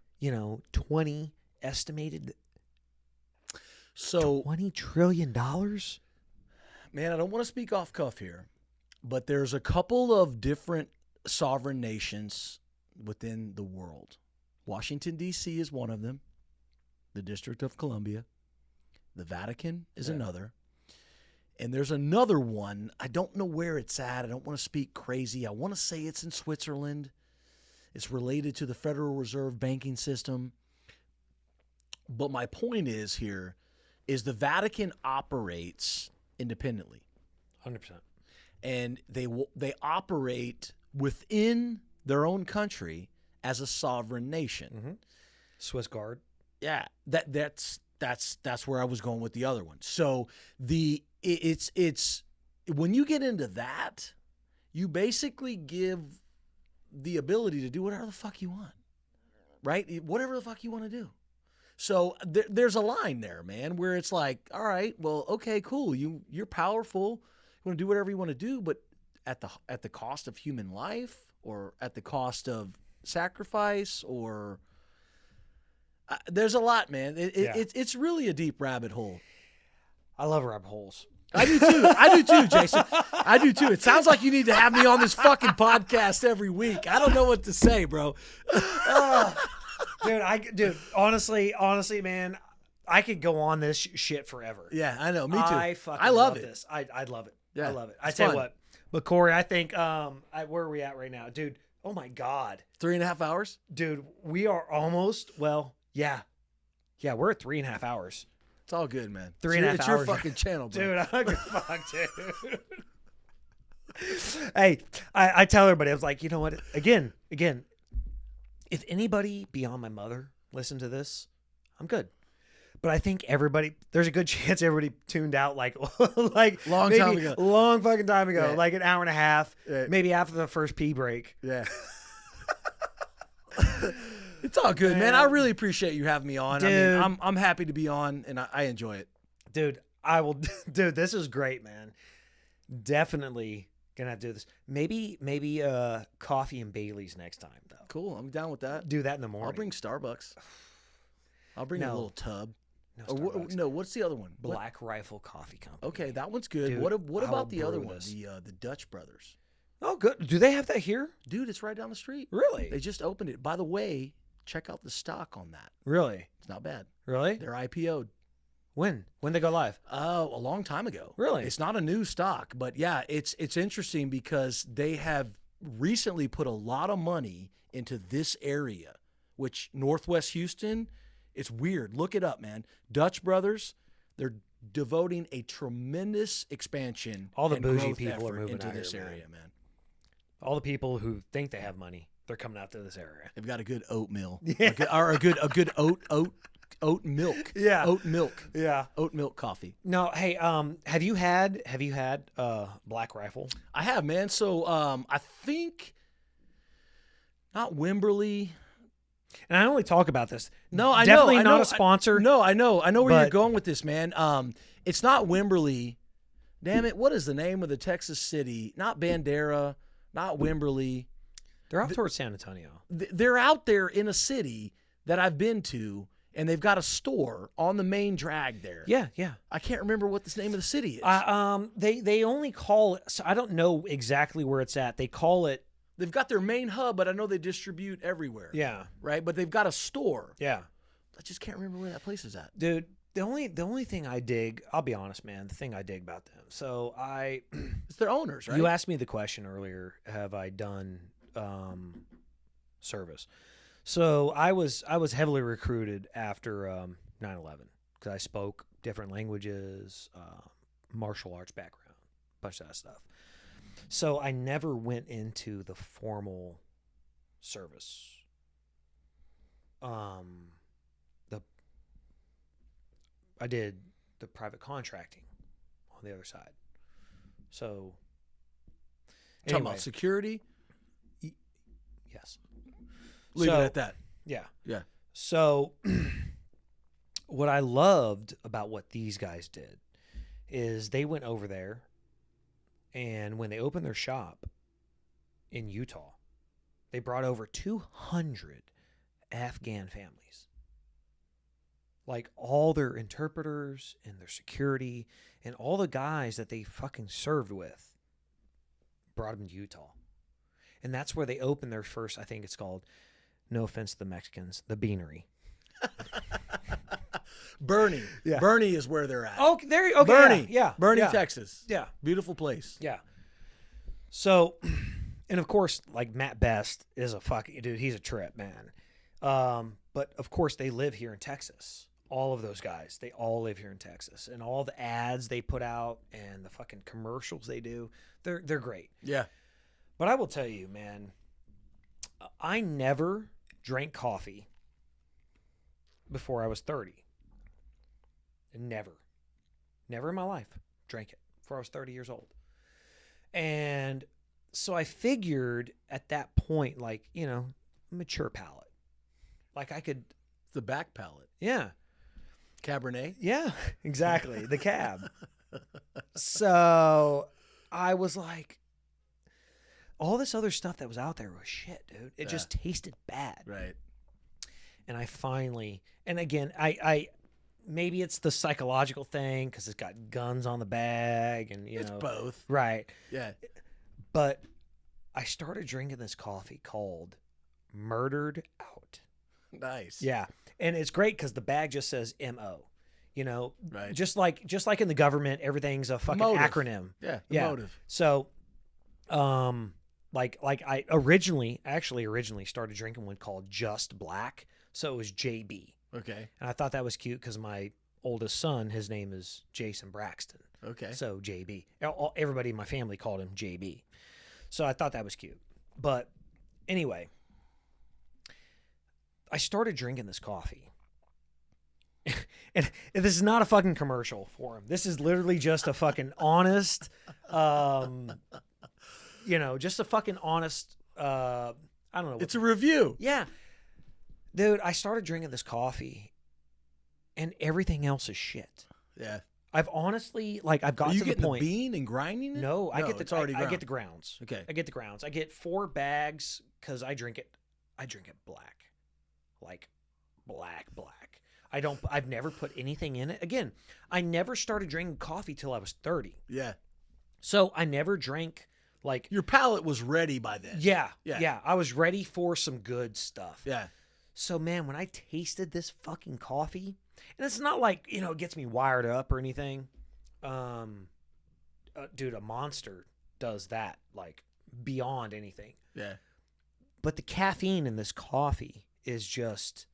20 estimated. So $20 trillion. Man, I don't want to speak off cuff here, but there's a couple of different sovereign nations within the world. Washington, D.C. is one of them, the District of Columbia. The Vatican is another. And there's another one. I don't know where it's at. I don't want to speak crazy. I want to say it's in Switzerland. It's related to the Federal Reserve banking system. But my point is here is the Vatican operates independently. 100%. And they operate within their own country as a sovereign nation. Mm-hmm. Swiss Guard. Yeah, that's where I was going with the other one. So it's when you get into that, you basically give the ability to do whatever the fuck you want, right? Whatever the fuck you want to do. So there's a line there, man, where it's like, all right, well, okay, cool. You're powerful. You want to do whatever you want to do, but at the cost of human life, or at the cost of sacrifice, or there's a lot, man. It's really a deep rabbit hole. I love rabbit holes. I do too, Jason. I do too. It sounds like you need to have me on this fucking podcast every week. I don't know what to say, bro. Dude, honestly, man, I could go on this shit forever. Yeah, I know. Me too. I love it. This. I love it. Yeah, I love it. I it's tell you fun. what. But Cory, I think where are we at right now, dude? Oh my God, 3.5 hours, dude. We are almost. Well, yeah, we're at 3.5 hours. It's all good, man. 3.5 hours. It's your fucking channel, bro. Dude. I don't give a fuck, dude. Hey, I tell everybody, I was like, you know what? Again, if anybody beyond my mother listened to this, I'm good. But I think there's a good chance everybody tuned out like Long maybe time ago. long fucking time ago, Yeah. like an hour and a half, Yeah. maybe after the first pee break. Yeah. It's all good, man. I really appreciate you having me on. Dude. I mean, I'm happy to be on, and I enjoy it. Dude, I will. Dude, this is great, man. Definitely gonna have to do this. Maybe coffee and Bailey's next time, though. Cool. I'm down with that. Do that in the morning. I'll bring Starbucks. I'll bring a little tub. No, Or Starbucks. no, what's the other one? What? Black Rifle Coffee Company. Okay, that one's good. Dude, what I about will the other brew one? this. The Dutch Brothers. Oh, good. Do they have that here? Dude, it's right down the street. Really? They just opened it. By the way, check out the stock on that. Really? It's not bad. Really? They're IPO'd. When they go live? Oh, a long time ago. Really? It's not a new stock, but yeah, it's interesting because they have recently put a lot of money into this area, which Northwest Houston, it's weird. Look it up, man. Dutch Brothers, they're devoting a tremendous expansion. All the and bougie growth people are effort moving into out this here, man. area, man. All the people who think they have money, they're coming out to this area. They've got a good oatmeal. Yeah. A good oat milk. Yeah. Oat milk. Yeah. Oat milk coffee. No, hey, have you had Black Rifle? I have, man. So I think not Wimberley. And I only talk about this. No, I Definitely know. not a sponsor. I know where you're but- going with this, man. It's not Wimberley. Damn it! What is the name of the Texas city? Not Bandera. Not Wimberley. They're out towards San Antonio. They're out there in a city that I've been to, and they've got a store on the main drag there. Yeah. I can't remember what the name of the city is. They only call it. So I don't know exactly where it's at. They call it. They've got their main hub, but I know they distribute everywhere. Yeah. Right, but they've got a store. Yeah. I just can't remember where that place is at. Dude, the only thing I dig, I'll be honest, man, the thing I dig about them. So It's their owners, right? you asked me the question earlier, have I done service? So I was heavily recruited after 9/11 because I spoke different languages, martial arts background, a bunch of that stuff. So I never went into the formal service. I did the private contracting on the other side. So Talking anyway, about security. yes. Leave So- it at that. Yeah. Yeah. So what I loved about what these guys did is they went over there, and when they opened their shop in Utah, they brought over 200 Afghan families. Like all their interpreters and their security and all the guys that they fucking served with brought them to Utah. And that's where they opened their first, I think it's called, no offense to the Mexicans, the Beanery. Bernie. Yeah. Bernie is where they're at. Oh, there you okay. Bernie. Yeah. Bernie, yeah, Texas. Yeah. Beautiful place. Yeah. So, and of course, like Matt Best is a fucking dude. He's a trip, man. But of course, they live here in Texas. All of those guys, they all live here in Texas, and all the ads they put out and the fucking commercials they do, they're great. Yeah. But I will tell you, man, I never drank coffee before I was 30. Never in my life drank it before I was 30 years old. And so I figured at that point, like, you know, mature palate. Like I could, The back palate. yeah. Cabernet. Yeah, exactly. The cab. So I was like, all this other stuff that was out there was shit, dude. It just tasted bad. Right. And I finally, and again, I maybe it's the psychological thing because it's got guns on the bag and, you It's know. both. Right. Yeah. But I started drinking this coffee called Murdered Out. Nice. Yeah. And it's great because the bag just says MO. You know, Right. just like in the government, everything's a fucking Motive. acronym. Yeah. The Yeah. motive. So, like I originally started drinking one called Just Black. So it was JB. Okay. And I thought that was cute because my oldest son, his name is Jason Braxton. Okay. So JB. Everybody in my family called him JB. So I thought that was cute. But anyway, I started drinking this coffee. And this is not a fucking commercial for him. This is literally just a fucking honest, just a fucking honest, I don't know. It's a review. Yeah. Dude, I started drinking this coffee and everything else is shit. Yeah. I've honestly, I've got Are you to the getting point. the bean and grinding it? No, I get the, it's already I get ground. the grounds. Okay. I get the grounds. I get 4 bags because I drink it black. Like black. I've never put anything in it. Again, I never started drinking coffee till I was 30. Yeah. So I never drank Your palate was ready by then. Yeah. I was ready for some good stuff. Yeah. So man, when I tasted this fucking coffee, and it's not like, it gets me wired up or anything. Dude, a Monster does that beyond anything. Yeah. But the caffeine in this coffee is just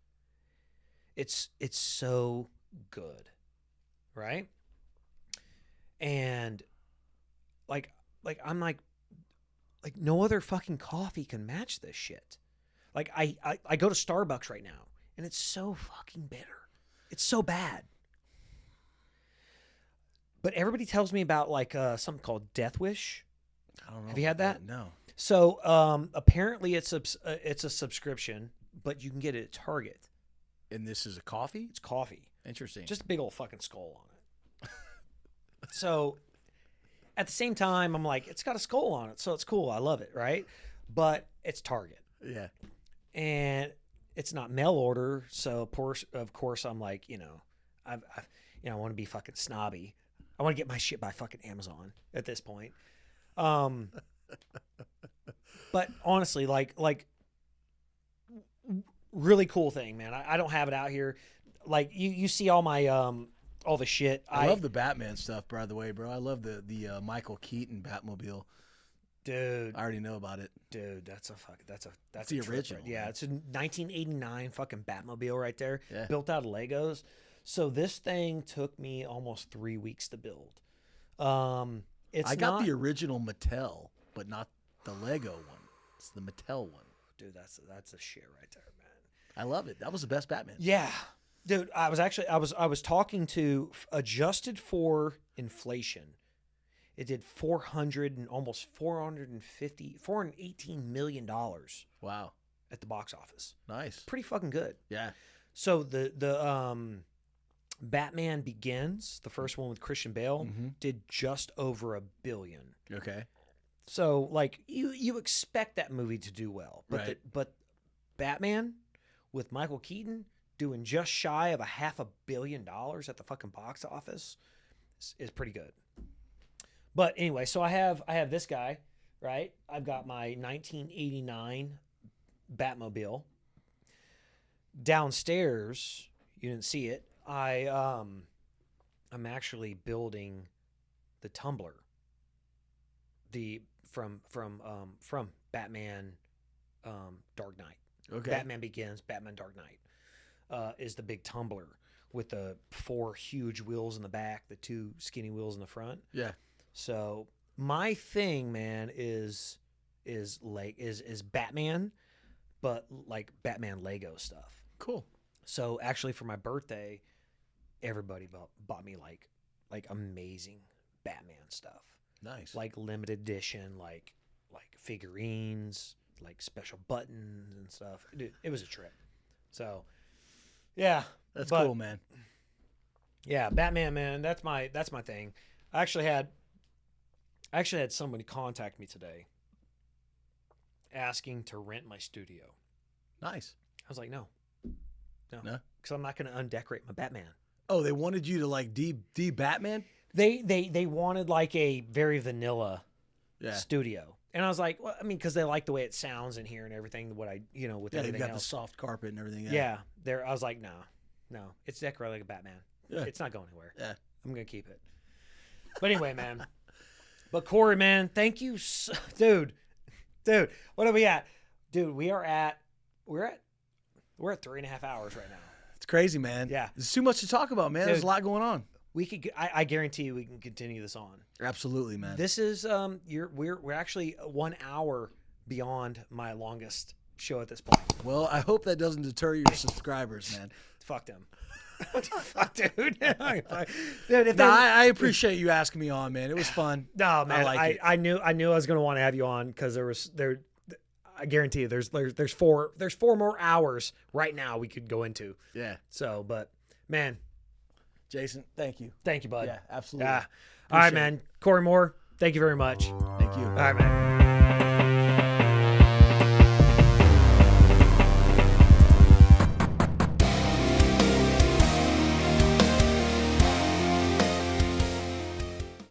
it's so good. Right? And I'm like no other fucking coffee can match this shit. I go to Starbucks right now and it's so fucking bitter. It's so bad. But everybody tells me about something called Death Wish. I don't know. Have you had that? No. So apparently it's a subscription, but you can get it at Target. And this is a coffee? It's coffee. Interesting. Just a big old fucking skull on it. So at the same time, I'm like, it's got a skull on it, so it's cool. I love it, right? But it's Target. Yeah. And it's not mail order, so of course I'm like, I want to be fucking snobby. I want to get my shit by fucking Amazon at this point. But honestly, really cool thing, man. I don't have it out here. You see all my all the shit. I love the Batman stuff, by the way, bro. I love the Michael Keaton Batmobile. Dude, I already know about it. Dude, that's the a trip, original. right? Yeah, it's a 1989 fucking Batmobile right there, Yeah. built out of Legos. So this thing took me almost 3 weeks to build. I got the original Mattel, but not the Lego one. It's the Mattel one. Dude, that's a shit right there, man. I love it. That was the best Batman. Yeah, dude. I was talking to, adjusted for inflation, it did almost $418 million Wow. at the box office. Nice. Pretty fucking good. Yeah. So the Batman Begins, the first one with Christian Bale, did just over $1 billion. Okay. So you expect that movie to do well, but Right. but Batman with Michael Keaton doing just shy of $500 million at the fucking box office is pretty good. But anyway, so I have this guy, right? I've got my 1989 Batmobile. Downstairs, you didn't see it. I'm actually building the tumbler. From Batman Dark Knight. Okay. Batman Begins, Batman Dark Knight is the big tumbler with the 4 huge wheels in the back, the 2 skinny wheels in the front. Yeah. So my thing, man, is Batman, but Batman Lego stuff. Cool. So actually, for my birthday, everybody bought me amazing Batman stuff. Nice. Limited edition, like figurines, special buttons and stuff. Dude, it was a trip. So, yeah, That's cool, man. Yeah, Batman, man, that's my thing. I actually had somebody contact me today asking to rent my studio. Nice. I was like, no, No? because I'm not going to undecorate my Batman. Oh, they wanted you to de-Batman? They wanted a very vanilla Yeah. studio. And I was like, well, I mean, because they like the way it sounds in here and everything, with Yeah, they've everything got else. the soft carpet and everything. Yeah. I was like, no, it's decorated like a Batman. Yeah. It's not going anywhere. Yeah. I'm going to keep it. But anyway, man. But Cory, man, thank you. Dude, what are we at? Dude, we're at 3.5 hours right now. It's crazy, man. Yeah. There's too much to talk about, man. There's Dude. a lot going on. We could. I guarantee you, we can continue this on. Absolutely, man. This is we're actually 1 hour beyond my longest show at this point. Well, I hope that doesn't deter your subscribers, man. Fuck them. Fuck, dude. Dude, if No, they- I appreciate you asking me on, man. It was fun. No, man. like it. I knew I was going to want to have you on because there. I guarantee you, there's 4 more hours right now we could go into. Yeah. So, but man, Jason, thank you. thank you, bud. Yeah, absolutely. Yeah. All right, Appreciate man. Cory Moore, thank you very much. Thank you. All right, man.